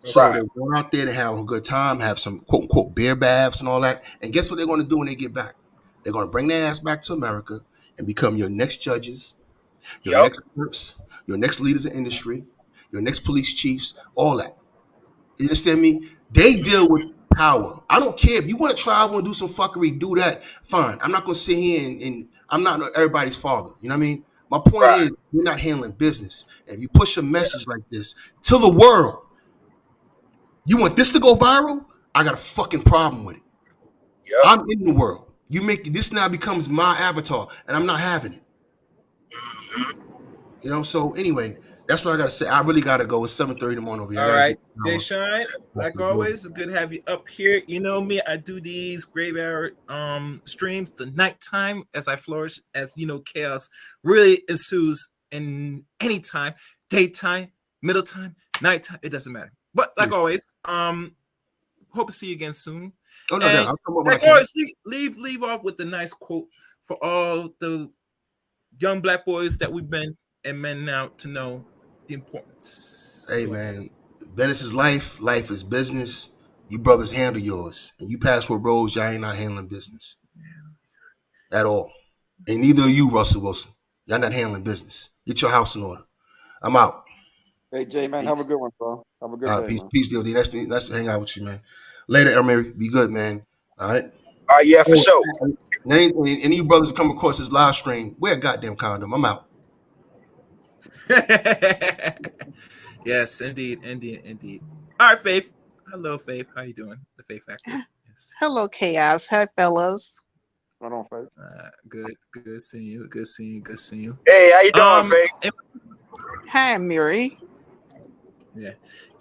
So they're going out there to have a good time, have some quote unquote beer baths and all that. And guess what they're going to do when they get back? They're going to bring their ass back to America and become your next judges, your next clerks, your next leaders of industry, your next police chiefs, all that. You understand me? They deal with power. I don't care if you want to travel and do some fuckery, do that. Fine. I'm not going to sit here and I'm not everybody's father. You know what I mean? My point is, we're not handling business. And if you push a message like this to the world, you want this to go viral? I got a fucking problem with it. Yep. I'm in the world. You make this now becomes my avatar, and I'm not having it. You know. So anyway, that's what I gotta say. I really gotta go. It's 7:30 in the morning over here. All right, Jay Shine. Like always, it's good to have you up here. You know me. I do these graveyard streams the nighttime as I flourish. As you know, chaos really ensues in any time, daytime, middle time, nighttime. It doesn't matter. But like always, hope to see you again soon. Oh no, I'll come over. Like always, leave off with the nice quote for all the young black boys that we've been and men now to know the importance. Hey man, business is life. Life is business. You brothers handle yours, and you passport bros, y'all ain't not handling business at all. And neither are you, Russell Wilson. Y'all not handling business. Get your house in order. I'm out. Hey, Jay, man, have a good one, bro. Have a good day. Peace, DOD. That's to hang out with you, man. Later, Mary. Be good, man. All right? Yeah, for sure. Any of you brothers come across this live stream, wear a goddamn condom. I'm out. Yes, indeed. All right, Faith. Hello, Faith. How you doing? The Faith Factor. Yes. Hello, Chaos. Hi, fellas. What's on, Faith? Good seeing you. Good seeing you. Hey, how you doing, Faith? Hi, Mary. Yeah.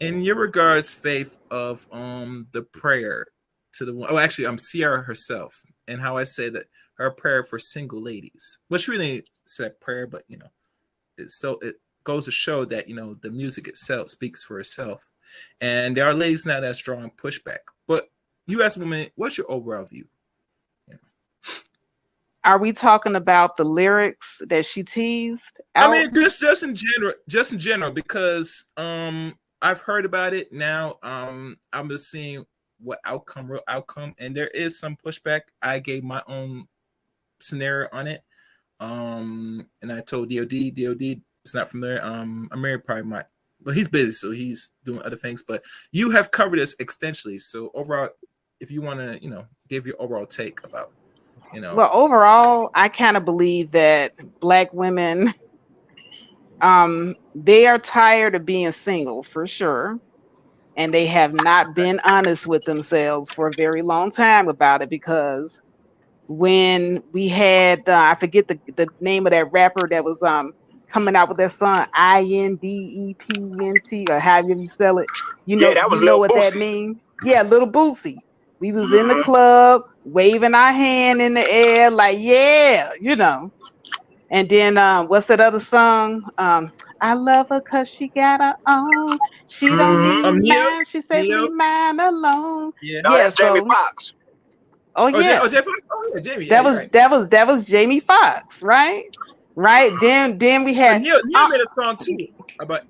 In your regards, Faith, of the prayer to the one, actually, Ciara herself, and how I say that her prayer for single ladies, which really said prayer, but you know, it goes to show that you know the music itself speaks for itself, and there are ladies now that's drawing pushback. But you as women, what's your overall view? Yeah. Are we talking about the lyrics that she teased out? I mean, just in general, because I've heard about it now. I'm just seeing what real outcome, and there is some pushback. I gave my own scenario on it, and I told DOD is not familiar. Amiri probably but he's busy, so he's doing other things. But you have covered this extensively. So overall, if you want to, give your overall take about, Well, overall, I kind of believe that Black women, they are tired of being single for sure. And they have not been honest with themselves for a very long time about it, because when we had, I forget the name of that rapper that was coming out with that song, Independent, or however you spell it. Yeah, that was You know Lil what that Boosie. means? Yeah, Little Boosie. We was in the club waving our hand in the air like, yeah, And then what's that other song? I love her cause she got her own. She don't need Neo, mine. She says leave mine alone. yeah. No, Yeah, that's Jamie so Foxx. Jay Fox? Oh yeah, Jamie. that Yeah, was right. that was Jamie Foxx, right? Right. Then we had Neil made a song too about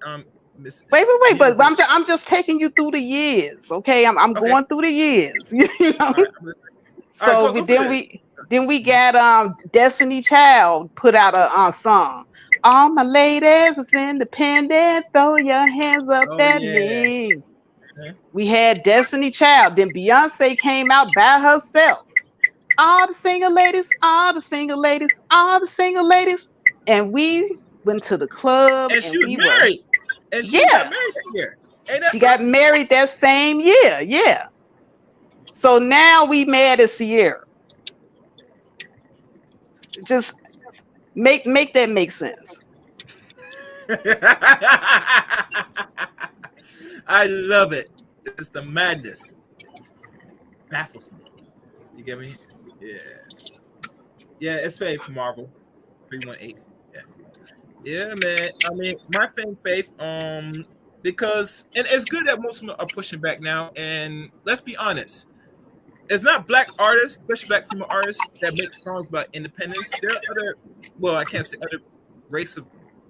Miss. wait, Neil but I'm just taking you through the years, okay? I'm Okay. going through the years, All right, I'm listening. All right, So go for it. then we got Destiny Child put out a song. All my ladies is independent. Throw your hands up Oh at yeah. me. Okay. We had Destiny Child. Then Beyonce came out by herself. All the single ladies, all the single ladies, all the single ladies. And we went to the club And and she was we were, married. And she got married that year. Ain't that she got married that same year. Yeah. So now we mad at Ciara. Just make that make sense. I love it. It's the madness. It baffles me. You get me? Yeah. Yeah, it's Faith Marvel 318. Yeah. Yeah, man. I mean, my thing, Faith, because and it's good that most of them are pushing back now. And let's be honest, it's not Black artists, especially Black female artists, that make songs about independence. There are other, well, I can't say other race of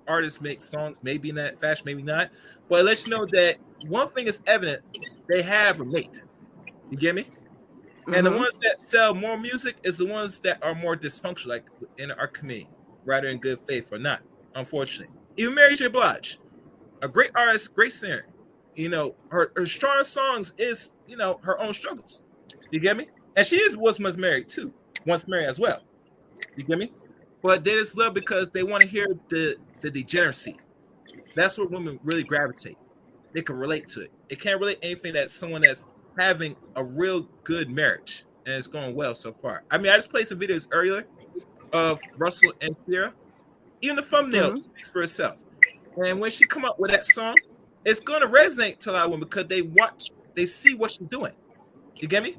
artists make songs, maybe in that fashion, maybe not. But it lets you know that one thing is evident: they have a mate. You get me? And the ones that sell more music is the ones that are more dysfunctional, like in our community, rather in good faith or not. Unfortunately, even Mary J. Blige, a great artist, great singer. Her strongest songs is her own struggles. You get me? And she was once married too, once married as well. You get me? But they just love because they want to hear the degeneracy. That's where women really gravitate. They can relate to it. It can't relate anything that someone that's having a real good marriage and it's going well so far. I mean, I just played some videos earlier of Russell and Ciara. Even the thumbnail speaks for itself. And when she come up with that song, it's going to resonate to a lot of women because they see what she's doing. You get me?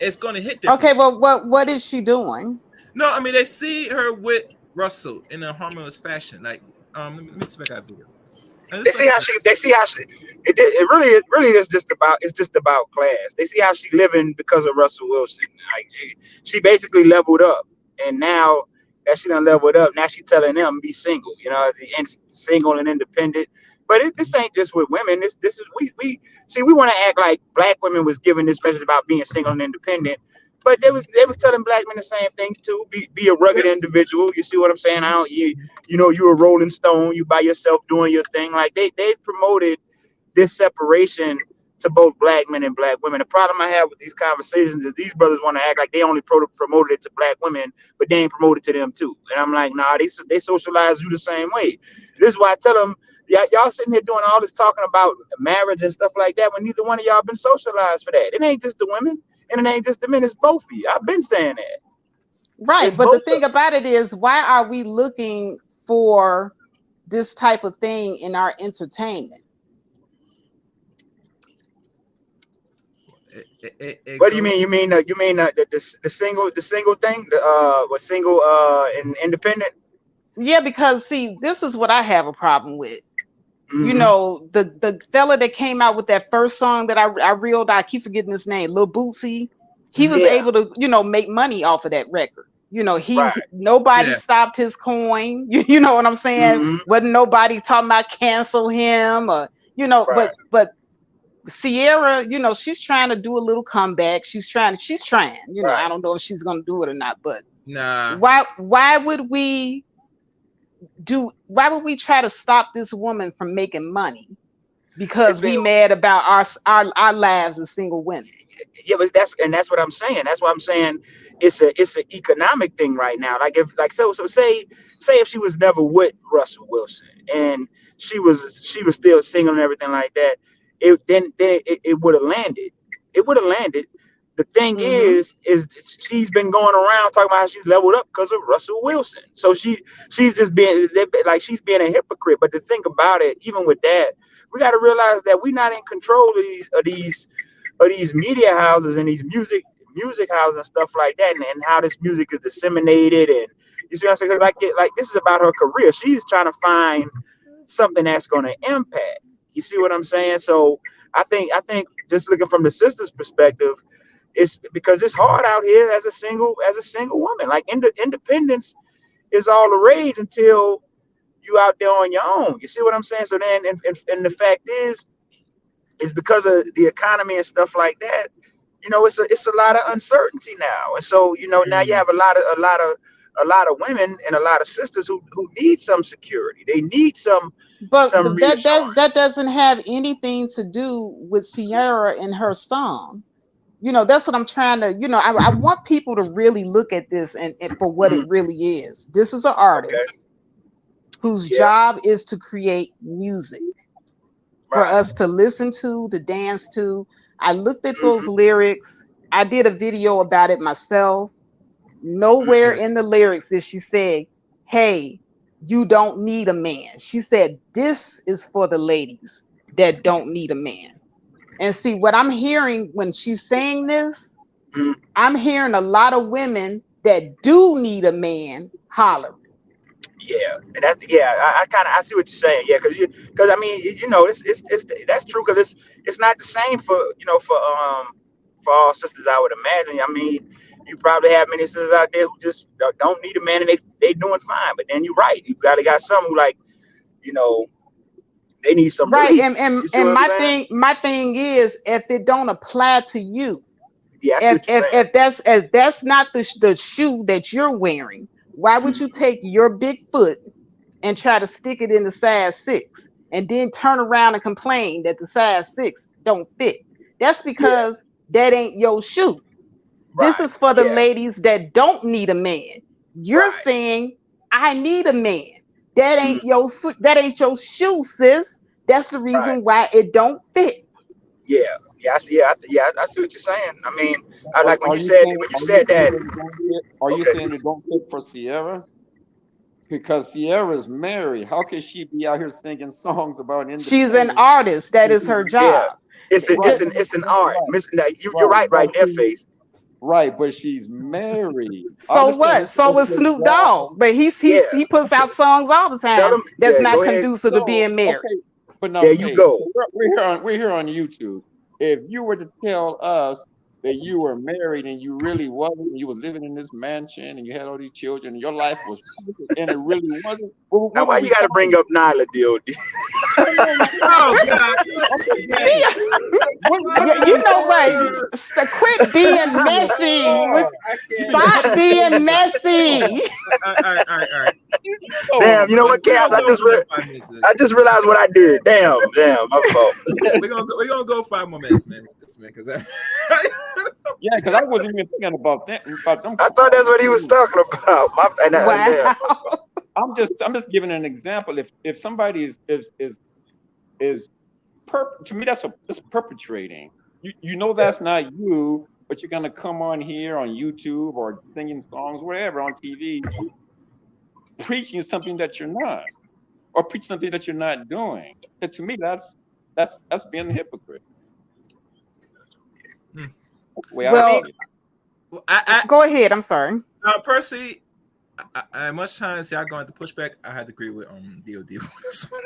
It's going to hit different. Okay, well, what is she doing? No, I mean, they see her with Russell in a harmonious fashion. Like, let me see if I got a video. They see how she. It really is just about class. They see how she living because of Russell Wilson. Like she basically leveled up, and now that she done leveled up, now she telling them be single. And single and independent. But this ain't just with women. This is we see. We want to act like Black women was giving this message about being single and independent. But they was telling Black men the same thing too. Be a rugged individual. You see what I'm saying? You're a Rolling Stone. You by yourself doing your thing. Like they've promoted this separation to both Black men and Black women. The problem I have with these conversations is these brothers want to act like they only promoted it to Black women, but they ain't promoted to them too. And I'm like, nah, they socialize you the same way. This is why I tell them, y'all sitting here doing all this talking about marriage and stuff like that when neither one of y'all been socialized for that. It ain't just the women. And it ain't just the men, it's both of you. I've been saying that. Right. It's but the thing about it is, why are we looking for this type of thing in our entertainment? What do you mean? You mean the single thing? Single and independent? Yeah, because see, this is what I have a problem with. The fella that came out with that first song that I reeled, I keep forgetting his name, Lil Boosie. He was able to, make money off of that record. Nobody stopped his coin. You know what I'm saying? Wasn't nobody talking about cancel him or, but Ciara, she's trying to do a little comeback. She's trying. I don't know if she's gonna do it or not, but nah. Why would we try to stop this woman from making money? because we mad about our lives as single women. Yeah, but that's what I'm saying. That's what I'm saying. It's an economic thing right now. Like so say if she was never with Russell Wilson and she was still single and everything like that, it would have landed. It would have landed. The thing is she's been going around talking about how she's leveled up because of Russell Wilson. So she's just being like she's being a hypocrite. But the thing about it, even with that, we got to realize that we're not in control of these media houses and these music houses and stuff like that, and how this music is disseminated. And you see what I'm saying? Like this is about her career. She's trying to find something that's going to impact. You see what I'm saying? So I think just looking from the sister's perspective, it's because it's hard out here as a single woman. Like independence is all the rage until you out there on your own. You see what I'm saying? So then, and the fact is because of the economy and stuff like that, it's a lot of uncertainty now. And so, now you have a lot of women and a lot of sisters who need some security. They need some. But that doesn't have anything to do with Ciara and her song. That's what I'm trying to, I want people to really look at this and for what it really is. This is an artist whose job is to create music for us to listen to dance to. I looked at those lyrics. I did a video about it myself. Nowhere in the lyrics did she say, hey, you don't need a man. She said, this is for the ladies that don't need a man. And see, what I'm hearing when she's saying this, I'm hearing a lot of women that do need a man hollering. Yeah, and that's I see what you're saying. Yeah, because I mean, it's that's true, because it's not the same for for all sisters, I would imagine. I mean, you probably have many sisters out there who just don't need a man and they doing fine. But then you're right, you probably got some who they need some relief. And my thing is, if it don't apply to you, if that's not the shoe that you're wearing, why would you take your big foot and try to stick it in the size 6 and then turn around and complain that the size 6 don't fit? That's because that ain't your shoe. This is for the ladies that don't need a man. You're saying, I need a man. That ain't your shoe, sis. That's the reason why it don't fit. I see what you're saying. I mean, I like when you said that. Are you saying it don't fit for Ciara? Because Ciara's married. How can she be out here singing songs about independence? She's an artist. That is her job. It's an art. You're right there, Faith. Right, but she's married. So what? So is Snoop Dogg. But he puts out songs all the time that's not conducive to being married. Okay. But now, there you go. We're here on YouTube. If you were to tell us that you were married and you really wasn't, and you were living in this mansion and you had all these children and your life was perfect and it really wasn't. Now why you got to bring up Nyla, DOD? Oh God! You know what? Quit being messy. Stop being messy. All right. Damn, you know what, Cass? I just realized what I did. Damn, my fault. We're gonna go 5 more minutes, man. Because yeah, because I wasn't even thinking about that. I thought that's what he was talking about. Wow. I'm just giving an example. If somebody is to me, that's perpetrating. You know that's not you, but you're gonna come on here on YouTube or singing songs, wherever, on TV, preaching something that you're not, or preaching something that you're not doing. And to me, that's being a hypocrite. Well, go ahead. I'm sorry. Percy, much times y'all going to push back. I had to agree with DOD on this one.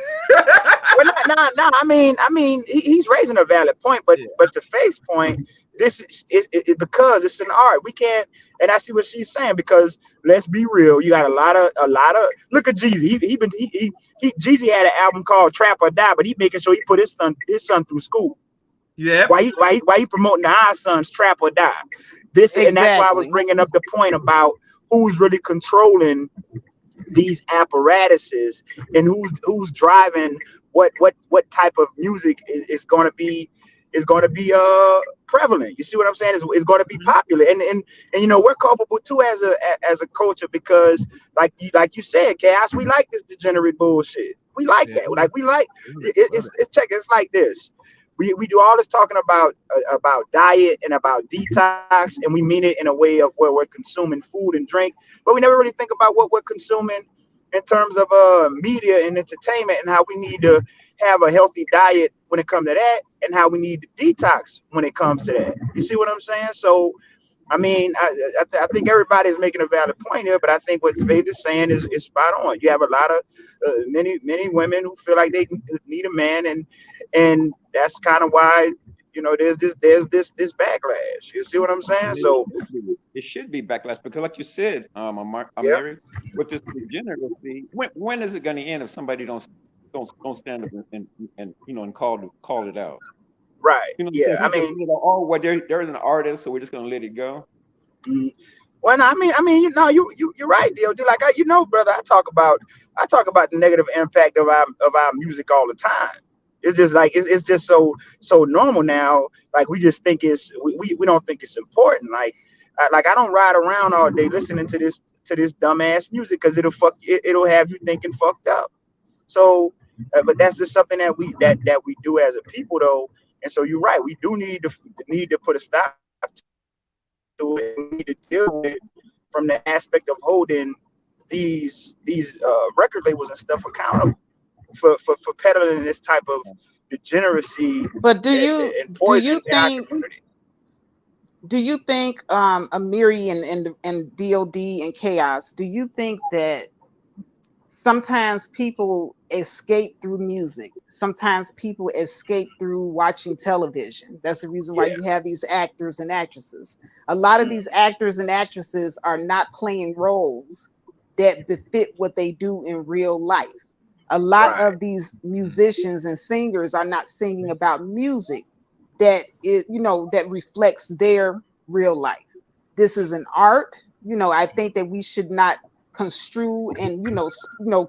Well, no. I mean, he's raising a valid point, but to Faith's point, this is because it's an art. We can't, and I see what she's saying, because let's be real. You got a lot of look at Jeezy. Jeezy had an album called Trap or Die, but he making sure he put his son through school. Yeah. Why he promoting our son's Trap or Die? And that's why I was bringing up the point about who's really controlling these apparatuses and who's driving what type of music is going to be prevalent. You see what I'm saying? It's going to be popular, and you know, we're culpable too as a culture, because like you said, Chaos, we like this degenerate bullshit. We like that. Like we like it's like this. We do all this talking about diet and about detox, and we mean it in a way of where we're consuming food and drink, but we never really think about what we're consuming in terms of media and entertainment, and how we need to have a healthy diet when it comes to that, and how we need to detox when it comes to that. You see what I'm saying? So, I mean, I think everybody is making a valid point here, but I think what Faith is saying is spot on. You have a lot of many women who feel like they need a man, and that's kind of why, you know, there's this backlash. You see what I'm saying? So it should be backlash, because, like you said, I'm married with this degeneracy. When is it going to end if somebody don't stand up and you know, and call it out? Right. You know, yeah. I mean, you know, oh, well, there's an artist, so we're just gonna let it go. Well, I mean, you know, you're right, DOD. Like, you know, brother, I talk about the negative impact of our music all the time. It's just like it's just so normal now. Like, we just think we don't think it's important. Like I don't ride around all day listening to this dumbass music, because it'll have you thinking fucked up. So, but that's just something that we do as a people, though. And so you're right. We do need to put a stop to it. We need to deal with it from the aspect of holding these record labels and stuff accountable for peddling this type of degeneracy. But do you think Amiri and DOD and Chaos, do you think that sometimes people escape through music? Sometimes people escape through watching television. That's the reason why you have these actors and actresses. A lot of these actors and actresses are not playing roles that befit what they do in real life. A lot of these musicians and singers are not singing about music that that reflects their real life. This is an art. You know, I think that we should not construe and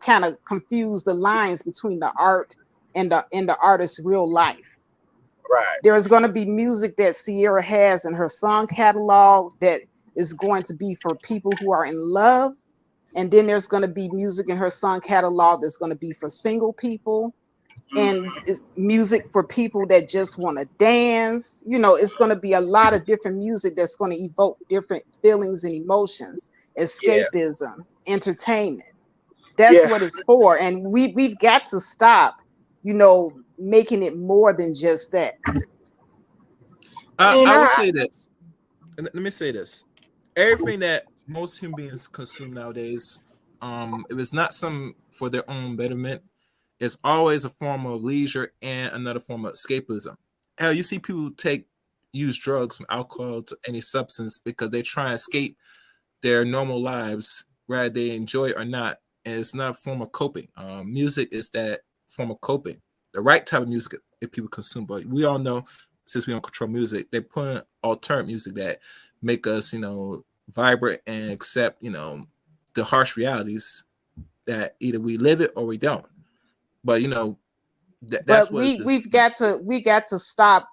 kind of confuse the lines between the art and the artist's real life. Right. There's going to be music that Ciara has in her song catalog that is going to be for people who are in love, and then there's going to be music in her song catalog that's going to be for single people, and it's music for people that just want to dance. You know, it's going to be a lot of different music that's going to evoke different feelings and emotions, escapism, entertainment. That's what it's for. And we've got to stop, making it more than just that. I will say this. Let me say this. Everything that most human beings consume nowadays, if it's not some for their own betterment, it's always a form of leisure and another form of escapism. Hell, you see people use drugs from alcohol to any substance because they try and escape their normal lives, whether they enjoy it or not. And it's not a form of coping. Music is that form of coping. The right type of music if people consume, but we all know, since we don't control music, they put in alternative music that make us, vibrant and accept, the harsh realities that either we live it or we don't. But that's what we got to stop,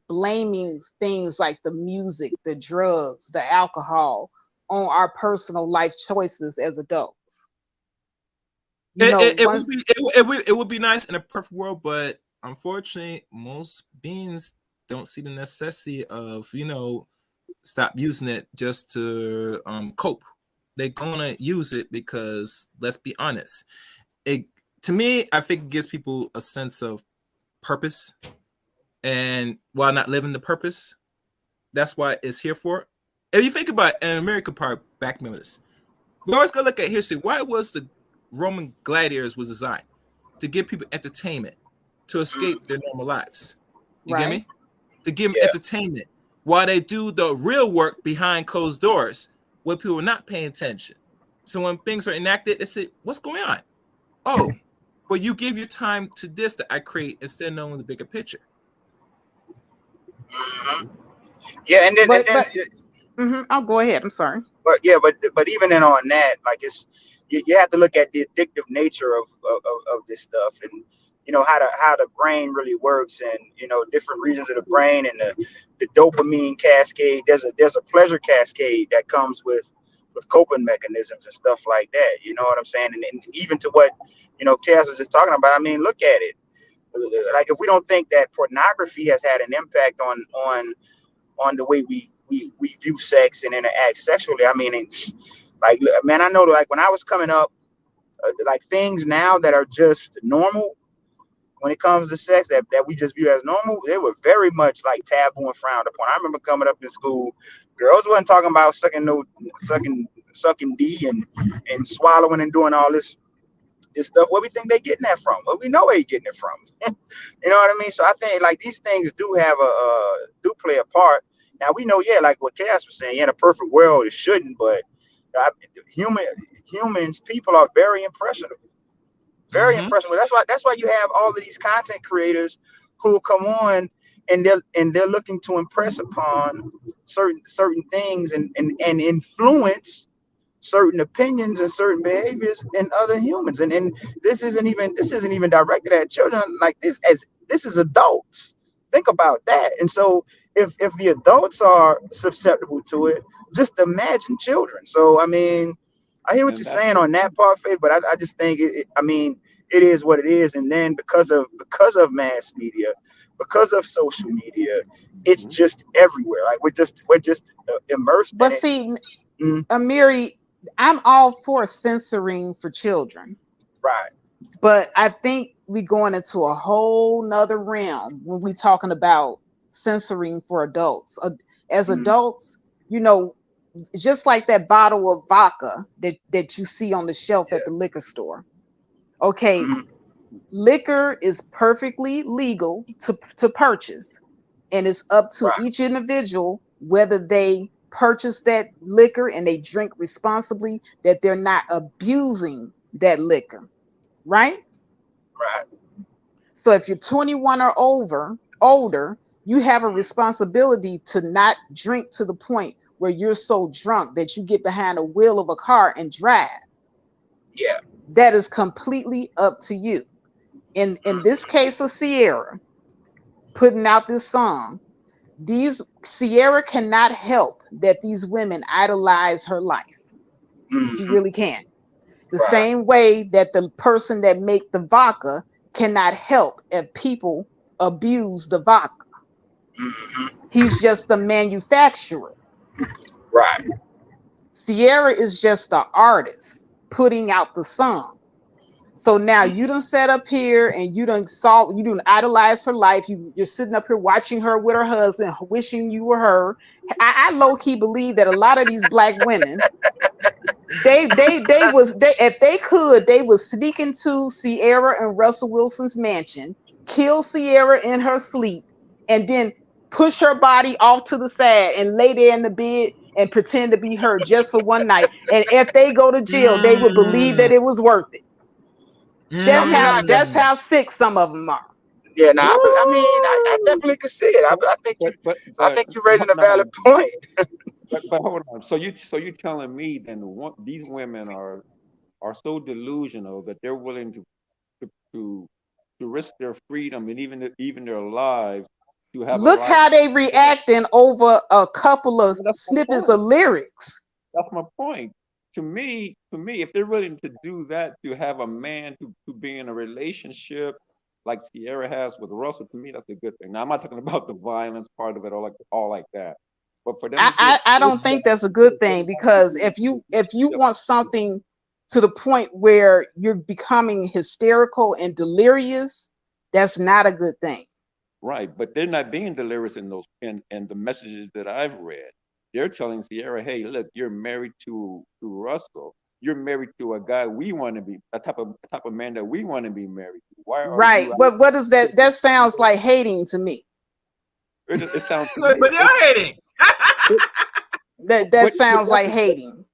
blaming things like the music, the drugs, the alcohol on our personal life choices as adults. It would be nice in a perfect world, but unfortunately, most beings don't see the necessity of stop using it just to cope. They're gonna use it because, let's be honest, to me, I think it gives people a sense of purpose, and while not living the purpose, that's why it's here for. If you think about an American part, back members, we always gotta look at history. Why was the Roman gladiators was designed? To give people entertainment, to escape their normal lives. You get me? To give them entertainment while they do the real work behind closed doors, where people are not paying attention. So when things are enacted, they say, "What's going on?" Oh, but you give your time to this that I create instead of knowing the bigger picture. Yeah, and then I'll go ahead. I'm sorry. But even in on that, like, it's you have to look at the addictive nature of this stuff, and how the brain really works, and different regions of the brain, and the dopamine cascade. There's a pleasure cascade that comes with coping mechanisms and stuff like that. You know what I'm saying? And even to what Cass was just talking about. I mean, look at it. Like, if we don't think that pornography has had an impact on the way we view sex and interact sexually, I mean, like, man, I know, like, when I was coming up, like, things now that are just normal when it comes to sex, that we just view as normal, they were very much like taboo and frowned upon. I remember coming up in school, girls wasn't talking about sucking D and swallowing and doing all this stuff. Where we think they getting that from? Well, we know where he getting it from. You know what I mean? So I think, like, these things do have do play a part. Now we know, yeah, like what Cass was saying, in a perfect world it shouldn't, but people are very impressionable. Very impressive. That's why you have all of these content creators who come on and they're looking to impress upon certain things and influence certain opinions and certain behaviors in other humans. And this isn't even directed at children. Like, this is adults. Think about that. And so if the adults are susceptible to it, just imagine children. So I mean, I hear what you're saying on that part, Faith, but I just think it is what it is. And then because of mass media, because of social media, it's just everywhere. Like, we're just immersed. But see, Amiri, I'm all for censoring for children. Right. But I think we're going into a whole nother realm when we're talking about censoring for adults. As adults, just like that bottle of vodka that you see on the shelf at the liquor store. Okay, liquor is perfectly legal to purchase, and it's up to each individual whether they purchase that liquor and they drink responsibly, that they're not abusing that liquor, right? Right. So if you're 21 or older, you have a responsibility to not drink to the point where you're so drunk that you get behind the wheel of a car and drive. Yeah. That is completely up to you. In this case of Ciara putting out this song, Ciara cannot help that these women idolize her life. She really can't. The same way that the person that make the vodka cannot help if people abuse the vodka. He's just the manufacturer. Right. Ciara is just the artist putting out the song. So now you done sat up here and you done idolize her life. You're sitting up here watching her with her husband, wishing you were her. I low-key believe that a lot of these black women, if they could, they would sneak into Ciara and Russell Wilson's mansion, kill Ciara in her sleep, and then push her body off to the side and lay there in the bed and pretend to be her just for one night. And if they go to jail, they would believe that it was worth it. That's how sick some of them are. Yeah, I definitely could see it. I think you're raising a valid point. but hold on. So you telling me then these women are so delusional that they're willing to risk their freedom and even their lives to have. Look how they reacting over a couple of snippets of lyrics. That's my point. To me, if they're willing to do that, to have a man to be in a relationship like Ciara has with Russell, to me that's a good thing. Now I'm not talking about the violence part of it or all like that. But for them, I don't think that's a good thing, because if you want something to the point where you're becoming hysterical and delirious, that's not a good thing. Right, but they're not being delirious in those in the messages that I've read. They're telling Ciara, hey, look, you're married to Russell. You're married to a guy we want to be, a type of man that we want to be married to. Why are right, but what is that? That sounds like hating to me. It sounds but they're hating. that sounds like hating.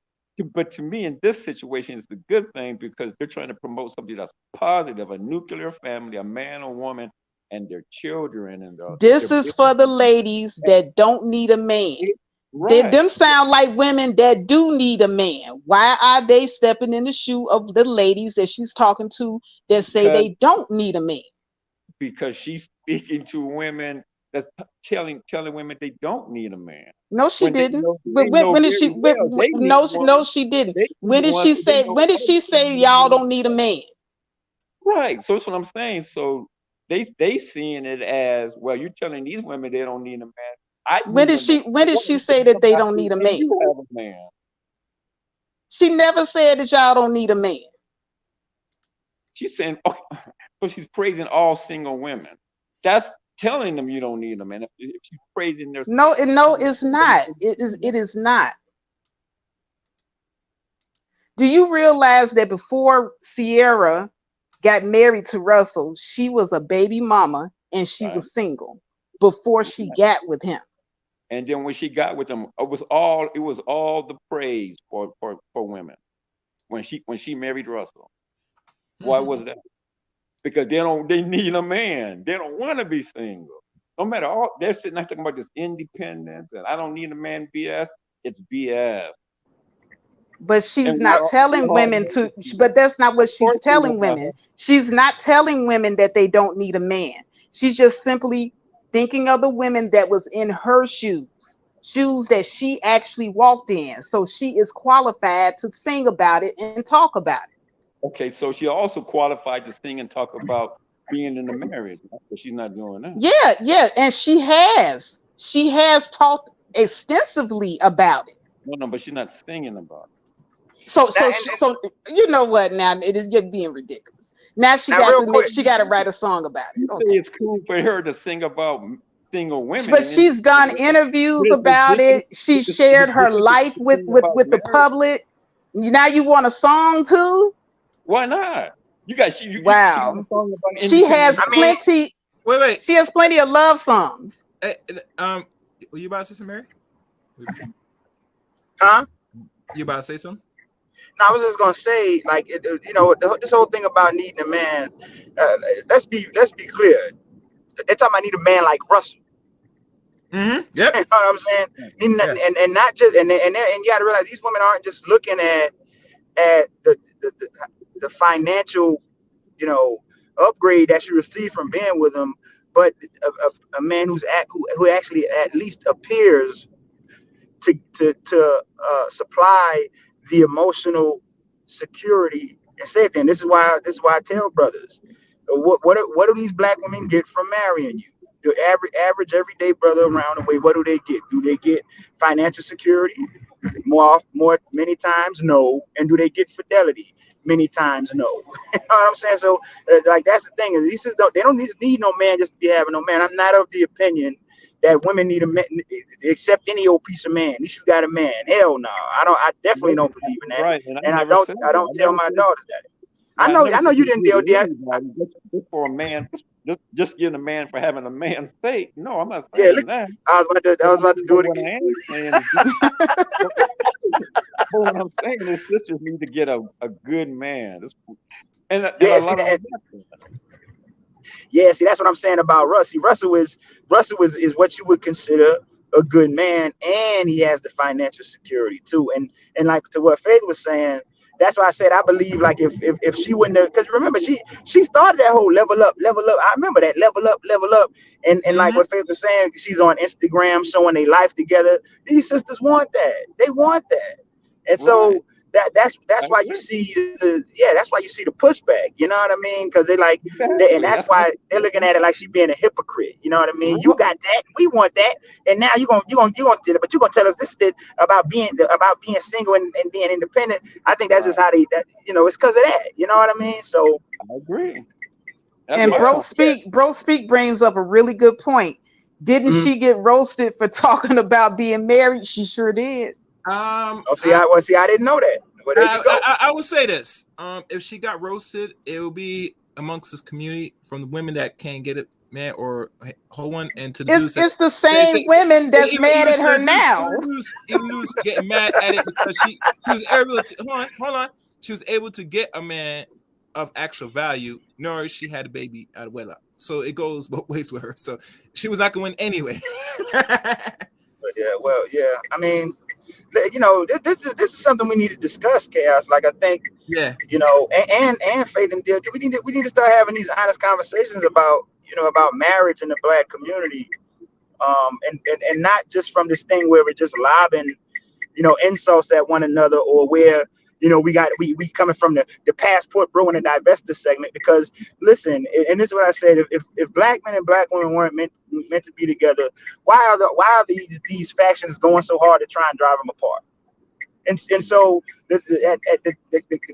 But to me, in this situation, it's a good thing because they're trying to promote something that's positive, a nuclear family, a man, a woman, and their children. And this is for the ladies that don't need a man. Right. Them sound like women that do need a man. Why are they stepping in the shoe of the ladies that she's talking to that say they don't need a man? because she's speaking to women that's telling women they don't need a man. No, she When they didn't. know, But they know when did very she? well they need No, one. no, she didn't. They When need did one, she so they say? know When did she say y'all don't need a man? right. So that's what I'm saying. So they seeing it as, well, you're telling these women they don't need a man. I When need did a man. she? When did What she is say it that they about don't you need a and man? you have a man? She never said that y'all don't need a man. She's saying, oh, so she's praising all single women. That's telling them you don't need a man. If she's praising their No, it's not. It is not. Do you realize that before Ciara got married to Russell, she was a baby mama and she right. was single before she got with him? And then when she got with him, it was all the praise for women when she married Russell. Why was that? Because they need a man. They don't want to be single. No matter all, they're sitting there talking about this independence and I don't need a man BS. It's BS. But she's And not telling all women to, but that's not what of course she's they telling want women. She's not telling women that they don't need a man. She's just simply thinking of the women that was in her shoes that she actually walked in. So she is qualified to sing about it and talk about it. Okay, so she also qualified to sing and talk about being in a marriage, but she's not doing that. Yeah, and she has talked extensively about it. No, but she's not singing about it. So you know what? Now you're being ridiculous. Now she got to quick. she got to write a song about it. You say it's cool for her to sing about single women, But she's done interviews about it. She shared her life with the public. Now you want a song too? Why not? Wow. She has plenty. Wait. She has plenty of love songs. Were you about to say something, Mary? Huh? You about to say something? No, I was just gonna say, like, this whole thing about needing a man. Let's be clear. They're talking about need a man like Russell. Yep. You know what I'm saying? And not just and you got to realize these women aren't just looking at the financial, upgrade that she received from being with him, but a man who actually at least appears to supply the emotional security and safety. And this is why I tell brothers, what do these black women get from marrying you? The average everyday brother around the way, what do they get? Do they get financial security? Many times no. And do they get fidelity? Many times no. You know what I'm saying? So like that's the thing. They don't need no man just to be having no man. I'm not of the opinion that women need a man, accept any old piece of man. At least you got a man. Hell no. I definitely don't believe in that. Right. And I don't tell my daughters that. I know you didn't deal with that. Just for a man, just getting a man for having a man's sake. No, I'm not saying that. I was about to do it again. But what I'm saying is sisters need to get a good man. And a lot of yeah, see, that's what I'm saying about Russ. See, Russell is what you would consider a good man, and he has the financial security too. And like to what Faith was saying, that's why I said I believe like if she wouldn't have, because remember she started that whole level up. I remember that level up, and like what Faith was saying, she's on Instagram showing their life together. These sisters want that. They want that, and so that's why you see that's why you see the pushback. You know what I mean? Because and that's why they're looking at it like she being a hypocrite. You know what I mean? You got that, we want that, and now you're gonna tell us this about being single and being independent. I think that's just how it's because of that. You know what I mean? So I agree. And Bro Speak brings up a really good point. Didn't she get roasted for talking about being married? She sure did. I didn't know that. Well, there you go. I would say this: if she got roasted, it will be amongst this community from the women that can't get it, man, or hold one, and to the dudes. It's the same women that's mad at her now. Even dudes getting mad at it because she was able to hold on. She was able to get a man of actual value, nor she had a baby out of wedlock. So it goes both ways with her. So she was not going to win anyway. Yeah. I mean, this is something we need to discuss, Chaos. Like I think, and Faith and Deal, we need to start having these honest conversations about about marriage in the Black community, and not just from this thing where we're just lobbing, insults at one another, or where, we coming from the passport bro and the divestor segment. Because listen, and this is what I said: if Black men and Black women weren't meant to be together, why are these factions going so hard to try and drive them apart? And so the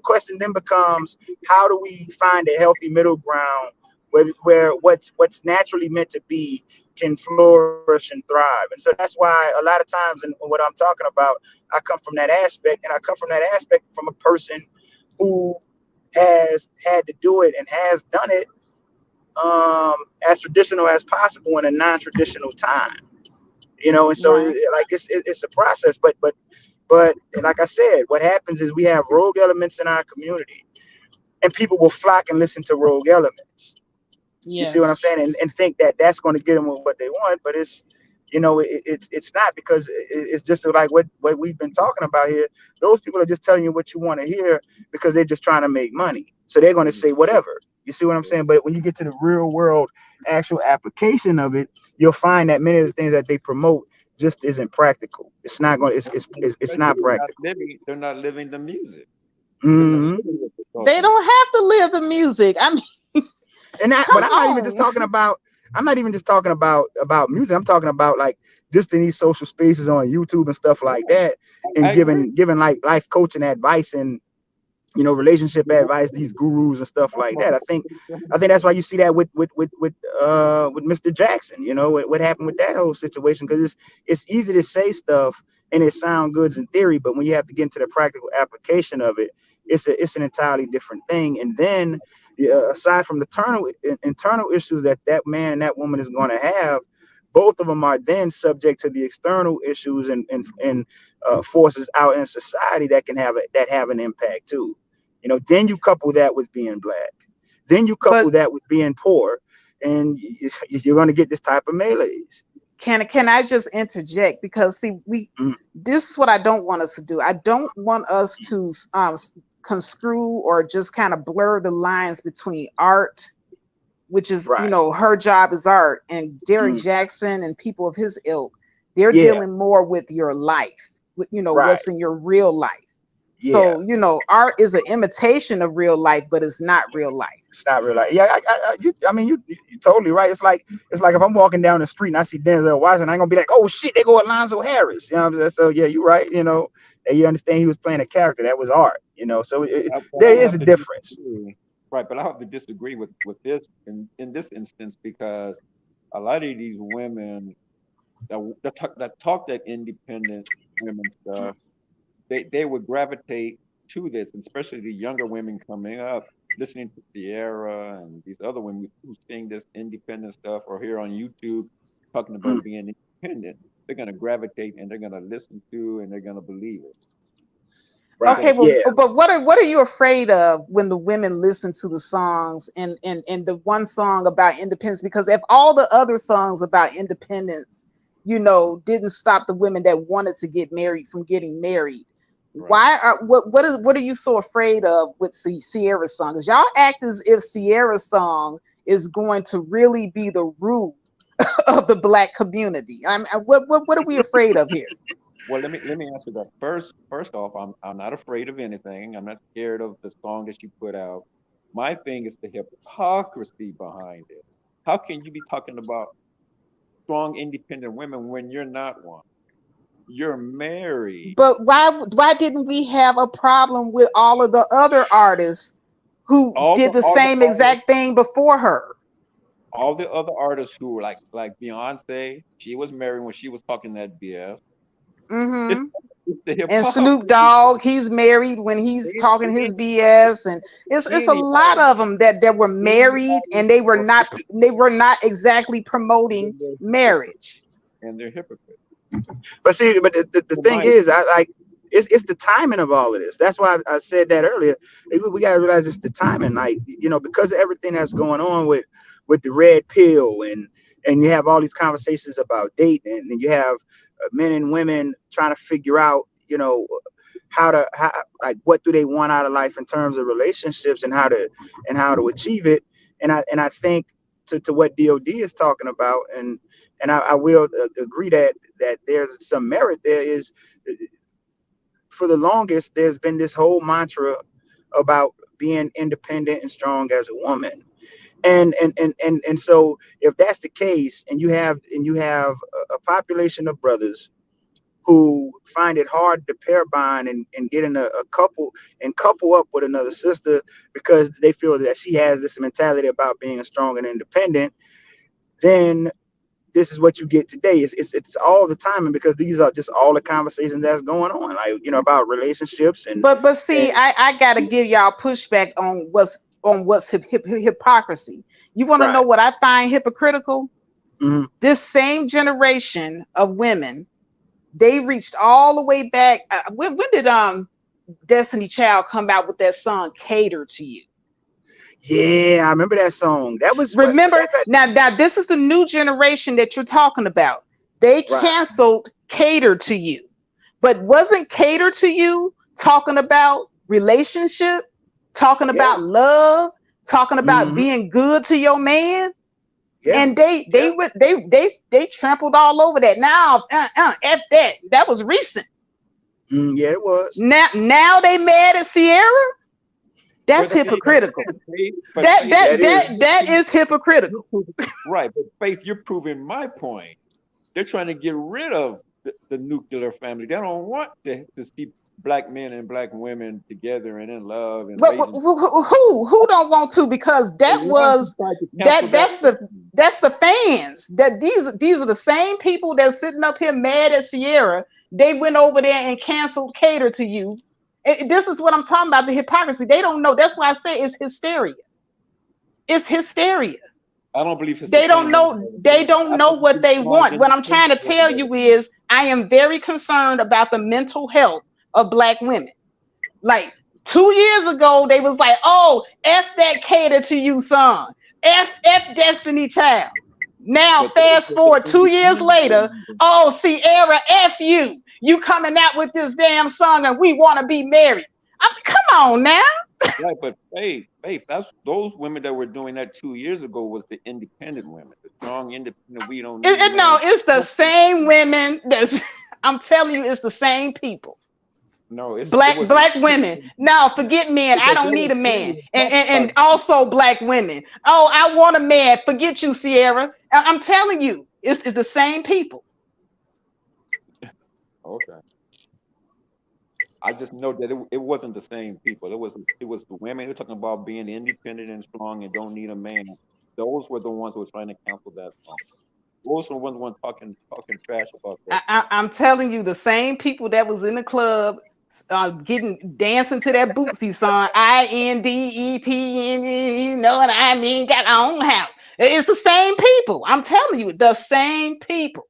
question then becomes, how do we find a healthy middle ground where what's naturally meant to be can flourish and thrive? And so that's why a lot of times, and what I'm talking about, I come from that aspect, and I come from that aspect from a person who has had to do it and has done it as traditional as possible in a non-traditional time. And so Right. like it's a process, but like I said, what happens is we have rogue elements in our community, and people will flock and listen to rogue elements. You see what I'm Yes. saying? And think that that's going to get them what they want, but it's not, because it's just like what we've been talking about here. Those people are just telling you what you want to hear because they're just trying to make money. So they're going to say whatever. You see what I'm saying? But when you get to the real world actual application of it, you'll find that many of the things that they promote just isn't practical. It's not going. It's not practical. They're not living the music. Mm-hmm. They don't have to live the music. I mean, But I'm not even just talking about. I'm not even just talking about music. I'm talking about like just in these social spaces on YouTube and stuff like that, and giving like life coaching advice and relationship advice, these gurus and stuff like that. I think that's why you see that with Mr. Jackson. What happened with that whole situation, because it's easy to say stuff and it sound good in theory, but when you have to get into the practical application of it, it's an entirely different thing. And then aside from the internal issues that man and that woman is going to have, both of them are then subject to the external issues and forces out in society that have an impact too. Then you couple that with being Black, then you couple that with being poor, and you're going to get this type of melees. Can I just interject? Because see, this is what I don't want us to do. I don't want us to construe or just kind of blur the lines between art, which is right. Her job is art, and Derek Jackson and people of his ilk. They're dealing more with your life, with right. What's in your real life. Yeah. So art is an imitation of real life, but it's not real life. It's not real life. Yeah, I mean, you're totally right. It's like if I'm walking down the street and I see Denzel Washington, I ain't gonna be like, oh shit, they go Alonzo Harris. You know what I'm saying? So yeah, you're right. And you understand he was playing a character. That was art. So there is a difference. Right, but I have to disagree with this in this instance, because a lot of these women that talk that independent women stuff, they would gravitate to this, and especially the younger women coming up, listening to Ciara and these other women who sing this independent stuff, or here on YouTube talking about being independent. They're going to gravitate and they're going to listen to and they're going to believe it. Right. Okay, well, yeah. But what are you afraid of when the women listen to the songs and the one song about independence? Because if all the other songs about independence, didn't stop the women that wanted to get married from getting married, right. What are you so afraid of with Ciara's song? Because y'all act as if Ciara's song is going to really be the root of the Black community. What are we afraid of here? Well, let me answer that first. First off, I'm not afraid of anything. I'm not scared of the song that you put out. My thing is the hypocrisy behind it. How can you be talking about strong, independent women when you're not one? You're married. But why didn't we have a problem with all of the other artists who did the same exact thing before her? All the other artists who were like Beyonce, she was married when she was talking that BS. Mm-hmm. And Snoop Dogg, he's married when he's talking his BS, and it's a lot of them that were married and they were not exactly promoting marriage. And they're hypocrites. But see, the thing is, it's the timing of all of this. That's why I said that earlier. We gotta realize it's the timing, because of everything that's going on with the red pill, and you have all these conversations about dating, and you have men and women trying to figure out, how what do they want out of life in terms of relationships and how to achieve it. And I think to what DOD is talking about, and I will agree that there's some merit there. Is for the longest there's been this whole mantra about being independent and strong as a woman, and so if that's the case, and you have a population of brothers who find it hard to pair bond and get in a couple and couple up with another sister because they feel that she has this mentality about being strong and independent, then this is what you get today. It's all the time, and because these are just all the conversations that's going on, like, you know, about relationships and. But see, I gotta give y'all pushback on what's hypocrisy. You want to know what I find hypocritical? Mm-hmm. This same generation of women, they reached all the way back. When did Destiny Child come out with that song "Cater to You"? Yeah, I remember that song. That was now this is the new generation that you're talking about. They canceled "Cater to You," but wasn't "Cater to You" talking about relationship, talking about love, talking about being good to your man? Yeah. And they trampled all over that. Now, F that. That was recent. Yeah, it was. Now they mad at Ciara. That's hypocritical. That is hypocritical. Right, but Faith, you're proving my point. They're trying to get rid of the nuclear family. They don't want to see black men and black women together and in love. And who don't want to? Because that's the fans. That these are the same people that's sitting up here mad at Ciara. They went over there and canceled "Cater to You." This is what I'm talking about, the hypocrisy. They don't know. That's why I say it's hysteria. It's hysteria. I don't believe they don't know. They don't know what they want. What I'm trying to tell you is I am very concerned about the mental health of black women. Like 2 years ago, they was like, "Oh, F that Cater to You song. F Destiny Child." Now, fast forward 2 years later, "Oh, Ciara, F you. You coming out with this damn song and we want to be married." I said, come on now. Right, but Faith, that's those women that were doing that 2 years ago was the independent women, the strong independent. We don't need it's the same women. I'm telling you, it's the same people. No, it's black women. Now, forget men. I don't need a man. And also black women. "Oh, I want a man." Forget you, Ciara. I'm telling you, it's the same people. Okay. I just know that it wasn't the same people. It was the women who were talking about being independent and strong and don't need a man. Those were the ones who were trying to cancel that song. Those were the ones talking trash about that. I'm telling you, the same people that was in the club dancing to that Bootsy song, INDEP, you know what I mean, got our own house. It's the same people. I'm telling you, the same people.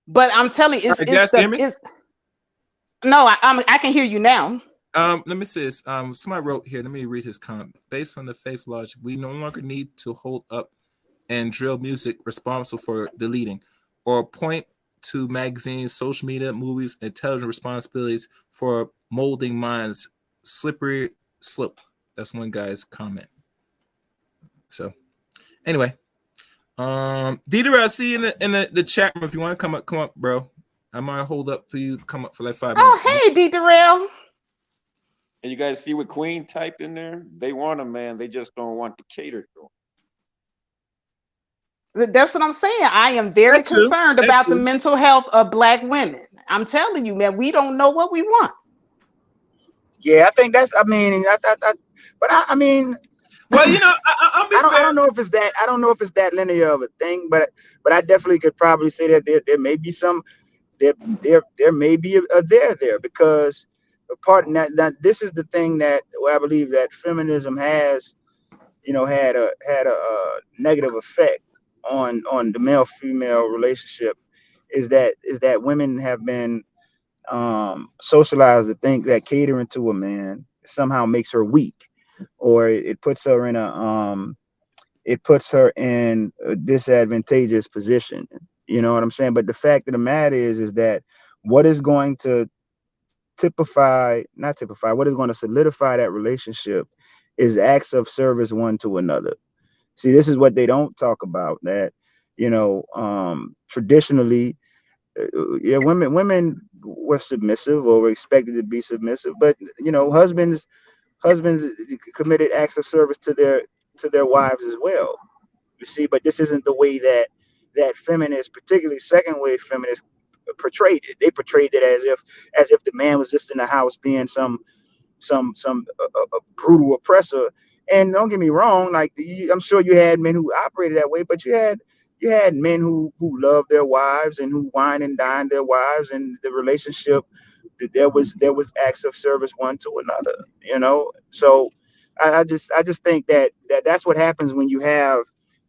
But I'm telling you, no, I can hear you now. Let me see this. Somebody wrote here. Let me read his comment. Based on the faith logic, we no longer need to hold up and drill music responsible for deleting or point to magazines, social media, movies, and television responsibilities for molding minds. Slippery slope. That's one guy's comment. So, anyway, Dieter, I see you in the chat room. If you want to come up, bro. I might hold up for you to come up for like 5 minutes. Oh, hey, Dieter. And you guys see what Queen typed in there? They want a man. They just don't want to cater to him. That's what I'm saying. I am very concerned about the mental health of black women. I'm telling you, man, we don't know what we want. Yeah, I think that's. I mean, I mean. Well, you know, I don't know if it's that. I don't know if it's that linear of a thing, but I definitely could probably say that there may be some. There may be a there because a part in that this is the thing that I believe that feminism has, had a negative effect on the male-female relationship is that women have been socialized to think that catering to a man somehow makes her weak, or it puts her in a disadvantageous position. You know what I'm saying? But the fact of the matter is that what is going to what is going to solidify that relationship is acts of service one to another. See, this is what they don't talk about. That traditionally, women were submissive or were expected to be submissive, but husbands committed acts of service to their wives as well. You see, but this isn't the way that feminists, particularly second wave feminists, portrayed it. They portrayed it as if the man was just in the house being some brutal oppressor. And don't get me wrong, like I'm sure you had men who operated that way, but you had men who loved their wives and who wine and dined their wives, and the relationship, there was acts of service one to another. So I just think that's what happens when you have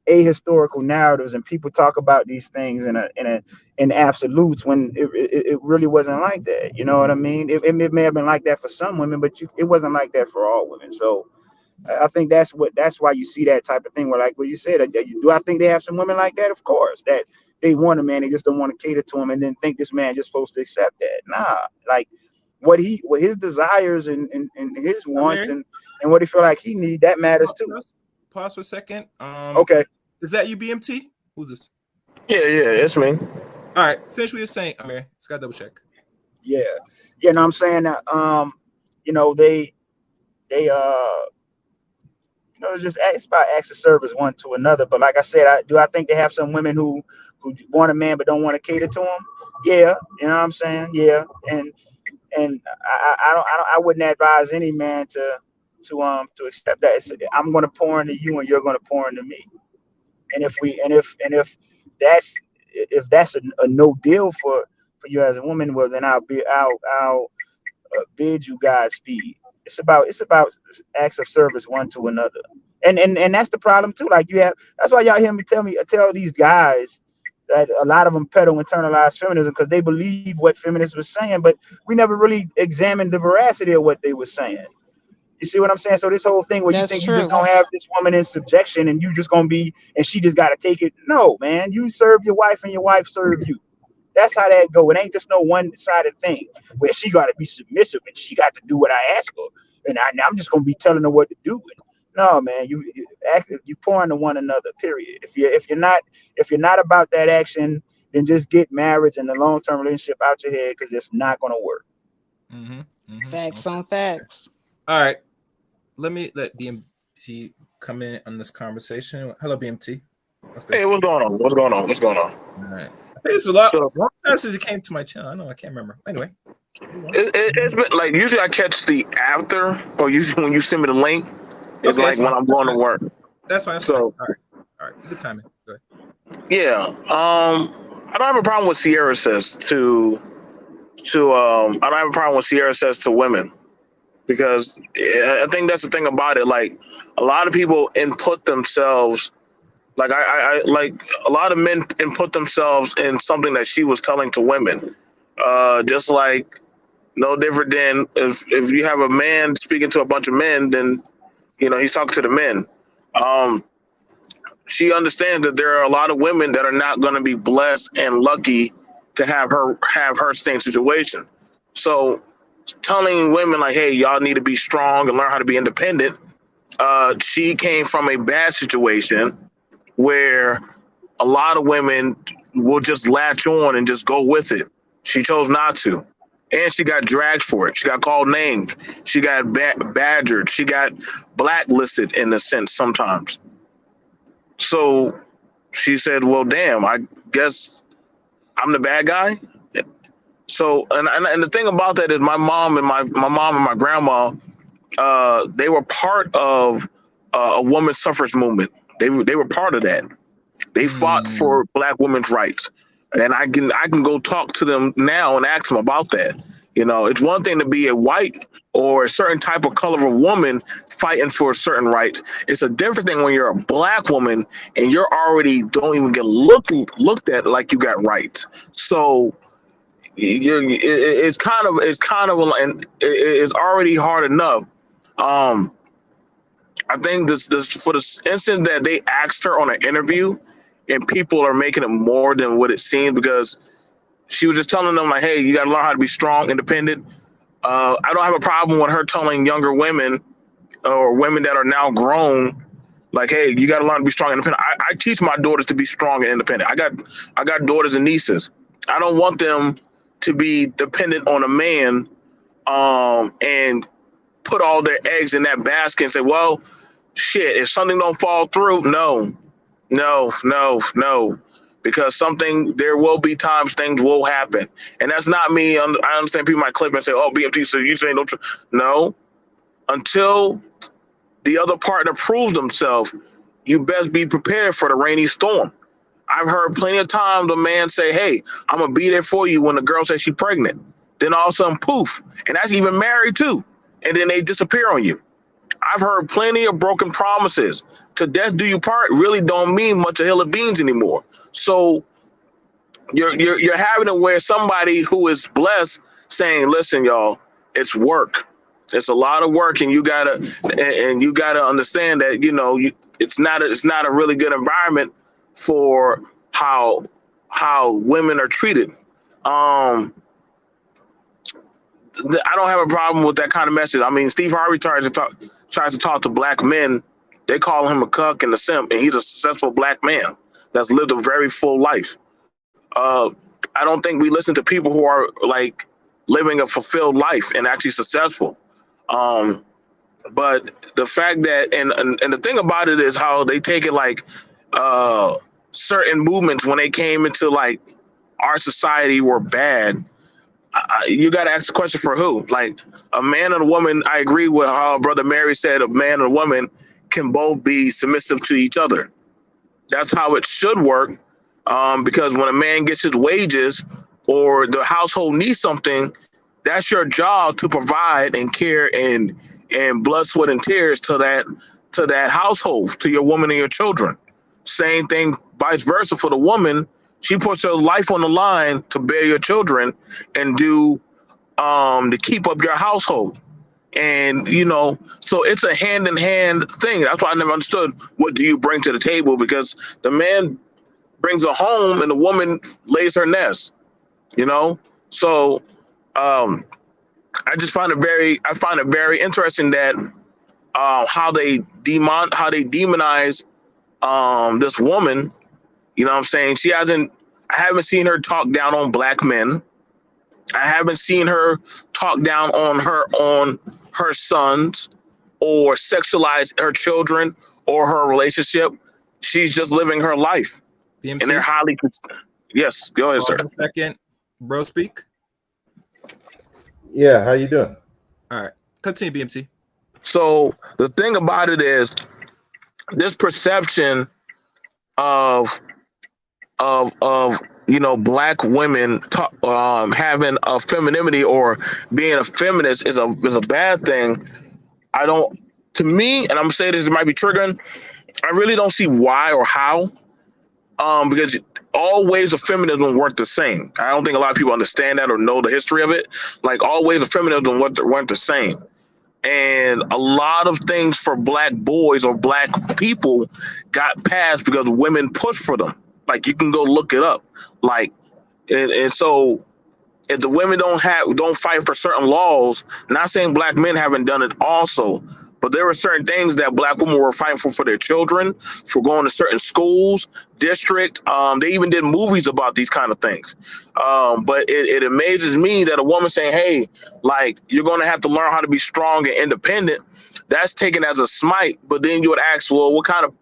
ahistorical narratives and people talk about these things in absolutes, when it really wasn't like that. You know what I mean? It may have been like that for some women, but it wasn't like that for all women. So I think that's why you see that type of thing where, like what you said, do I think they have some women like that? Of course, that they want a man, they just don't want to cater to him and then think this man just supposed to accept that. Nah, like what his desires and his wants and what he feel like he need, that matters too. Pause for a second. Okay. Is that you, BMT? Who's this? Yeah, it's me. All right, finish what you're saying, Amir. Just gotta double check. Yeah. No, I'm saying that they it's about acts of service one to another. But like I said, I think they have some women who want a man but don't want to cater to him. Yeah, you know what I'm saying? Yeah, and I wouldn't advise any man to accept that. I'm going to pour into you and you're going to pour into me. And if that's a no deal for you as a woman, well then I'll bid you Godspeed. It's about acts of service one to another, and that's the problem too. Like that's why y'all hear me tell these guys that a lot of them peddle internalized feminism because they believe what feminists were saying, but we never really examined the veracity of what they were saying. You see what I'm saying? So this whole thing where you think you're just gonna have this woman in subjection and you just gonna be, and she just gotta take it. No, man, you serve your wife and your wife serve you. That's how that go. It ain't just no one-sided thing where she got to be submissive and she got to do what I ask her, and I'm just gonna be telling her what to do. No, man, you pour into one another. Period. If you're not about that action, then just get marriage and the long-term relationship out your head because it's not gonna work. Facts on facts. All right, let BMT come in on this conversation. Hello, BMT. Hey, what's going on? All right. I think it's a long time since you came to my channel. I know I can't remember. Anyway, it's been like usually I catch the after, or usually when you send me the link, it's like when I'm going to work. That's fine. So all right, good timing. Go ahead. Yeah, I don't have a problem with Ciara says to I don't have a problem with Ciara says to women, because I think that's the thing about it. Like a lot of people input themselves. Like I like a lot of men input themselves in something that she was telling to women. Just like no different than if you have a man speaking to a bunch of men, then he's talking to the men. She understands that there are a lot of women that are not going to be blessed and lucky to have her same situation. So telling women like, hey, y'all need to be strong and learn how to be independent. She came from a bad situation where a lot of women will just latch on and just go with it. She chose not to. And she got dragged for it. She got called names. She got badgered. She got blacklisted in a sense sometimes. So she said, well, damn, I guess I'm the bad guy. So, and the thing about that is my mom and my grandma, they were part of a women's suffrage movement. They were part of that. They fought for Black women's rights, and I can go talk to them now and ask them about that. It's one thing to be a white or a certain type of color of woman fighting for certain rights. It's a different thing when you're a Black woman and you're already don't even get looked at like you got rights. So it's kind of and it's already hard enough. I think this for the instant that they asked her on an interview, and people are making it more than what it seems, because she was just telling them like, hey, you got to learn how to be strong, independent. I don't have a problem with her telling younger women or women that are now grown, Like, hey, you got to learn to be strong and independent. I teach my daughters to be strong and independent. I got daughters and nieces. I don't want them to be dependent on a man and put all their eggs in that basket and say, well, shit, if something don't fall through, no. Because there will be times things will happen. And that's not me. I understand people might clip and say, oh, BMT, so you saying don't. No. Until the other partner proves themselves, you best be prepared for the rainy storm. I've heard plenty of times a man say, hey, I'm going to be there for you when the girl says she's pregnant. Then all of a sudden, poof. And that's even married too. And then they disappear on you. I've heard plenty of broken promises. To death do you part really don't mean much of hill of beans anymore. So you're having it where somebody who is blessed saying, listen, y'all, it's work. It's a lot of work, and you gotta understand that, you know, it's not a really good environment for how women are treated. I don't have a problem with that kind of message. I mean, Steve Harvey tries to talk to black men. They call him a cuck and a simp, and he's a successful black man that's lived a very full life. I don't think we listen to people who are like living a fulfilled life and actually successful. But the fact that and the thing about it is how they take it like certain movements when they came into like our society were bad. You got to ask the question for who? Like a man and a woman. I agree with how Brother Mary said a man and a woman can both be submissive to each other. That's how it should work. Because when a man gets his wages or the household needs something, that's your job to provide and care and blood, sweat, and tears to that household, to your woman and your children. Same thing, vice versa for the woman. She puts her life on the line to bear your children and do to keep up your household. And, you know, so it's a hand in hand thing. That's why I never understood what do you bring to the table, because the man brings a home and the woman lays her nest, you know? So I find it very interesting that how they demonize this woman. You know what I'm saying? I haven't seen her talk down on black men. I haven't seen her talk down on her sons or sexualize her children or her relationship. She's just living her life. BMT? And they're highly. Yes, go ahead, sir. 1 second, bro. Speak. Yeah, how you doing? All right, continue, BMT. So the thing about it is, this perception of you know, black women having a femininity or being a feminist is a bad thing. To me, and I'm gonna say this, it might be triggering, I really don't see why or how. Because all ways of feminism weren't the same. I don't think a lot of people understand that or know the history of it. Like all ways of feminism weren't the same. And a lot of things for black boys or black people got passed because women pushed for them. Like you can go look it up. Like, and so if the women don't fight for certain laws, not saying black men haven't done it also, but there were certain things that black women were fighting for their children, for going to certain schools, district. They even did movies about these kind of things. But it amazes me that a woman saying, hey, like, you're going to have to learn how to be strong and independent, that's taken as a smite. But then you would ask, well, what kind of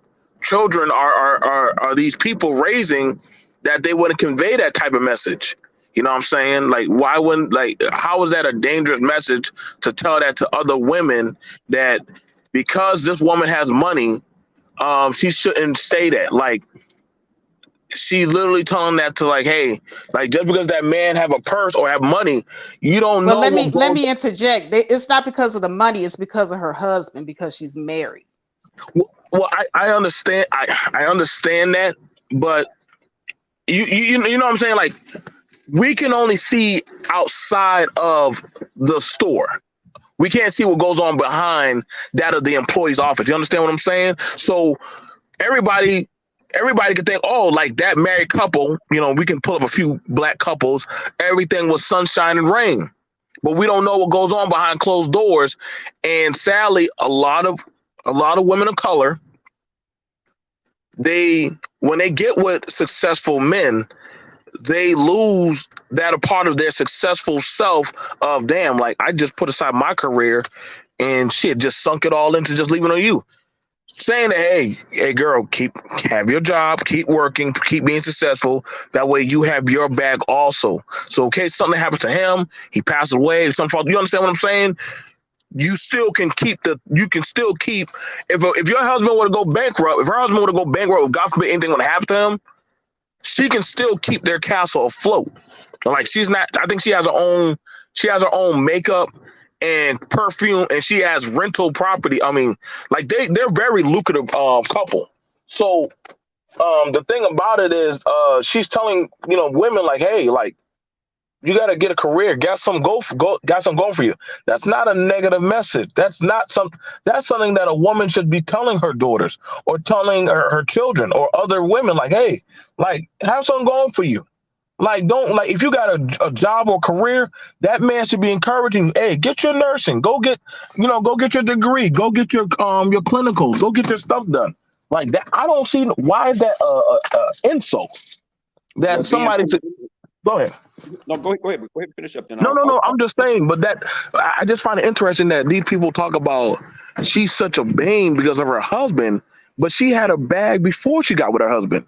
children are these people raising that they wouldn't convey that type of message? You know what I'm saying? Like, why wouldn't, like, how is that a dangerous message to tell that to other women, that because this woman has money, she shouldn't say that? Like, she's literally telling that to, like, hey, like, just because that man have a purse or have money, you don't know. But let me interject. It's not because of the money. It's because of her husband, because she's married. Well, I understand. I understand that, but you know what I'm saying? Like, we can only see outside of the store. We can't see what goes on behind that of the employee's office. You understand what I'm saying? So everybody could think, oh, like that married couple, you know, we can pull up a few black couples, everything was sunshine and rain. But we don't know what goes on behind closed doors. And sadly, a lot of women of color when they get with successful men, they lose that a part of their successful self of damn, like I just put aside my career and shit, just sunk it all into just leaving on you. Saying that, hey girl, have your job, keep working, keep being successful. That way you have your bag also. So in case something happens to him, he passes away, you understand what I'm saying? You can still keep if your husband were to go bankrupt, if her husband were to go bankrupt, if God forbid anything would happen to him, she can still keep their castle afloat. Like I think she has her own makeup and perfume, and she has rental property. I mean, like they're very lucrative couple. So the thing about it is she's telling women like, hey, like you got to get a career, got some going for you. That's not a negative message. That's something that a woman should be telling her daughters or telling her children or other women, like, hey, like have something going for you. Like, don't, like, if you got a job or career, that man should be encouraging you. Hey, get your nursing, go get your degree, go get your clinicals, go get your stuff done. Like that, I don't see why is that insult that Well, somebody should. Go ahead. No, go ahead. Go ahead, finish up. Then No. I'm just saying, but I just find it interesting that these people talk about she's such a bane because of her husband, but she had a bag before she got with her husband.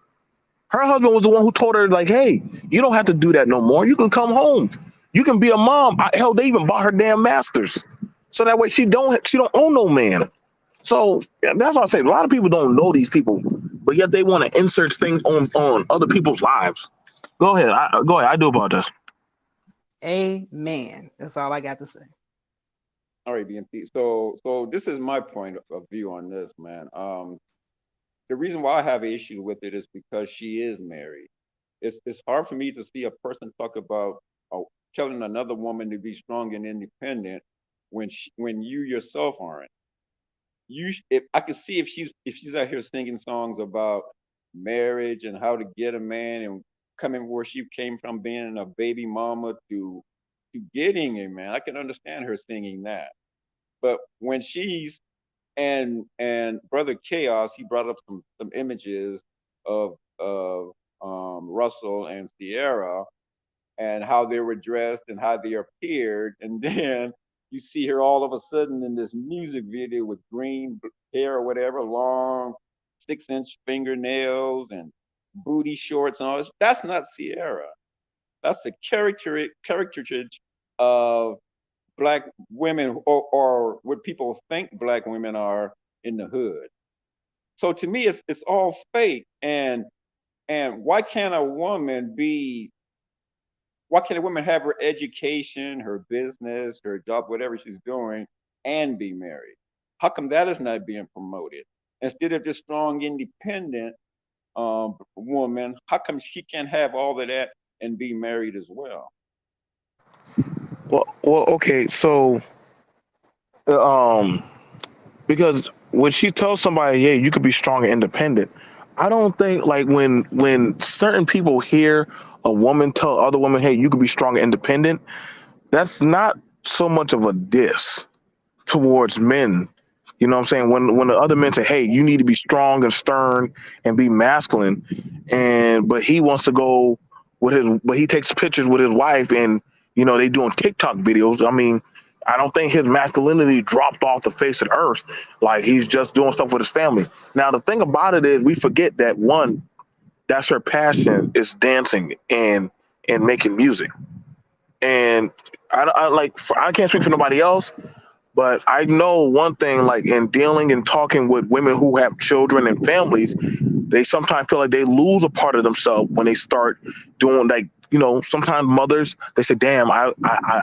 Her husband was the one who told her, like, hey, you don't have to do that no more. You can come home. You can be a mom. Hell, they even bought her damn masters. So that way she don't own no man. So that's why I say a lot of people don't know these people, but yet they want to insert things on other people's lives. Go ahead. I do apologize. Amen. That's all I got to say. All right, BMP. So this is my point of view on this, man. The reason why I have an issue with it is because she is married. It's hard for me to see a person talk about telling another woman to be strong and independent when you yourself aren't. If I could see if she's out here singing songs about marriage and how to get a man and coming where she came from, being a baby mama to getting a man, I can understand her singing that. But when she's and Brother Chaos, he brought up some images of Russell and Ciara and how they were dressed and how they appeared, and then you see her all of a sudden in this music video with green hair or whatever, long 6-inch fingernails and booty shorts and all this. That's not Ciara. That's a caricature of Black women or what people think Black women are in the hood. So to me, it's all fake. And why can't a woman have her education, her business, her job, whatever she's doing, and be married? How come that is not being promoted? Instead of just strong, independent woman, how come she can't have all of that and be married as well? Well, okay, so because when she tells somebody, "Yeah, you could be strong and independent," I don't think like when certain people hear a woman tell other women, "Hey, you could be strong and independent," that's not so much of a diss towards men. You know what I'm saying? When the other men say, "Hey, you need to be strong and stern and be masculine," but he wants to go but he takes pictures with his wife and they doing TikTok videos. I mean, I don't think his masculinity dropped off the face of the earth. Like he's just doing stuff with his family. Now the thing about it is we forget that that's her passion is dancing and making music. And I can't speak for nobody else, but I know one thing, like in dealing and talking with women who have children and families, they sometimes feel like they lose a part of themselves when they start doing sometimes mothers, they say, damn, I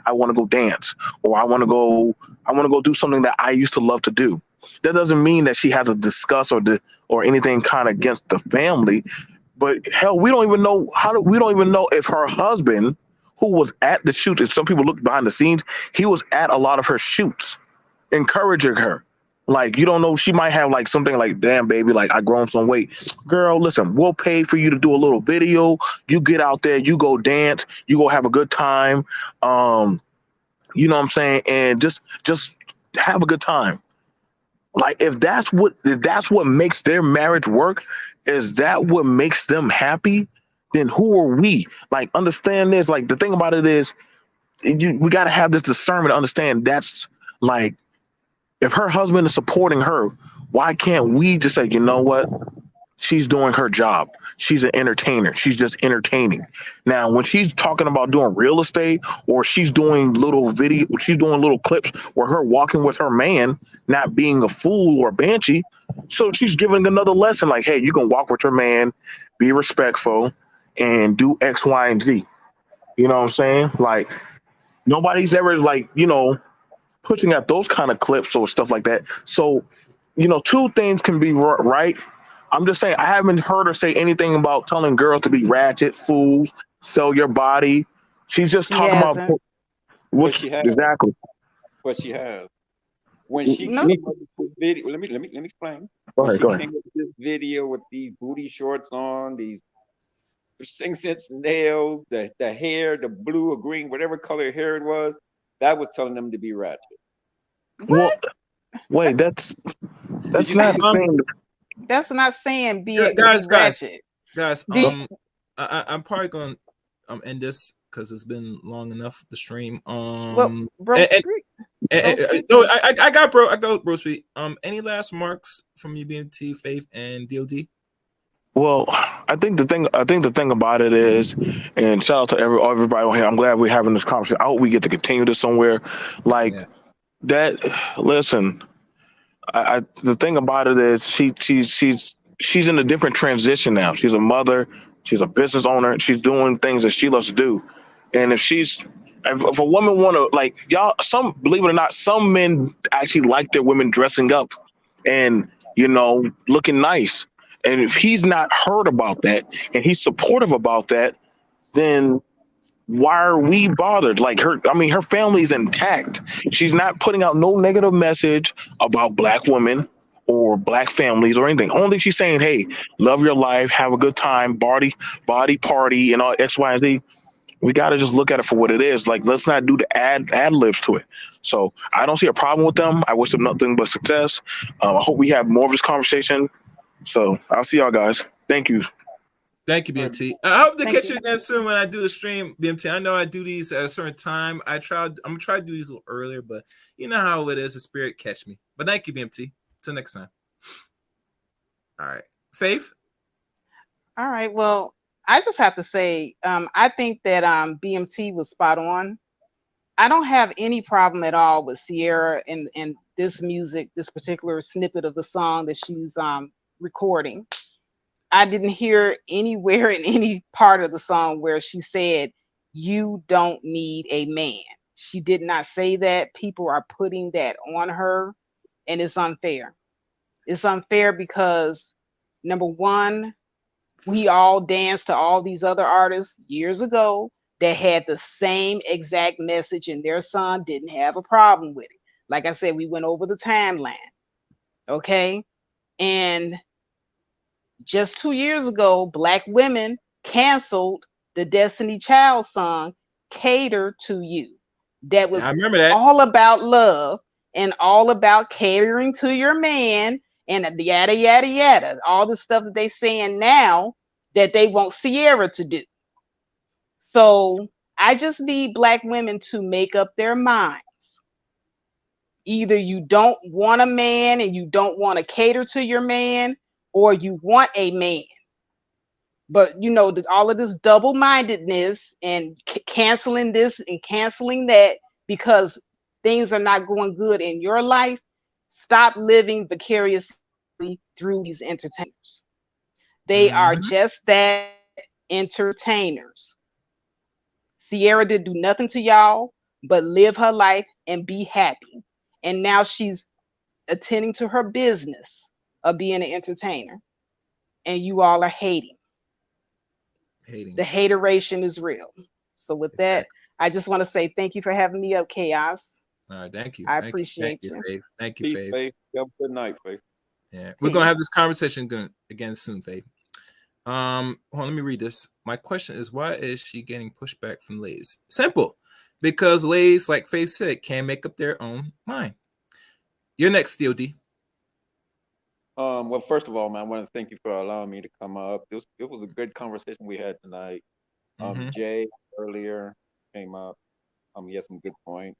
want to go dance, or I want to go do something that I used to love to do. That doesn't mean that she has a disgust or anything kind of against the family. But hell, we don't even know if her husband, who was at the shoots, and some people look behind the scenes, he was at a lot of her shoots, encouraging her. Like, you don't know, she might have like something like, damn, baby, like I grown some weight. Girl, listen, we'll pay for you to do a little video. You get out there, you go dance, you go have a good time. You know what I'm saying? And just have a good time. Like if that's what makes their marriage work, is that what makes them happy? Then who are we? Like understand this. Like the thing about it is, we got to have this discernment to understand that's like if her husband is supporting her, why can't we just say, you know what? She's doing her job. She's an entertainer. She's just entertaining. Now, when she's talking about doing real estate or she's doing little clips where her walking with her man, not being a fool or banshee. So she's giving another lesson like, hey, you can walk with your man, be respectful, and do X, Y, and Z. You know what I'm saying? Like nobody's ever like, pushing out those kind of clips or stuff like that. So, two things can be right. I'm just saying, I haven't heard her say anything about telling girls to be ratchet, fools, sell your body. She's just talking about what she has. Exactly. What she has. When she came up with this video, let me explain. Go ahead. Came up with this video with these booty shorts on, these 6-inch nails, the hair, the blue or green, whatever color hair it was, that was telling them to be ratchet. Well, wait, that's not saying. That's not saying be guys. ratchet. Guys, I'm probably going to end this because it's been long enough. The stream. Well, bro, I got bro speak. Any last marks from you, BMT, Faith, and DOD? Well, I think the thing about it is, and shout out to everybody on here. I'm glad we're having this conversation. I hope we get to continue this somewhere. Like that. Listen, the thing about it is she's in a different transition now. She's a mother. She's a business owner. She's doing things that she loves to do. And if a woman want to, like, y'all, believe it or not, some men actually like their women dressing up and looking nice. And if he's not heard about that and he's supportive about that, then why are we bothered? Like her family's intact. She's not putting out no negative message about black women or black families or anything. Only she's saying, hey, love your life, have a good time, body party, and all X, Y, and Z. We got to just look at it for what it is. Like, let's not do the ad libs to it. So I don't see a problem with them. I wish them nothing but success. I hope we have more of this conversation. So I'll see y'all guys. Thank you. Thank you, BMT. I hope to catch you again soon when I do the stream, BMT. I know I do these at a certain time. I'm gonna try to do these a little earlier, but you know how it is. The spirit catch me. But thank you, BMT. Till next time. All right, Faith. All right. Well, I just have to say, I think that BMT was spot on. I don't have any problem at all with Ciara and this music, this particular snippet of the song that she's recording. I didn't hear anywhere in any part of the song where she said, you don't need a man. She did not say that. People are putting that on her, and it's unfair. It's unfair because, number one, we all danced to all these other artists years ago that had the same exact message, and their son didn't have a problem with it. Like I said, we went over the timeline. Okay. And just 2 years ago, Black women canceled the Destiny Child song, Cater to You. That was all about love and all about catering to your man and yada, yada, yada. All the stuff that they saying now that they want Ciara to do. So I just need Black women to make up their minds. Either you don't want a man and you don't want to cater to your man, or you want a man. But all of this double-mindedness and canceling this and canceling that because things are not going good in your life, stop living vicariously through these entertainers. They are just that, entertainers. Ciara did do nothing to y'all but live her life and be happy. And now she's attending to her business of being an entertainer. And you all are hating. The hateration is real. So with that, I just want to say thank you for having me up, Chaos. All right, thank you. I appreciate you. Faith. Thank you, Faith. Have a good night, Faith. Yeah, we're gonna have this conversation again soon, Faith. Hold on, let me read this. My question is, why is she getting pushback from ladies? Simple, because ladies, like Faith said, can't make up their own mind. You're next, DOD. Well, first of all, man, I want to thank you for allowing me to come up. It was a good conversation we had tonight. Mm-hmm. Jay earlier came up. He had some good points.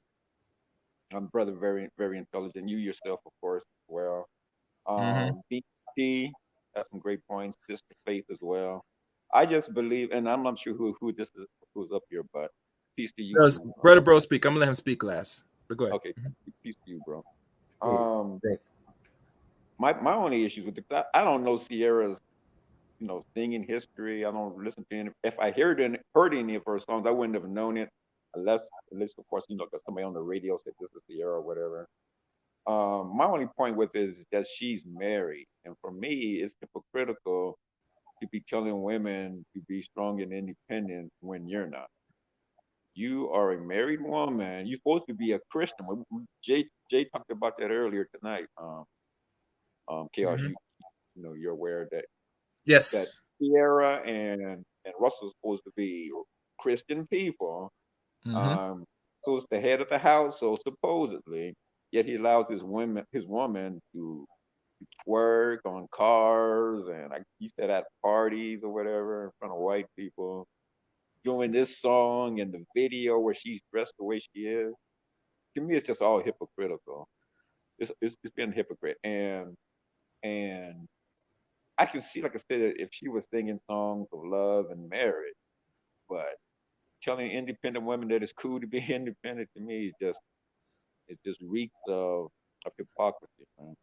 Brother, very very intelligent. You yourself, of course, as well. Mm-hmm. BP has some great points. Sister Faith as well. I just believe, and I'm not sure who this is, who's up here, but peace to you too. Brother Bro speak. I'm gonna let him speak last. But go ahead. Okay, peace to you, bro. Hey, Um, thanks. my only issues with I don't know Sierra's singing history. I don't listen to any. If I heard any of her songs, I wouldn't have known it unless of course, because somebody on the radio said this is Sierra or whatever. My only point with it is that she's married, and for me, it's hypocritical to be telling women to be strong and independent when you're not. You are a married woman. You're supposed to be a Christian. Jay talked about that earlier tonight. Chaos, Mm-hmm. you're aware that Yes. Ciara and Russell's supposed to be Christian people. Mm-hmm. So it's the head of the household supposedly. Yet he allows his woman to twerk on cars and like he said at parties or whatever in front of white people, doing this song and the video where she's dressed the way she is. To me, it's just all hypocritical. It's been hypocrite, and I can see, like I said, if she was singing songs of love and marriage, but telling independent women that it's cool to be independent to me is just it just reeks of hypocrisy, man.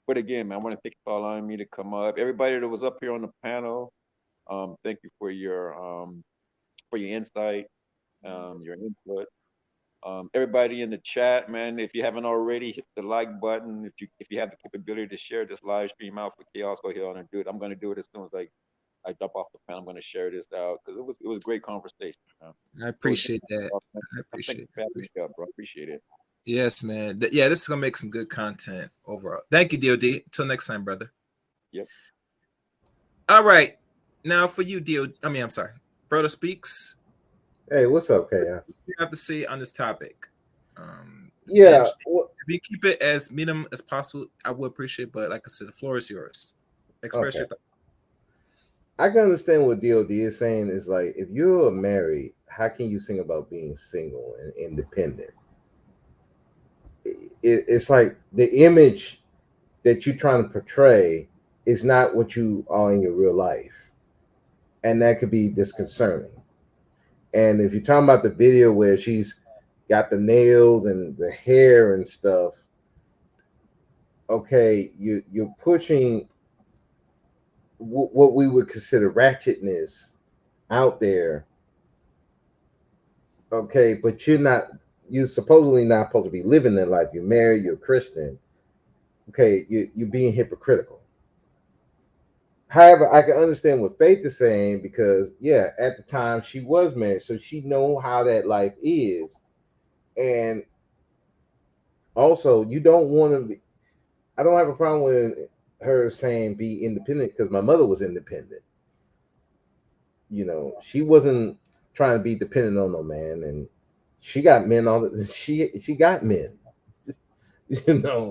But again, man, I want to thank you for allowing me to come up. Everybody that was up here on the panel, thank you for your insight, your input. Everybody in the chat, man, if you haven't already, hit the like button. If you have the capability to share this live stream out for Chaos, go ahead on and do it. I'm going to do it as soon as I jump off the panel. I'm going to share this out because it was a great conversation. Man. I appreciate that. I I thank appreciate you for having it. me up, bro. I appreciate it. Yes, man. Yeah, this is gonna make some good content overall. Thank you, DOD. Until next time, brother. Yep. All right. Now for you, DOD. I'm sorry. Brother Speaks. Hey, what's up, Chaos? You have to say on this topic. Yeah, If you keep it as minimum as possible, I would appreciate. But like I said, the floor is yours. Express okay. your thoughts. I can understand what DOD is saying. Is like, if you're married, how can you sing about being single and independent? It's like the image that you're trying to portray is not what you are in your real life, and that could be disconcerting. And if you're talking about the video where she's got the nails and the hair and stuff, okay, you're pushing what we would consider ratchetness out there. Okay, but you're supposedly not supposed to be living that life. You're married, you're a Christian. Okay, you're being hypocritical. However, I can understand what Faith is saying because yeah, at the time she was married, so she know how that life is. And also, you don't want to be. I don't have a problem with her saying be independent because my mother was independent. She wasn't trying to be dependent on no man, and she got men all the she got men.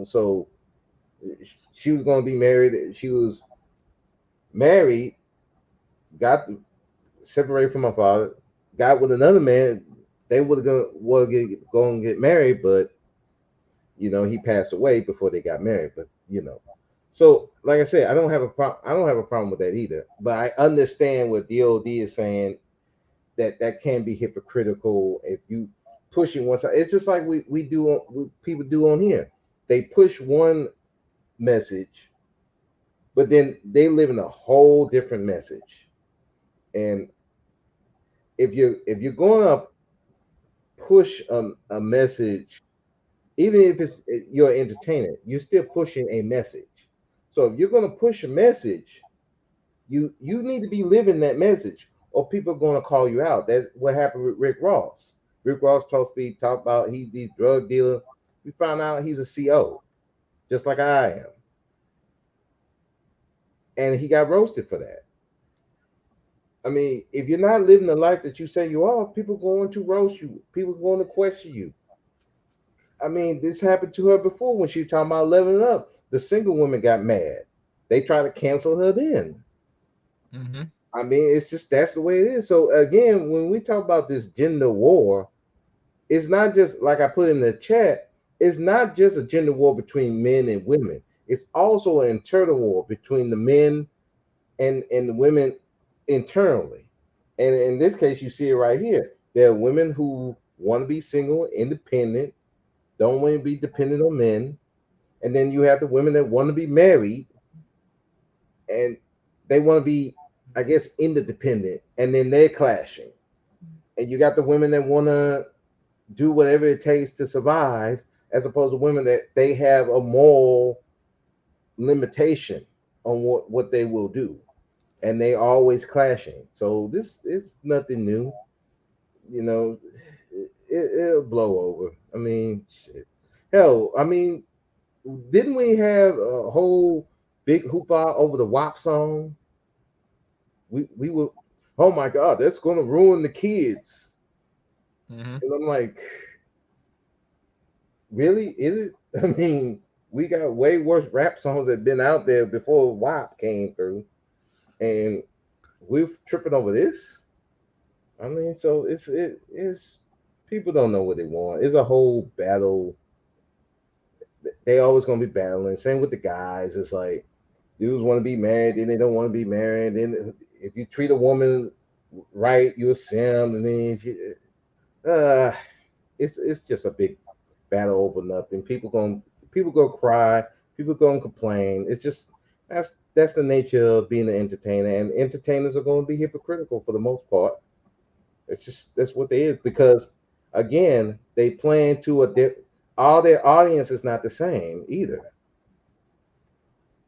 So she was going to be married. She was married, got separated from my father, got with another man. They would have go and get married, but he passed away before they got married. But so like I said, I don't have a problem with that either. But I understand what DOD is saying, that can be hypocritical if you pushing one side. It's just like we do what people do on here. They push one message, but then they live in a whole different message. And if you're going to push a message, even if you're an entertainer, you're still pushing a message. So if you're going to push a message, you need to be living that message, or people are going to call you out. That's what happened with Rick Ross. Rick Ross supposed to be talk about he's drug dealer. We found out he's a CO, just like I am, and he got roasted for that. I mean, if you're not living the life that you say you are, people are going to roast you. People are going to question you. I mean, this happened to her before when she was talking about leveling up. the single women got mad. They try to cancel her then. Mm-hmm. I mean, it's just that's the way it is. So again, when we talk about this gender war, it's not just like I put in the chat, it's not just a gender war between men and women. It's also an internal war between the men and the women internally. And in this case, you see it right here. There are women who want to be single, independent, don't want to be dependent on men. And then you have the women that want to be married and they want to be, I guess, interdependent. And then they're clashing. And you got the women that want to do whatever it takes to survive, as opposed to women that they have a moral limitation on what they will do. And they always clashing. So this is nothing new. You know, it'll blow over. I mean, shit. Hell, I mean, didn't we have a whole big hoopla over the WAP song? We were, oh my God, that's gonna ruin the kids. Mm-hmm. And I'm like, really? Is it? I mean, we got way worse rap songs that been out there before WAP came through, and we're tripping over this. I mean, so it's people don't know what they want. It's a whole battle. They always gonna be battling. Same with the guys. It's like dudes want to be married, then they don't want to be married. Then if you treat a woman right, you're a sim, and then if you, it's just a big battle over nothing. People gonna cry. People gonna complain. It's just that's the nature of being an entertainer, and entertainers are going to be hypocritical for the most part. It's just that's what they is because again they plan to all their audience is not the same either.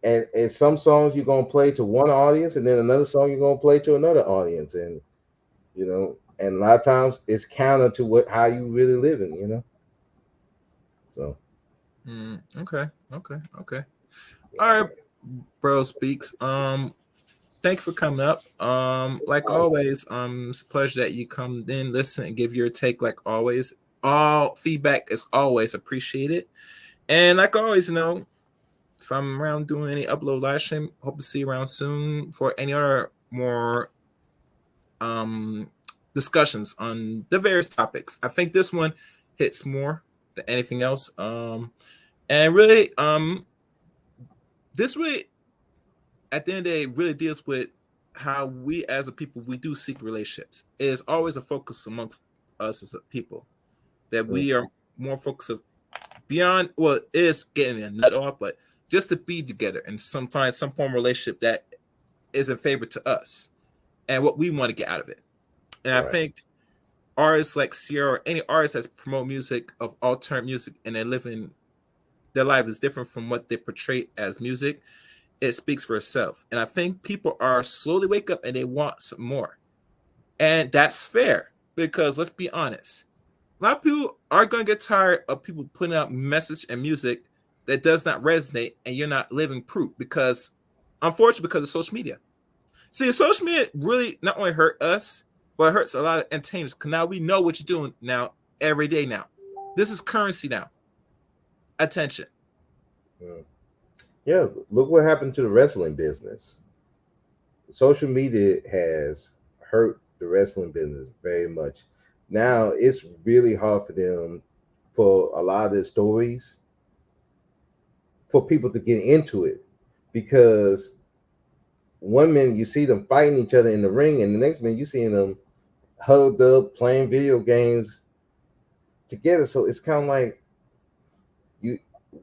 And some songs you're gonna play to one audience, and then another song you're gonna play to another audience, and and a lot of times it's counter to how you really living. So Okay. All right, bro speaks. Thank you for coming up. Like always, it's a pleasure that you come in, listen, and give your take. Like always, all feedback is always appreciated. And like always, if I'm around doing any upload live stream, hope to see you around soon for any other more discussions on the various topics. I think this one hits more than anything else. And really, this really, at the end of the day, really deals with how we as a people, we do seek relationships. It is always a focus amongst us as a people that we are more focused of beyond, well, it is getting a nut off, but just to be together and sometimes some form of relationship that is in favor to us and what we want to get out of it. And I think artists like Ciara, or any artist that's promote music of alternate music and they're living their life is different from what they portray as music, it speaks for itself. And I think people are slowly wake up and they want some more. And that's fair because let's be honest. A lot of people are going to get tired of people putting out message and music that does not resonate and you're not living proof because, unfortunately, because of social media. See, social media really not only hurt us, but it hurts a lot of entertainers because now we know what you're doing now every day now. This is currency now. Attention. Yeah, look what happened to the wrestling business. Social media has hurt the wrestling business very much. Now it's really hard for them, for a lot of their stories, for people to get into it because one minute you see them fighting each other in the ring, and the next minute you see them hugged up playing video games together. So it's kind of like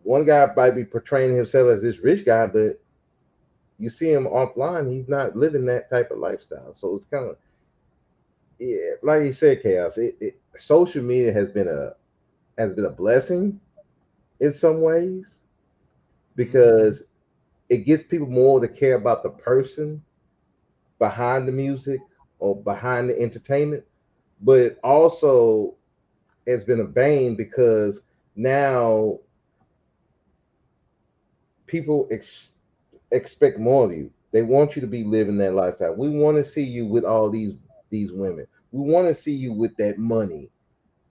one guy might be portraying himself as this rich guy, but you see him offline, he's not living that type of lifestyle. So it's kind of, yeah, like you said, Chaos. Social media has been a blessing in some ways because it gives people more to care about the person behind the music or behind the entertainment, but also it's been a bane because now people expect more of you. They want you to be living that lifestyle. We want to see you with all these women. We want to see you with that money,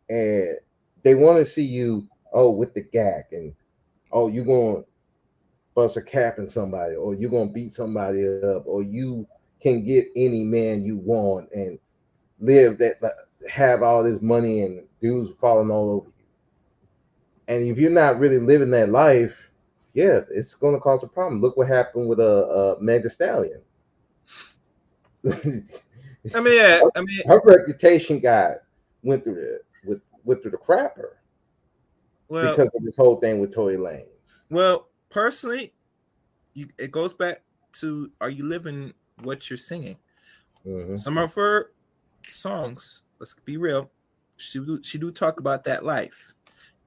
and they want to see you with the GAC and you going bust a cap in somebody, or you're gonna beat somebody up, or you can get any man you want and live that, have all this money and dudes falling all over you. And if you're not really living that life, yeah, it's gonna cause a problem. Look what happened with a Meg Thee Stallion. I mean, her reputation went through the crapper. Well, because of this whole thing with Tory Lanez. Well, personally, it goes back to, are you living what you're singing? Mm-hmm. Some of her songs, let's be real, she do talk about that life.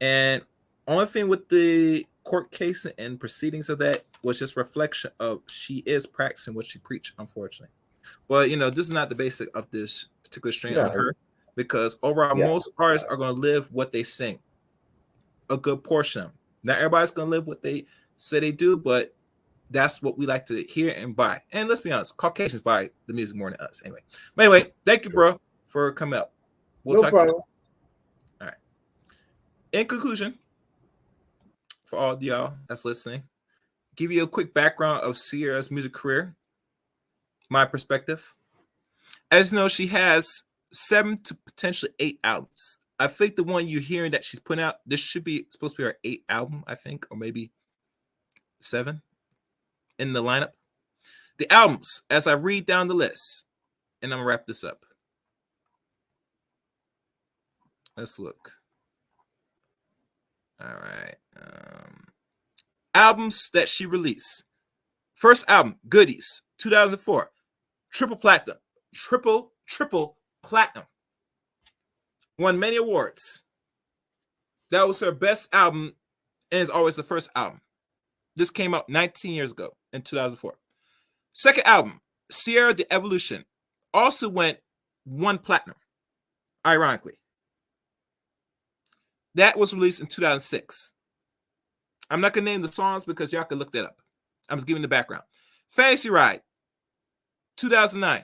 And only thing with the court case and proceedings of that was just reflection of she is practicing what she preached, unfortunately. But this is not the basic of this particular strain on her, because overall, most artists are going to live what they sing. A good portion of them. Not everybody's going to live what they say they do, but that's what we like to hear and buy. And let's be honest, Caucasians buy the music more than us. Anyway, thank you, bro, for coming up. We'll talk about it. All right. In conclusion, for all of y'all that's listening, give you a quick background of Ciara's music career, my perspective. As you know, she has 7 to potentially 8 albums. I think the one you're hearing that she's putting out, this should be supposed to be her 8th album, I think, or maybe 7 in the lineup. The albums, as I read down the list, and I'm gonna wrap this up. Let's look. All right. Albums that she released. First album, Goodies, 2004. Triple platinum. Triple platinum. Won many awards. That was her best album, and is always the first album. This came out 19 years ago in 2004. Second album, Ciara The Evolution, also went 1 platinum, ironically. That was released in 2006. I'm not going to name the songs because y'all can look that up. I'm just giving the background. Fantasy Ride, 2009.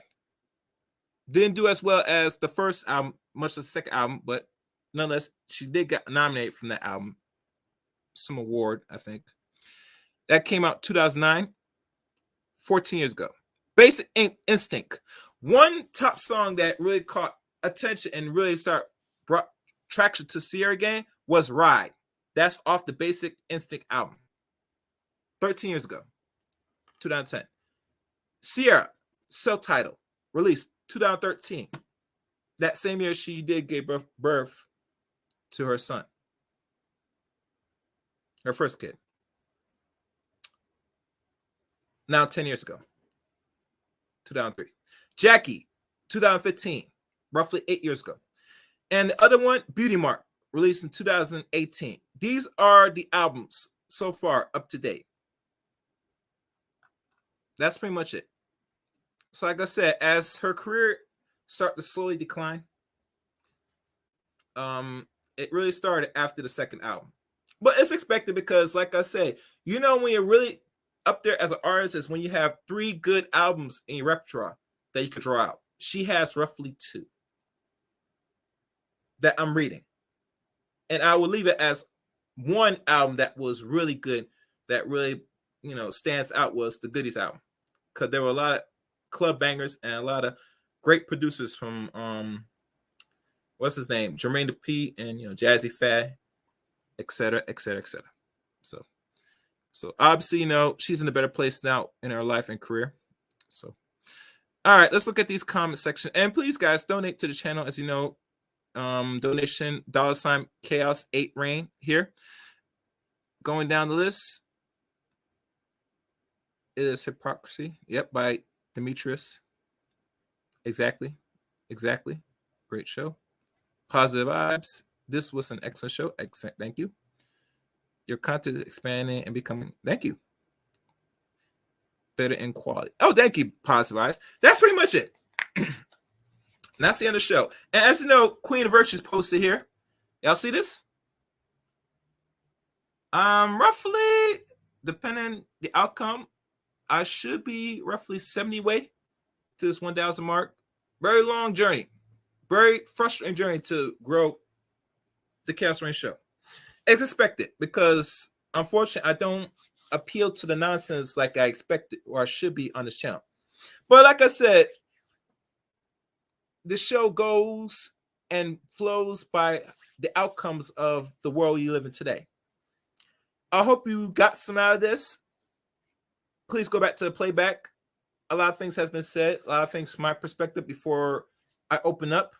Didn't do as well as the first album, much as the second album, but nonetheless, she did get nominated from that album. Some award, I think. That came out 2009, 14 years ago. Basic Instinct. One top song that really caught attention and really brought traction to Ciara again was Ride. That's off the Basic Instinct album. 13 years ago, 2010. Ciara, self-titled, released 2013. That same year, she did give birth to her son. Her first kid. Now 10 years ago. 2003. Jackie, 2015. Roughly 8 years ago. And the other one, Beauty Mark, released in 2018. These are the albums so far up to date. That's pretty much it. So like I said, as her career started to slowly decline, it really started after the second album. But it's expected because, like I said, when you're really up there as an artist is when you have 3 good albums in your repertoire that you could draw out. She has roughly 2 that I'm reading. And I will leave it as one album that was really good, that really, stands out, was the Goodies album. Because there were a lot of club bangers and a lot of great producers from what's his name? Jermaine Dupri and Jazzy Faye, etc., etc., etc. So obviously, she's in a better place now in her life and career. So, all right, let's look at these comment section. And please, guys, donate to the channel. As you know, donation $ Chaos 8 Rain here. Going down the list is Hypocrisy. Yep, by Demetrius. Exactly. Great show. Positive Vibes. This was an excellent show. Excellent. Thank you. Your content is expanding and becoming. Thank you. Better in quality. Oh, thank you, Positive Vibes. That's pretty much it. And that's the end of the show. And as you know, Queen of Virtue's posted here. Y'all see this? Roughly, depending the outcome, I should be roughly 70 way to this 1,000 mark. Very long journey. Very frustrating journey to grow the Chaos Rain show. As expected, because unfortunately, I don't appeal to the nonsense like I expected or I should be on this channel. But like I said, the show goes and flows by the outcomes of the world you live in today. I hope you got some out of this. Please go back to the playback. A lot of things has been said. A lot of things from my perspective before I open up.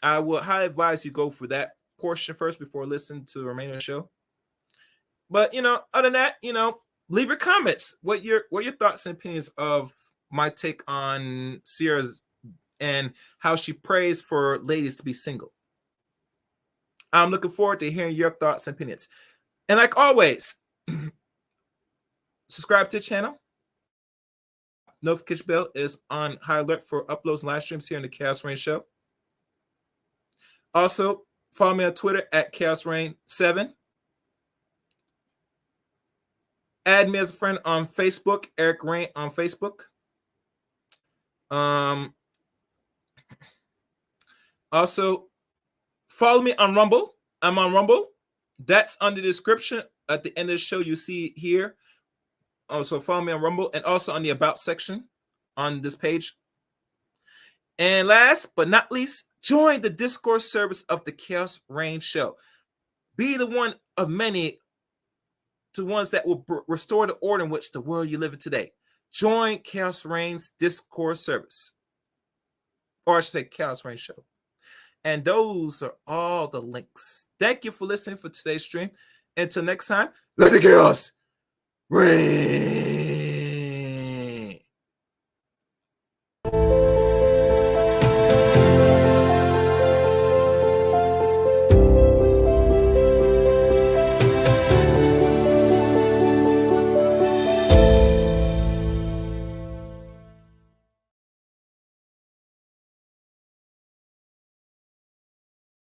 I will highly advise you go for that portion first before listening to the remainder of the show. But other than that, leave your comments. What your thoughts and opinions of my take on Ciara's and how she prays for ladies to be single. I'm looking forward to hearing your thoughts and opinions. And like always, subscribe to the channel. Notification bell is on high alert for uploads and live streams here in the Chaos Reign Show. Also, follow me on Twitter at ChaosReign7. Add me as a friend on Facebook, Eric Rain on Facebook. Also, follow me on Rumble. I'm on Rumble. That's under the description at the end of the show. You see here. Also, follow me on Rumble and also on the About section on this page. And last but not least, join the Discord service of the Chaos Reign Show. Be the one of many to ones that will restore the order in which the world you live in today. Join Chaos Reign's Discord service. Or I should say Chaos Reign Show. And those are all the links. Thank you for listening for today's stream. Until next time, let the chaos reign.